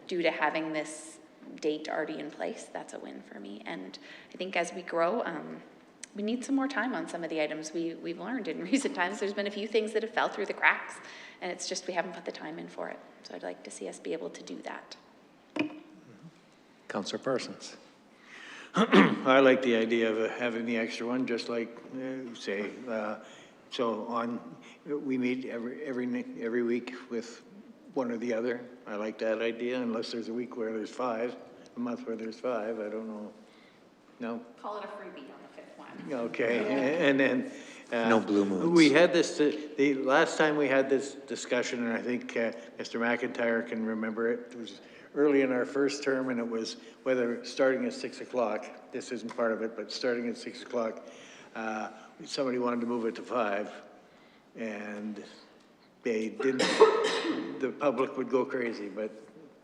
due to having this date already in place, that's a win for me. And I think as we grow, we need some more time on some of the items we've learned in recent times. There's been a few things that have fell through the cracks, and it's just we haven't put the time in for it. So I'd like to see us be able to do that. Councillor Parsons. I like the idea of having the extra one, just like we meet every week with one or the other. I like that idea, unless there's a week where there's 5, a month where there's 5. I don't know. No. Call it a freebie on the 5th one. Okay, and then no blue moons. We had this the last time we had this discussion, and I think Mr. McIntyre can remember it. It was early in our first term, and it was whether starting at 6 o'clock. This isn't part of it, but starting at 6 o'clock, somebody wanted to move it to 5, and they didn't. The public would go crazy, but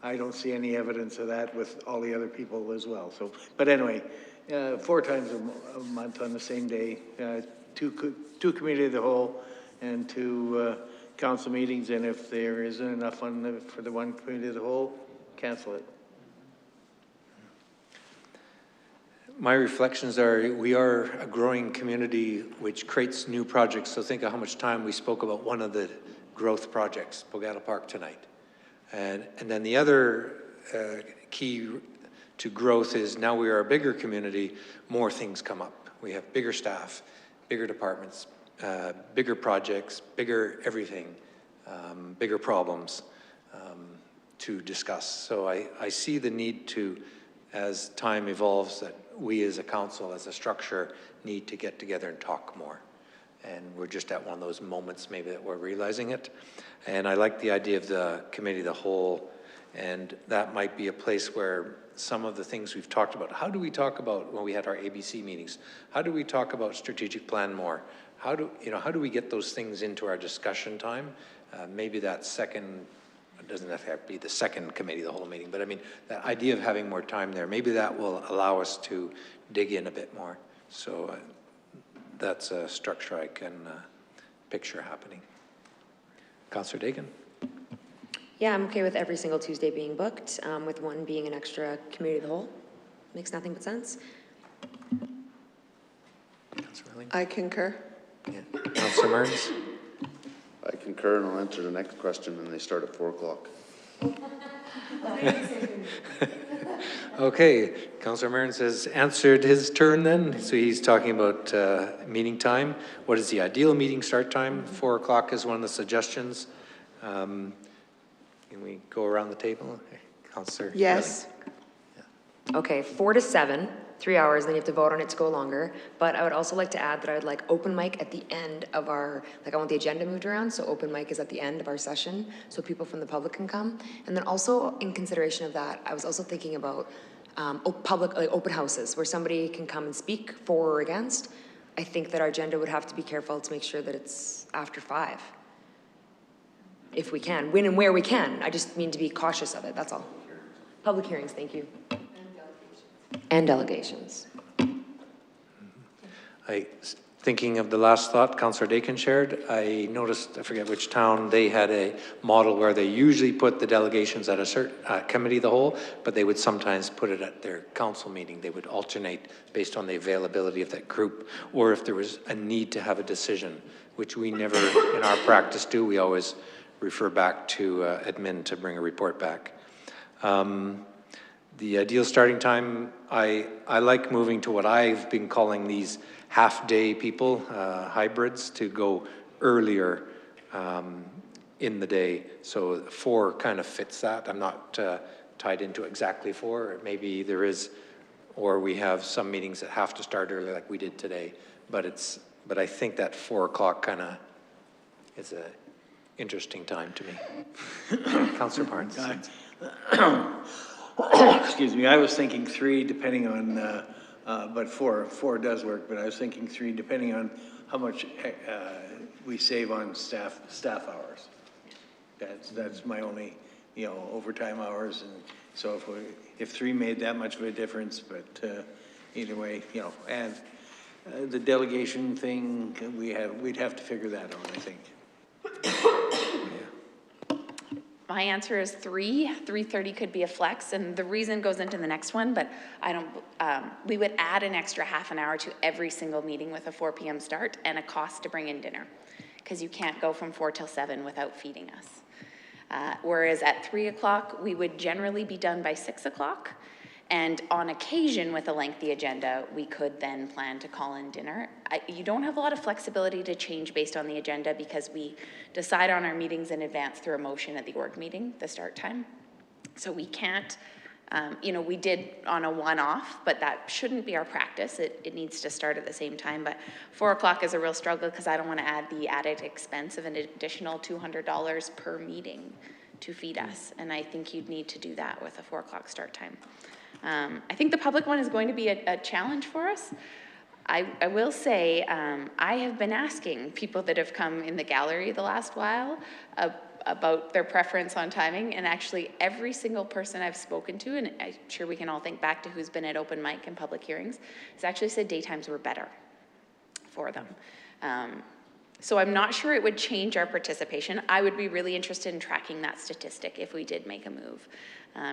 I don't see any evidence of that with all the other people as well. So, but anyway, 4 times a month on the same day, two committee of the whole and 2 council meetings, and if there isn't enough for the one committee of the whole, cancel it. my reflections are we are a growing community which creates new projects. So think of how much time we spoke about one of the growth projects, Bogata Park tonight. And then the other key to growth is now we are a bigger community, more things come up. We have bigger staff, bigger departments, bigger projects, bigger everything, bigger problems to discuss. So I see the need to, as time evolves, that we as a council, as a structure, need to get together and talk more. And we're just at one of those moments maybe that we're realizing it. And I like the idea of the committee, the whole, and that might be a place where some of the things we've talked about, how do we talk about when we had our ABC meetings? How do we talk about strategic plan more? How do we get those things into our discussion time? Maybe that second, it doesn't have to be the second committee, the whole meeting, but I mean, the idea of having more time there, maybe that will allow us to dig in a bit more. So that's a structure I can picture happening. Councillor Dakin. Yeah, I'm okay with every single Tuesday being booked, with one being an extra community of the whole. Makes nothing but sense. Councillor Willing. I concur. Yeah. Councillor Mearns. I concur, and I'll answer the next question, and they start at 4 o'clock. Okay, Councillor Mearns has answered his turn then. So he's talking about meeting time. What is the ideal meeting start time? 4 o'clock is one of the suggestions. Can we go around the table? Councillor. Yes. Okay, 4 to 7, 3 hours, then you have to vote on it to go longer. But I would also like to add that I would like open mic at the end of our, like I want the agenda moved around, so open mic is at the end of our session, so people from the public can come. And then also, in consideration of that, I was also thinking about public, like open houses, where somebody can come and speak for or against. I think that our agenda would have to be careful to make sure that it's after 5. If we can, when and where we can. I just mean to be cautious of it, that's all. Public hearings, thank you. And delegations. Thinking of the last thought Councillor Dakin shared, I noticed, I forget which town, they had a model where they usually put the delegations at a certain committee of the whole, but they would sometimes put it at their council meeting. They would alternate based on the availability of that group, or if there was a need to have a decision, which we never in our practice do. We always refer back to admin to bring a report back. The ideal starting time, I like moving to what I've been calling these half-day people, hybrids, to go earlier in the day. So 4 kind of fits that. I'm not tied into exactly 4. Maybe there is, or we have some meetings that have to start early like we did today. But I think that 4 o'clock kind of is a interesting time to me. Councillor Barnes. Excuse me, I was thinking 3 depending on, but 4 does work, but I was thinking 3 depending on how much we save on staff hours. That's my only, overtime hours, and so if 3 made that much of a difference, but either way, and the delegation thing, we'd have to figure that out, I think. My answer is 3. 3:30 could be a flex, and the reason goes into the next one, but we would add an extra half an hour to every single meeting with a 4 p.m. start and a cost to bring in dinner, because you can't go from 4 till 7 without feeding us. Whereas at 3 o'clock, we would generally be done by 6 o'clock. And on occasion, with a lengthy agenda, we could then plan to call in dinner. You don't have a lot of flexibility to change based on the agenda because we decide on our meetings in advance through a motion at the org meeting, the start time. So we can't, we did on a one-off, but that shouldn't be our practice. It needs to start at the same time. But 4 o'clock is a real struggle because I don't want to add the added expense of an additional $200 per meeting to feed us. And I think you'd need to do that with a 4 o'clock start time. I think the public one is going to be a challenge for us. I will say I have been asking people that have come in the gallery the last while about their preference on timing, and actually every single person I've spoken to, and I'm sure we can all think back to who's been at open mic and public hearings, has actually said daytimes were better for them. So I'm not sure it would change our participation. I would be really interested in tracking that statistic if we did make a move,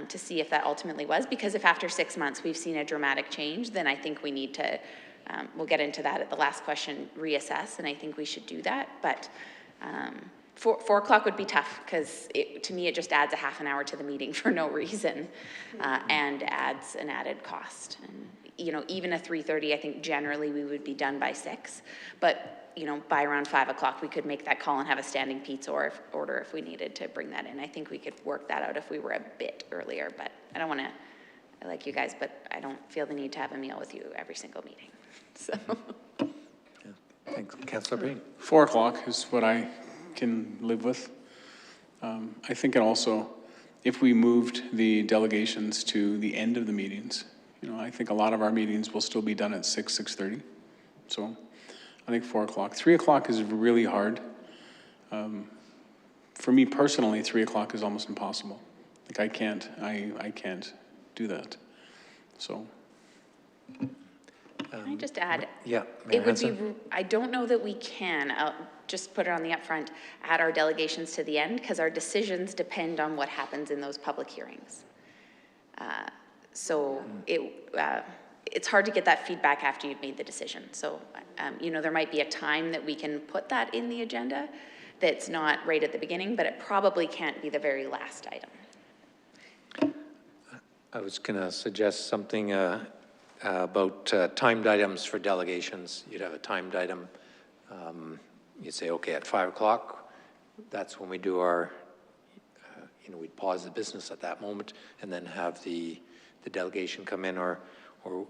to see if that ultimately was, because if after 6 months we've seen a dramatic change, then I think we need to, we'll get into that at the last question, reassess, and I think we should do that. But 4 o'clock would be tough, because to me it just adds a half an hour to the meeting for no reason, and adds an added cost. And you know, even a 3:30, I think generally we would be done by 6, but you know, by around 5 o'clock, we could make that call and have a standing pizza order if we needed to bring that in. I think we could work that out if we were a bit earlier, but I don't want to, I like you guys, but I don't feel the need to have a meal with you every single meeting, so. Yeah. Thanks. Councillor Breen. 4 o'clock is what I can live with. I think it also, if we moved the delegations to the end of the meetings, you know, I think a lot of our meetings will still be done at 6:30. So I think 4 o'clock. 3 o'clock is really hard. For me personally, 3 o'clock is almost impossible. Like I can't do that. So. Can I just add? Yeah. It would be, I don't know that we can, I'll just put it on the upfront, add our delegations to the end, because our decisions depend on what happens in those public hearings. So it's hard to get that feedback after you've made the decision. So, you know, there might be a time that we can put that in the agenda that's not right at the beginning, but it probably can't be the very last item. I was going to suggest something about timed items for delegations. You'd have a timed item. You'd say, okay, at 5 o'clock, that's when we do our, you know, we'd pause the business at that moment and then have the delegation come in, and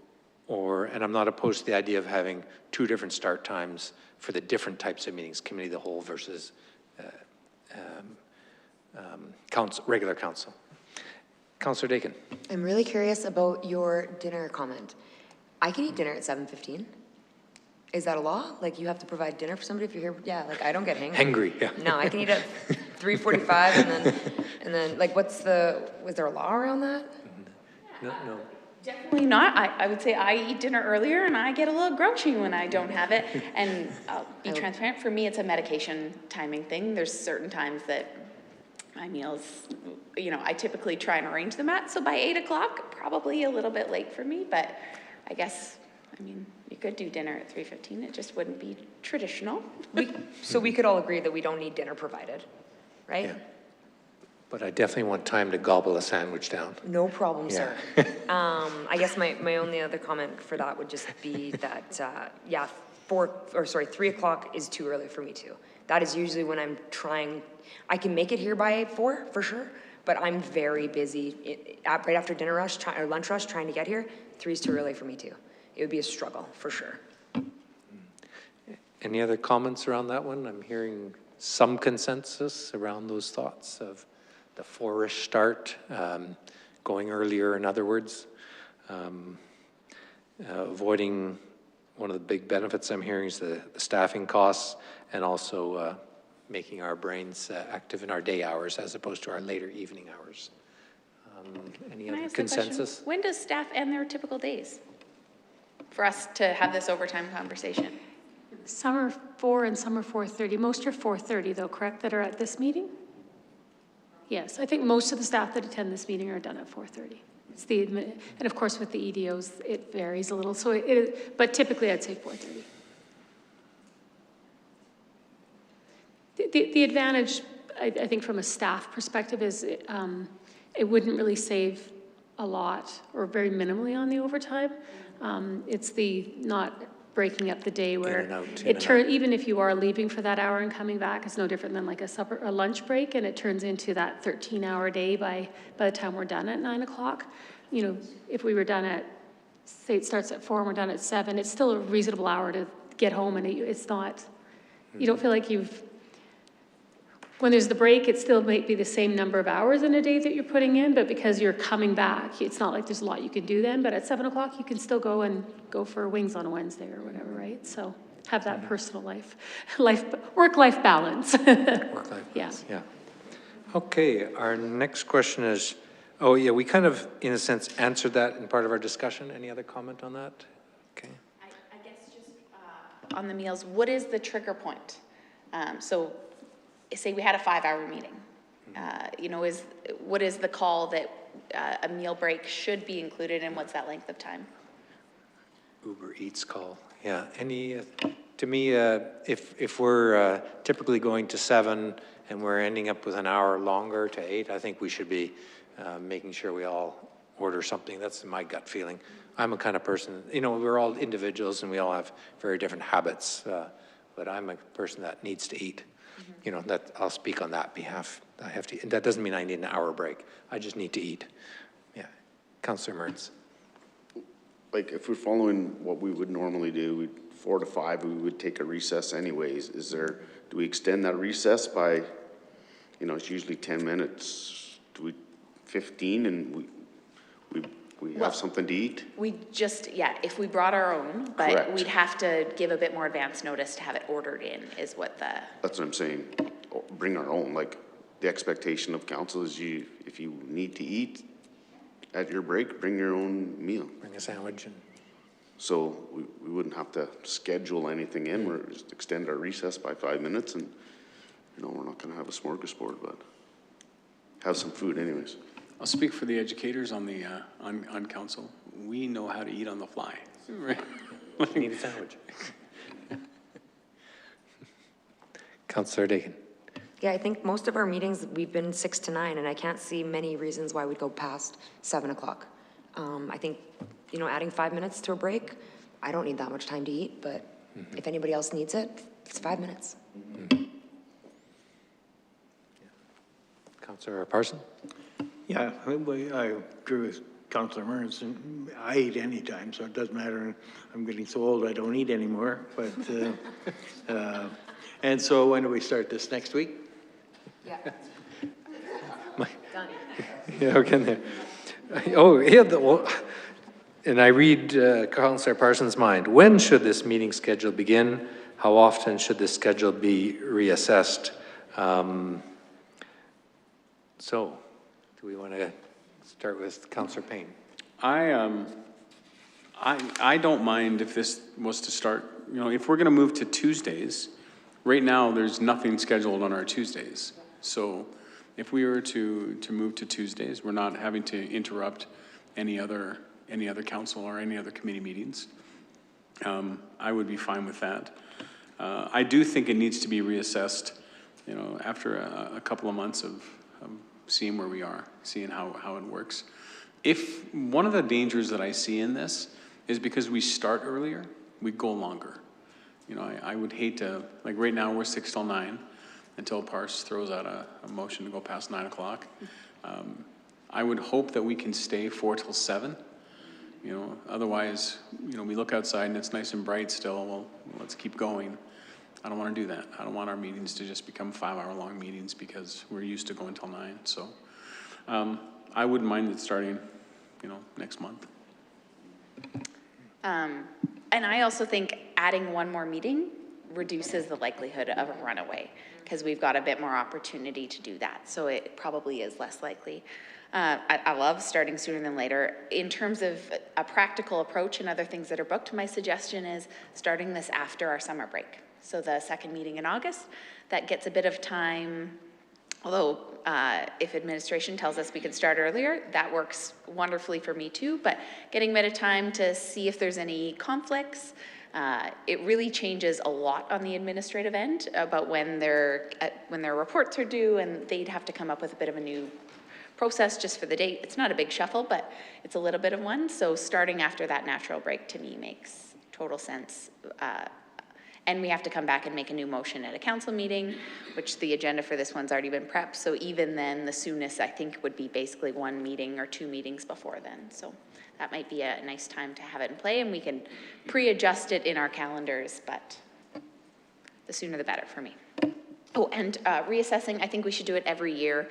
I'm not opposed to the idea of having 2 different start times for the different types of meetings, committee of the whole versus regular council. Councillor Dakin. I'm really curious about your dinner comment. I can eat dinner at 7:15. Is that a law? Like you have to provide dinner for somebody if you're here? Yeah, like I don't get hangry. Hangry, yeah. No, I can eat at 3:45 and then like was there a law around that? No. Definitely not. I would say I eat dinner earlier and I get a little grouchy when I don't have it. And I'll be transparent, for me it's a medication timing thing. There's certain times that my meals, you know, I typically try and arrange them at. So by 8 o'clock, probably a little bit late for me, but I guess, I mean, you could do dinner at 3:15. It just wouldn't be traditional. So we could all agree that we don't need dinner provided, right? Yeah. But I definitely want time to gobble a sandwich down. No problem, Yeah. sir. I guess my only other comment for that would just be that, yeah, 3 o'clock is too early for me too. That is usually when I'm trying, I can make it here by 4 for sure, but I'm very busy right after dinner rush or lunch rush trying to get here. 3 is too early for me too. It would be a struggle for sure. Any other comments around that one? I'm hearing some consensus around those thoughts of the 4-ish start, going earlier, in other words, avoiding one of the big benefits I'm hearing is the staffing costs, and also making our brains active in our day hours as opposed to our later evening hours. Any Can I other ask the question? consensus? When does staff end their typical days? For us to have this overtime conversation. Some are 4 and some are 4:30. Most are 4:30 though, correct, that are at this meeting? Yes, I think most of the staff that attend this meeting are done at 4:30. It's the and of course with the EDOs, it varies a little, so but typically I'd say 4:30. The advantage, I think from a staff perspective is it wouldn't really save a lot or very minimally on the overtime. It's the not breaking up the day where even if you are leaving for that hour and coming back, it's no different than like a lunch break, and it turns into that 13-hour day by the time we're done at 9 o'clock. You know, if we were done at, say it starts at 4 and we're done at 7, it's still a reasonable hour to get home, and it's not, you don't feel like when there's the break, it still might be the same number of hours in a day that you're putting in, but because you're coming back, it's not like there's a lot you can do then, but at 7 o'clock, you can still go for wings on a Wednesday or whatever, right? So have that personal work-life balance. Work-life balance, yeah. Okay, our next question is, oh yeah, we kind of, in a sense, answered that in part of our discussion. Any other comment on that? Okay. I guess just on the meals, what is the trigger point? So say we had a 5-hour meeting. You know, what is the call that a meal break should be included and what's that length of time? Uber Eats call, yeah. Any, to me, if we're typically going to 7 and we're ending up with an hour longer to 8, I think we should be making sure we all order something. That's my gut feeling. I'm a kind of person, you know, we're all individuals and we all have very different habits, but I'm a person that needs to eat. You know, that I'll speak on that behalf. I have to, that doesn't mean I need an hour break. I just need to eat. Yeah. Councillor Mearns. Like, if we're following what we would normally do, 4 to 5, we would take a recess anyways. Do we extend that recess by, you know, it's usually 10 minutes, do we 15 and we have something to eat? We just, yeah, if we brought our own, but Correct. we'd have to give a bit more advance notice to have it ordered in, is what the. That's what I'm saying, bring our own. Like, the expectation of council is if you need to eat at your break, bring your own meal. Bring a sandwich. And So we wouldn't have to schedule anything in, we're just extend our recess by 5 minutes and, you know, we're not gonna have a smorgasbord, but have some food anyways. I'll speak for the educators on the, on council. We know how to eat on the fly. Right? need a sandwich. Councillor Dakin. Yeah, I think most of our meetings, we've been 6 to 9, and I can't see many reasons why we'd go past 7 o'clock. I think, you know, adding 5 minutes to a break, I don't need that much time to eat, but if anybody else needs it, it's 5 minutes. Councillor Parson. Yeah, I agree with Councillor Mearns, and I eat anytime, so it doesn't matter. I'm getting so old, I don't eat anymore, but, and so when do we start this, next week? Yeah. Yeah, okay, there. Oh, yeah, and I read Councillor Parsons' mind. When should this meeting schedule begin? How often should this schedule be reassessed? So, do we want to start with Councillor Payne? I don't mind if this was to start, you know, if we're going to move to Tuesdays, right now there's nothing scheduled on our Tuesdays. So if we were to move to Tuesdays, we're not having to interrupt any other council or any other committee meetings. I would be fine with that. I do think it needs to be reassessed, you know, after a couple of months of seeing where we are, seeing how it works. If one of the dangers that I see in this is because we start earlier, we go longer. You know, I would hate to, like right now we're 6 till 9 until Parse throws out a motion to go past 9 o'clock. I would hope that we can stay 4 till 7. You know, otherwise, you know, we look outside and it's nice and bright still. Well, let's keep going. I don't want to do that. I don't want our meetings to just become 5-hour-long meetings because we're used to going till 9. So I wouldn't mind it starting, you know, next month. And I also think adding one more meeting reduces the likelihood of a runaway because we've got a bit more opportunity to do that. So it probably is less likely. I love starting sooner than later. In terms of a practical approach and other things that are booked, my suggestion is starting this after our summer break. So the second meeting in August, that gets a bit of time, although if administration tells us we can start earlier, that works wonderfully for me too, but getting a bit of time to see if there's any conflicts. It really changes a lot on the administrative end about when their reports are due, and they'd have to come up with a bit of a new process just for the date. It's not a big shuffle, but it's a little bit of one. So starting after that natural break to me makes total sense. And we have to come back and make a new motion at a council meeting, which the agenda for this one's already been prepped. So even then, the soonest I think would be basically 1 meeting or 2 meetings before then. So that might be a nice time to have it in play, and we can pre-adjust it in our calendars, but the sooner the better for me. Oh, and reassessing, I think we should do it every year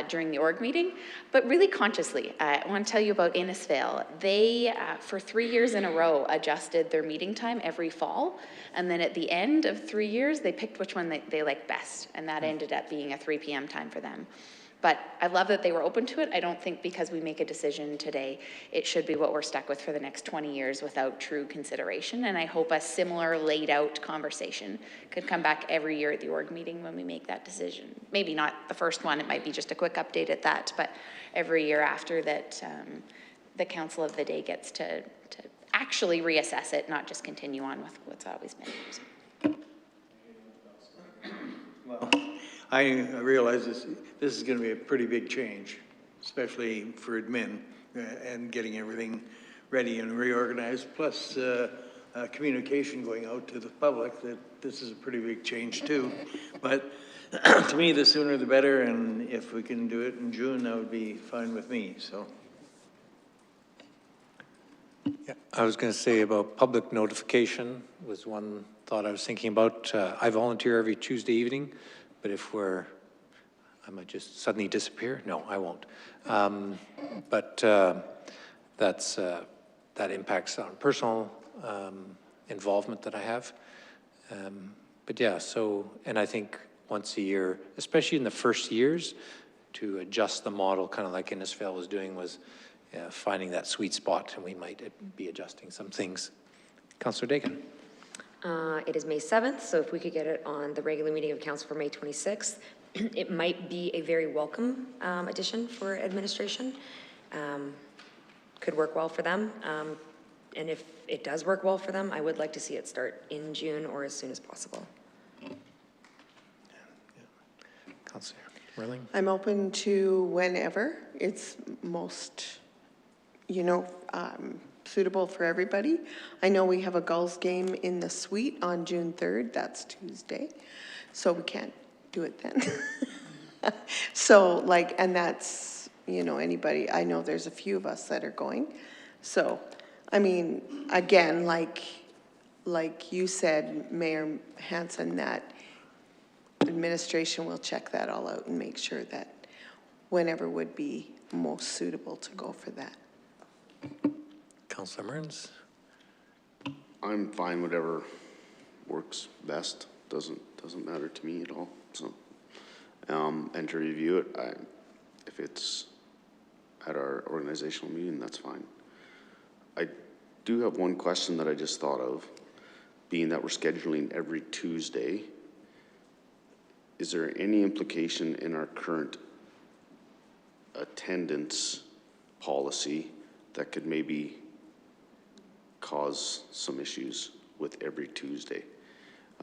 during the org meeting, but really consciously. I want to tell you about Innisfail. They, for 3 years in a row, adjusted their meeting time every fall, and then at the end of 3 years, they picked which one they liked best, and that ended up being a 3 p.m. time for them. But I love that they were open to it. I don't think because we make a decision today, it should be what we're stuck with for the next 20 years without true consideration. And I hope a similar laid out conversation could come back every year at the org meeting when we make that decision. Maybe not the first one, it might be just a quick update at that, but every year after that, the council of the day gets to actually reassess it, not just continue on with what's always been. Well, I realize this is going to be a pretty big change, especially for admin and getting everything ready and reorganized, plus communication going out to the public that this is a pretty big change too. But to me, the sooner the better, and if we can do it in June, that would be fine with me, so. Yeah, I was going to say about public notification was one thought I was thinking about. I volunteer every Tuesday evening, but if I might just suddenly disappear. No, I won't. But that impacts on personal involvement that I have. But yeah, so, and I think once a year, especially in the first years, to adjust the model, kind of like Innisfail was doing, was finding that sweet spot, and we might be adjusting some things. Councillor Dakin. It is May 7th, so if we could get it on the regular meeting of council for May 26th, it might be a very welcome addition for administration. Could work well for them. And if it does work well for them, I would like to see it start in June or as soon as possible. Councillor Merling. I'm open to whenever it's most, suitable for everybody. I know we have a Gulls game in the suite on June 3rd. That's Tuesday. So we can't do it then. So and that's, anybody, I know there's a few of us that are going. So, I mean, again, like you said, Mayor Hansen, that administration will check that all out and make sure that whenever would be most suitable to go for that. Councillor Mearns. I'm fine, whatever works best. Doesn't matter to me at all. So, and to review it, if it's at our organizational meeting, that's fine. I do have one question that I just thought of, being that we're scheduling every Tuesday. Is there any implication in our current attendance policy that could maybe cause some issues with every Tuesday?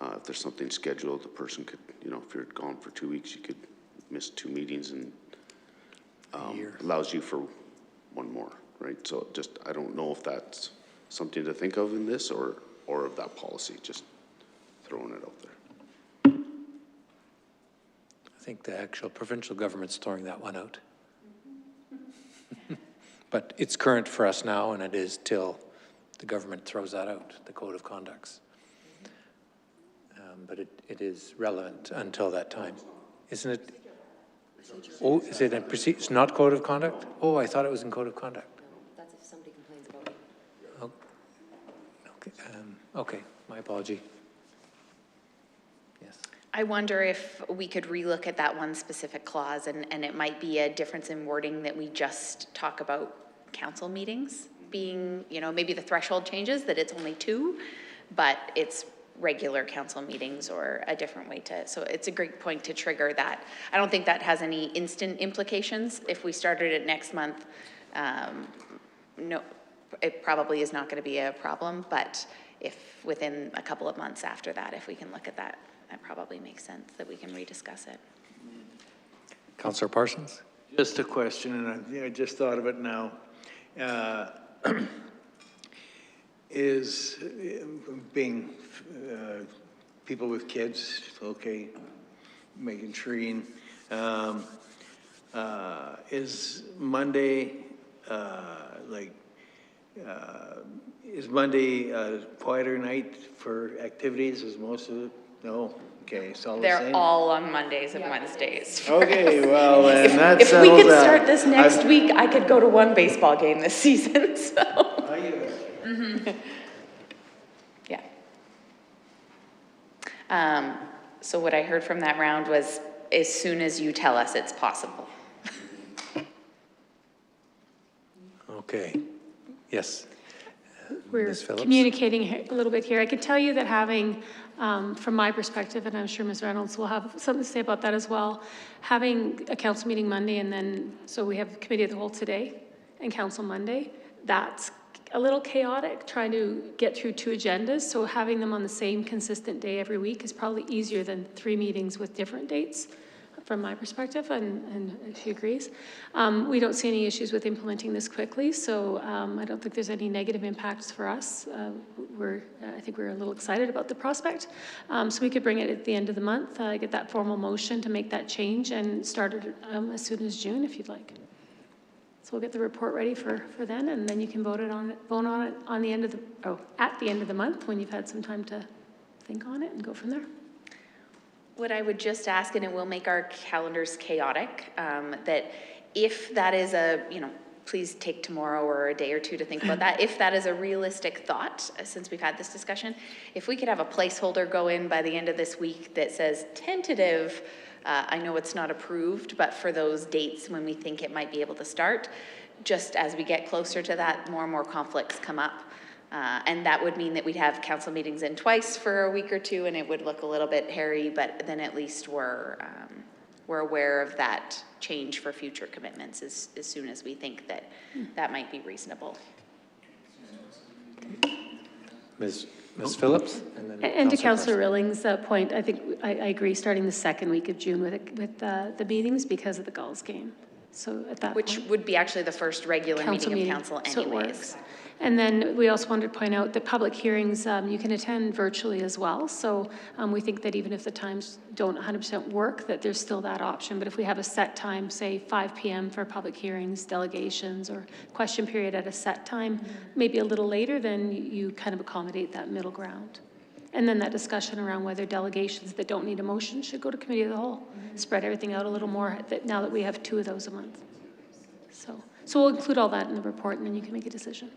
If there's something scheduled, the person could, if you're gone for 2 weeks, you could miss 2 meetings, and allows you for one more, right? So I don't know if that's something to think of in this or of that policy, just throwing it out there. I think the actual provincial government's throwing that one out. But it's current for us now, and it is till the government throws that out, the code of conducts. But it is relevant until that time, isn't it? Oh, is it it's not code of conduct? Oh, I thought it was in code of conduct. No, that's if somebody complains about it. Okay, okay, my apology. Yes. I wonder if we could relook at that one specific clause, and it might be a difference in wording that we just talk about council meetings being, maybe the threshold changes, that it's only 2, but it's regular council meetings or a different way so it's a great point to trigger that. I don't think that has any instant implications. If we started it next month, no, it probably is not going to be a problem, but if within a couple of months after that, if we can look at that, that probably makes sense that we can rediscuss it. Councillor Parsons? Just a question, and I just thought of it now. Is being people with kids, okay, Megan Shreen, is Monday, is Monday a quieter night for activities? Is most of it? No? Okay, it's all the same? They're all on Mondays and Wednesdays. Okay, well, then that if we settles could that. start this next week, I could go to one baseball game this season, so. Mm-hmm. Yeah. So what I heard from that round was, as soon as you tell us it's possible. Okay. Yes. We're Ms. Phillips? communicating a little bit here. I can tell you that having, from my perspective, and I'm sure Ms. Reynolds will have something to say about that as well, having a council meeting Monday and then, so we have committee of the whole today and council Monday, that's a little chaotic trying to get through 2 agendas. So having them on the same consistent day every week is probably easier than 3 meetings with different dates from my perspective, and she agrees. We don't see any issues with implementing this quickly, so I don't think there's any negative impacts for us. I think we're a little excited about the prospect. So we could bring it at the end of the month, get that formal motion to make that change and start it as soon as June if you'd like. So we'll get the report ready for then, and then you can vote on it at the end of the month when you've had some time to think on it and go from there. What I would just ask, and it will make our calendars chaotic, that if that is please take tomorrow or a day or 2 to think about that. If that is a realistic thought, since we've had this discussion, if we could have a placeholder go in by the end of this week that says tentative, I know it's not approved, but for those dates when we think it might be able to start, just as we get closer to that, more and more conflicts come up. And that would mean that we'd have council meetings in twice for a week or 2, and it would look a little bit hairy, but then at least we're aware of that change for future commitments as soon as we think that that might be reasonable. Ms. Phillips? And to Councillor Rilling's point, I think I agree, starting the 2nd week of June with the meetings because of the Gulls game. So at that Which point, would be actually the first regular meeting of council so it anyways. works. And then we also wanted to point out that public hearings, you can attend virtually as well. So we think that even if the times don't 100% work, that there's still that option. But if we have a set time, say 5 p.m. for public hearings, delegations, or question period at a set time, maybe a little later, then you kind of accommodate that middle ground. And then that discussion around whether delegations that don't need a motion should go to committee of the whole. Spread everything out a little more now that we have 2 of those a month. So we'll include all that in the report, and then you can make a decision.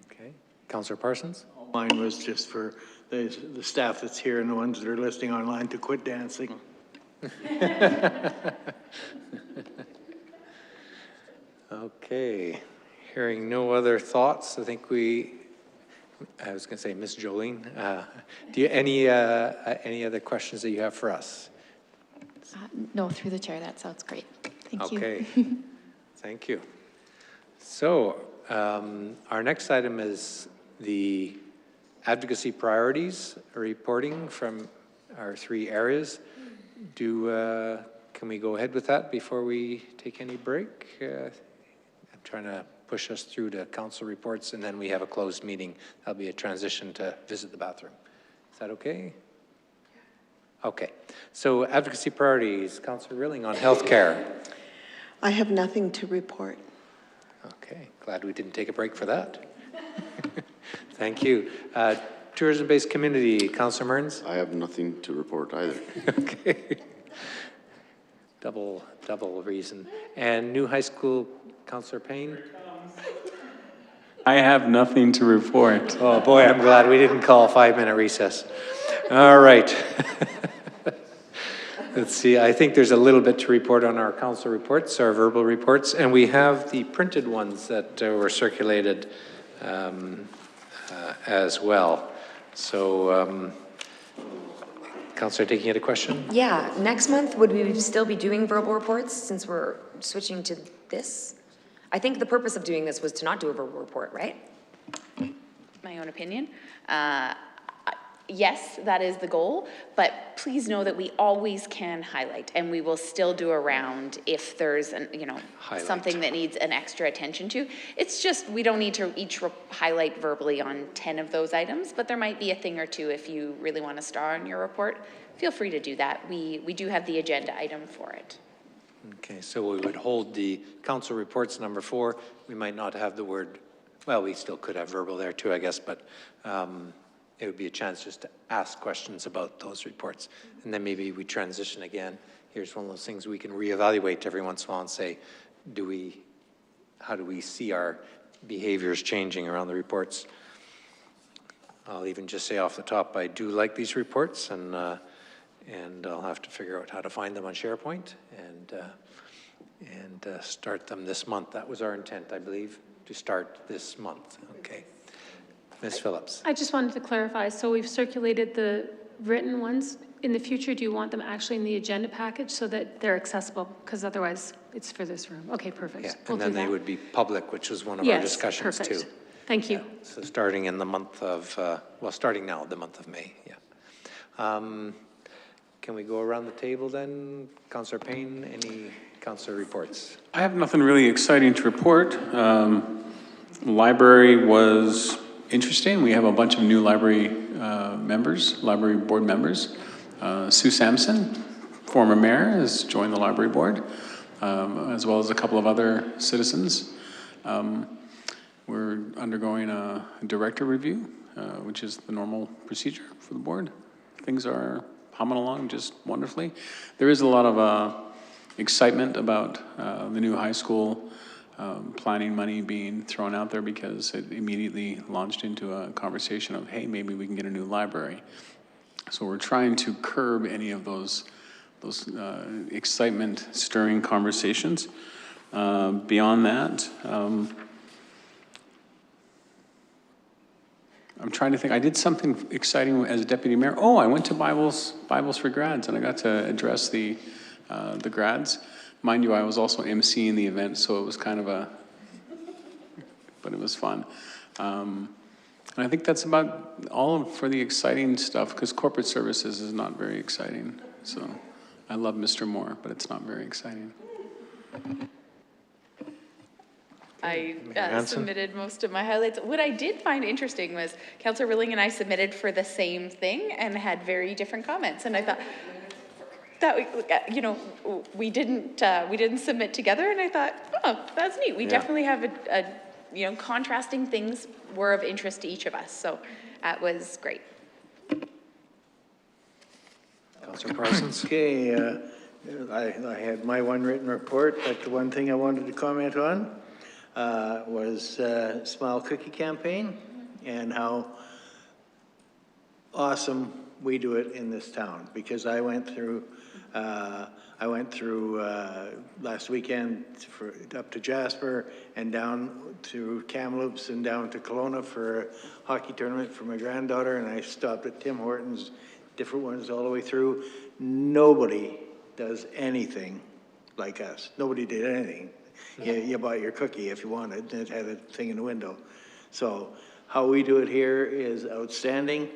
Okay. Councillor Parsons? Mine was just for the staff that's here and the ones that are listening online to quit dancing. Okay. Hearing no other thoughts, I think I was going to say, Ms. Jolene, do you any other questions that you have for us? No, through the chair, that sounds great. Thank you. Okay, thank you. So our next item is the advocacy priorities reporting from our 3 areas. Can we go ahead with that before we take any break? I'm trying to push us through to council reports, and then we have a closed meeting. That'll be a transition to visit the bathroom. Is that okay? Okay. So advocacy priorities, Councillor Rilling on healthcare. I have nothing to report. Okay, glad we didn't take a break for that. Thank you. Tourism-based community, Councillor Mearns? I have nothing to report either. Okay. Double reason. And new high school, Councillor Payne? I have nothing to report. Oh boy, I'm glad we didn't call a 5-minute recess. All right. Let's see, I think there's a little bit to report on our council reports, our verbal reports, and we have the printed ones that were circulated as well. So, Councillor, taking it a question? Yeah, next month, would we still be doing verbal reports since we're switching to this? I think the purpose of doing this was to not do a verbal report, right? My own opinion. Yes, that is the goal, but please know that we always can highlight, and we will still do a round if there's something that needs an extra attention to. It's just we don't need to each highlight verbally on 10 of those items, but there might be a thing or 2 if you really want to star on your report. Feel free to do that. We do have the agenda item for it. Okay, so we would hold the council reports number 4. We might not have the word, well, we still could have verbal there too, I guess, but it would be a chance just to ask questions about those reports. And then maybe we transition again. Here's one of those things we can reevaluate every once in a while and say, how do we see our behaviors changing around the reports? I'll even just say off the top, I do like these reports, and I'll have to figure out how to find them on SharePoint and start them this month. That was our intent, I believe. to start this month, okay? Ms. Phillips? I just wanted to clarify, so we've circulated the written ones. In the future, do you want them actually in the agenda package so that they're accessible? Because otherwise, it's for this room. Okay, perfect. Yeah, We'll and then do they that. would be public, which was one of our Yes, discussions too. perfect. Thank you. So starting in the month of, well, starting now, the month of May, yeah. Can we go around the table then? Councillor Payne, any councillor reports? I have nothing really exciting to report. Library was interesting. We have a bunch of new library members, library board members. Sue Sampson, former mayor, has joined the library board, as well as a couple of other citizens. We're undergoing a director review, which is the normal procedure for the board. Things are humming along just wonderfully. There is a lot of excitement about the new high school planning money being thrown out there because it immediately launched into a conversation of, hey, maybe we can get a new library. So we're trying to curb any of those excitement stirring conversations. Beyond that, I'm trying to think. I did something exciting as a deputy mayor. Oh, I went to Bibles for Grads, and I got to address the grads. Mind you, I was also emceeing the event, so it was kind of but it was fun. And I think that's about all for the exciting stuff, because corporate services is not very exciting. So I love Mr. Moore, but it's not very exciting. I submitted most of my highlights. What I did find interesting was Councillor Rilling and I submitted for the same thing and had very different comments. And I thought that, you know, we didn't submit together. And I thought, oh, that's neat. We definitely have you know, contrasting things were of interest to each of us. So that was great. Councillor Parsons? Okay, I had my one written report, but the one thing I wanted to comment on was Smile Cookie Campaign and how awesome we do it in this town. Because I went through last weekend up to Jasper and down to Kamloops and down to Kelowna for a hockey tournament for my granddaughter, and I stopped at Tim Hortons, different ones all the way through. Nobody does anything like us. Nobody did anything. You bought your cookie if you wanted, and it had a thing in the window. So how we do it here is outstanding.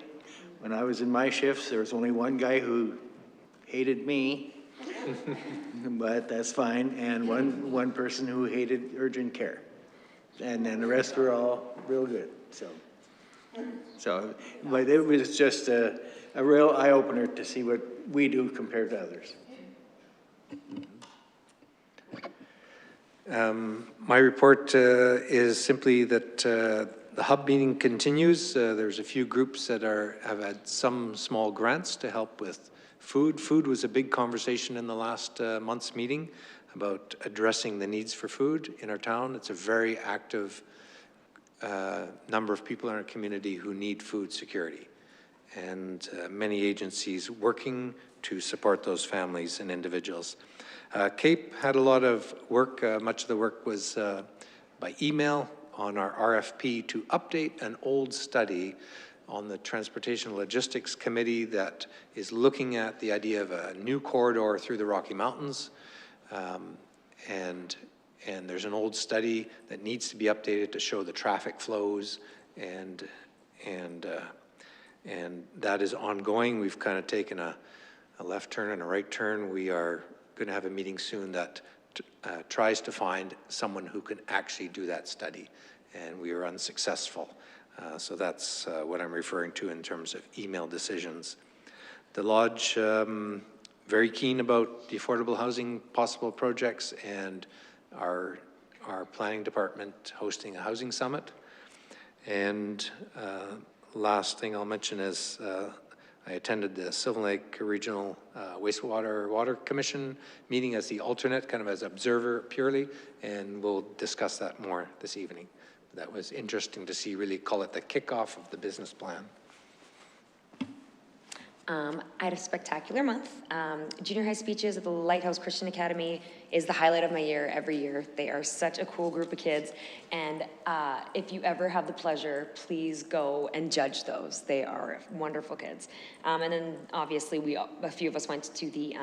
When I was in my shifts, there was only one guy who hated me, but that's fine, and one person who hated urgent care. And then the rest were all real good, but it was just a real eye-opener to see what we do compared to others. My report is simply that the hub meeting continues. There's a few groups that have had some small grants to help with food. Food was a big conversation in the last month's meeting about addressing the needs for food in our town. It's a very active number of people in our community who need food security, and many agencies working to support those families and individuals. CAPE had a lot of work. Much of the work was by email on our RFP to update an old study on the Transportation Logistics Committee that is looking at the idea of a new corridor through the Rocky Mountains. And there's an old study that needs to be updated to show the traffic flows, and that is ongoing. We've kind of taken a left turn and a right turn. We are going to have a meeting soon that tries to find someone who can actually do that study, and we are unsuccessful. So that's what I'm referring to in terms of email decisions. The Lodge, very keen about the affordable housing possible projects, and our planning department hosting a housing summit. And last thing I'll mention is I attended the Sylvan Lake Regional Water Commission meeting as the alternate, kind of as observer purely, and we'll discuss that more this evening. That was interesting to see, really call it the kickoff of the business plan. I had a spectacular month. Junior high speeches at the Lighthouse Christian Academy is the highlight of my year every year. They are such a cool group of kids. And if you ever have the pleasure, please go and judge those. They are wonderful kids. And then obviously a few of us went to the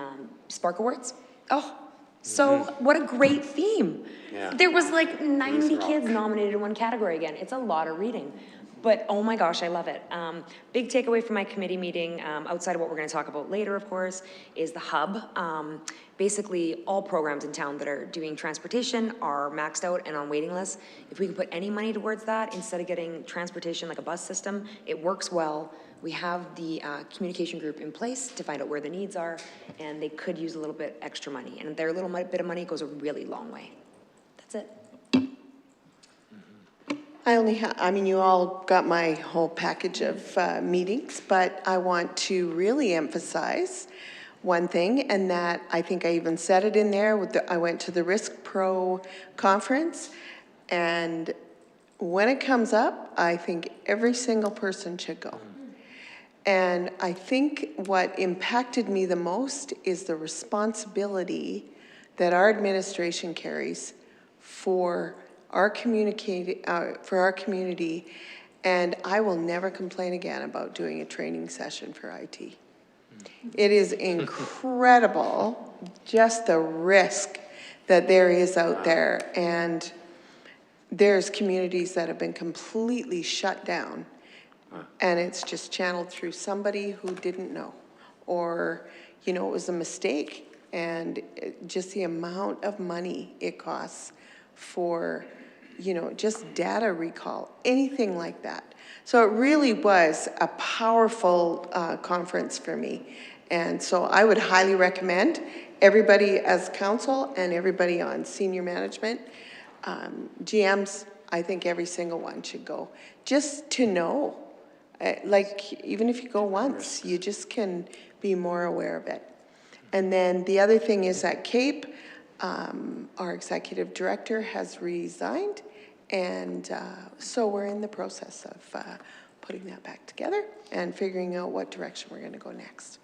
Spark Awards. Oh, so what a great theme. Yeah. There was like 90 kids nominated in one category again. It's a lot of reading. But oh my gosh, I love it. Big takeaway from my committee meeting, outside of what we're going to talk about later, of course, is the hub. Basically, all programs in town that are doing transportation are maxed out and on waiting lists. If we could put any money towards that, instead of getting transportation like a bus system, it works well. We have the communication group in place to find out where the needs are, and they could use a little bit extra money. And their little bit of money goes a really long way. That's it. I only have, I mean, you all got my whole package of meetings, but I want to really emphasize one thing, and that I think I even said it in there. I went to the Risk Pro conference, and when it comes up, I think every single person should go. And I think what impacted me the most is the responsibility that our administration carries for our community, and I will never complain again about doing a training session for IT. It is incredible, just the risk that there is out there, and there's communities that have been completely shut down, and it's just channeled through somebody who didn't know, or, you know, it was a mistake, and just the amount of money it costs for, you know, just data recall, anything like that. So it really was a powerful conference for me. And so I would highly recommend everybody as council and everybody on senior management, GMs, I think every single one should go. Just to know, like even if you go once, you just can be more aware of it. And then the other thing is at CAPE, our executive director has resigned, and so we're in the process of putting that back together and figuring out what direction we're going to go next.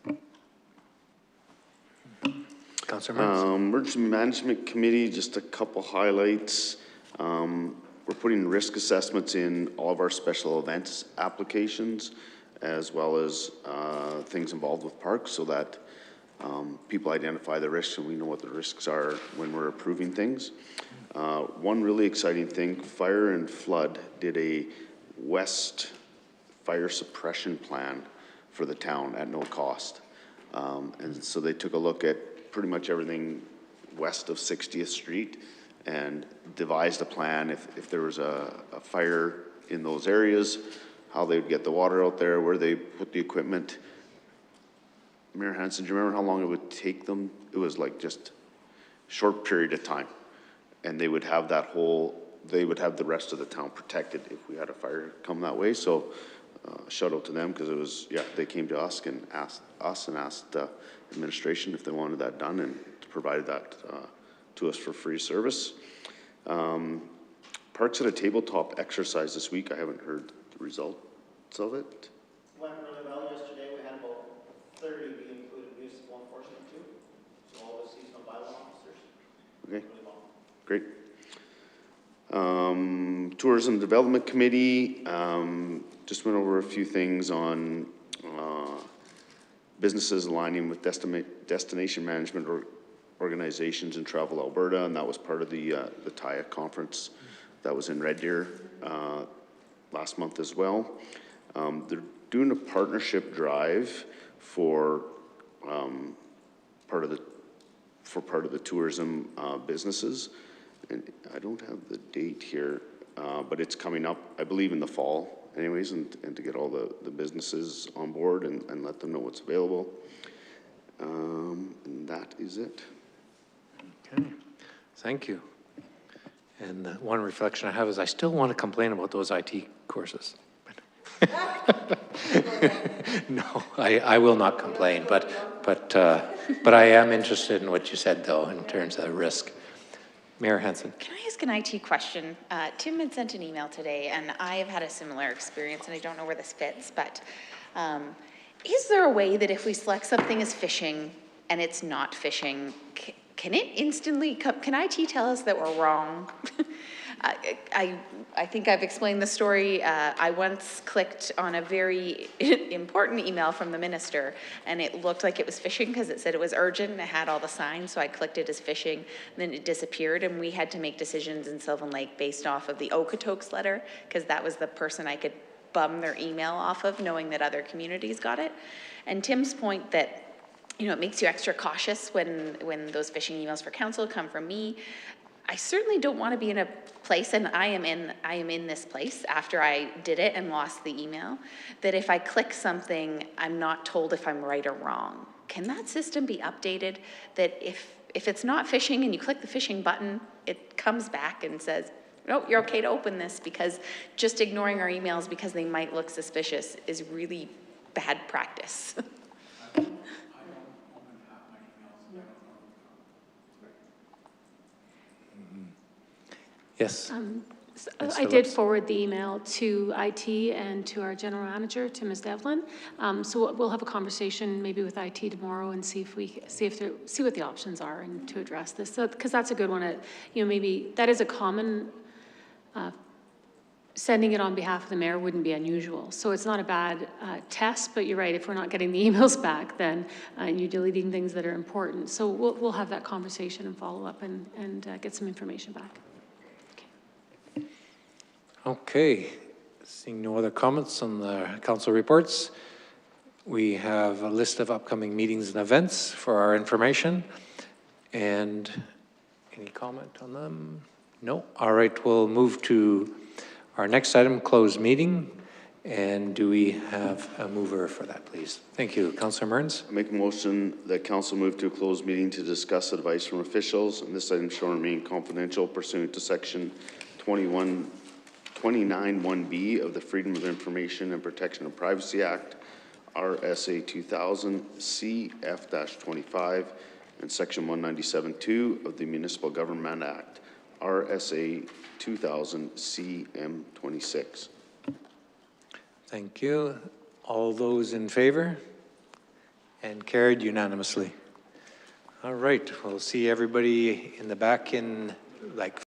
Councillor Marks. Emergency Management Committee, just a couple highlights. We're putting risk assessments in all of our special events applications, as well as things involved with parks, so that people identify the risks and we know what the risks are when we're approving things. One really exciting thing, Fire and Flood did a West fire suppression plan for the town at no cost. And so they took a look at pretty much everything west of 60th Street and devised a plan if there was a fire in those areas, how they would get the water out there, where they put the equipment. Mayor Hansen, do you remember how long it would take them? It was like just a short period of time. And they would have they would have the rest of the town protected if we had a fire come that way. So shout out to them, because it was, yeah, they came to us and asked administration if they wanted that done, and provided that to us for free service. Parks at a tabletop exercise this week. I haven't heard the results of it. Went really well yesterday. We had about 30, we included municipal enforcement too, so all the seasonal bylaw officers. Okay, great. Tourism Development Committee, just went over a few things on businesses aligning with destination management organizations in Travel Alberta, and that was part of the TIA conference that was in Red Deer last month as well. They're doing a partnership drive for part of the tourism businesses, and I don't have the date here, but it's coming up, I believe, in the fall anyways, and to get all the businesses on board and let them know what's available. And that is it. Okay, thank you. And one reflection I have is I still want to complain about those IT courses. No, I will not complain, but I am interested in what you said, though, in terms of risk. Mayor Hansen. Can I ask an IT question? Tim had sent an email today, and I have had a similar experience, and I don't know where this fits, but is there a way that if we select something as phishing and it's not phishing, can it instantly come, can IT tell us that we're wrong? I think I've explained the story. I once clicked on a very important email from the minister, and it looked like it was phishing because it said it was urgent and it had all the signs, so I clicked it as phishing, and then it disappeared, and we had to make decisions in Sylvan Lake based off of the Okotoks letter, because that was the person I could bum their email off of, knowing that other communities got it. And Tim's point that, you know, it makes you extra cautious when those phishing emails for council come from me. I certainly don't want to be in a place, and I am in this place after I did it and lost the email, that if I click something, I'm not told if I'm right or wrong. Can that system be updated that if it's not phishing and you click the phishing button, it comes back and says, no, you're okay to open this, because just ignoring our emails because they might look suspicious is really bad practice. Yes. I did forward the email to IT and to our general manager, to Ms. Devlin. So we'll have a conversation maybe with IT tomorrow and see what the options are and to address this. So, because that's a good one. You know, maybe that is a common. Sending it on behalf of the mayor wouldn't be unusual. So it's not a bad test, but you're right, if we're not getting the emails back, then you're deleting things that are important. So we'll have that conversation and follow up and get some information back. Okay. Seeing no other comments on the council reports, we have a list of upcoming meetings and events for our information. And any comment on them? No? All right, we'll move to our next item, closed meeting. And do we have a mover for that, please? Thank you. Councillor Mearns. I make a motion that council move to a closed meeting to discuss advice from officials, and this item shall remain confidential pursuant to section 29(1)B of the Freedom of Information and Protection of Privacy Act, RSA 2000 CF-25, and section 197(2) of the Municipal Government Act, RSA 2000 CM26. Thank you. All those in favor? And carried unanimously. All right, we'll see everybody in the back in like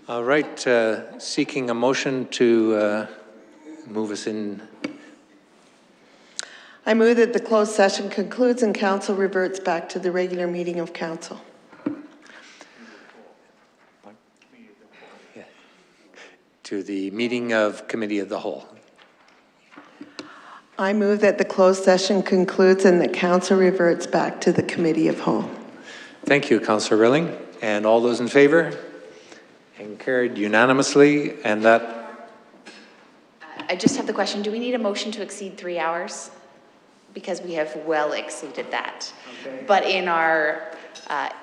All right, seeking a motion to move us in. I move that the closed session concludes and council reverts back to the regular meeting of council. To the meeting of Committee of the Whole. I move that the closed session concludes and that council reverts back to the committee of whole. Thank you, Councillor Rilling. And all those in favor? And carried unanimously, and that, I just have the question, do we need a motion to exceed 3 hours? Because we have well exceeded that. Okay. But in our,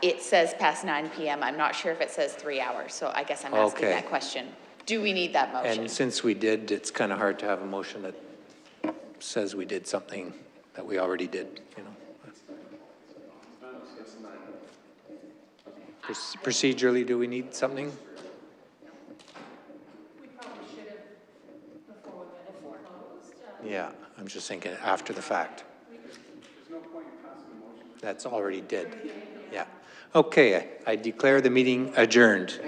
it says past 9 p.m. I'm not sure if it says 3 hours, so I guess I'm asking that question. Do we need that motion? and since we did, it's kind of hard to have a motion that says we did something that we already did, you know. Procedurally, do we need something? We probably should have before closed. Yeah, I'm just thinking after the fact. That's already did. Yeah. Okay, I declare the meeting adjourned.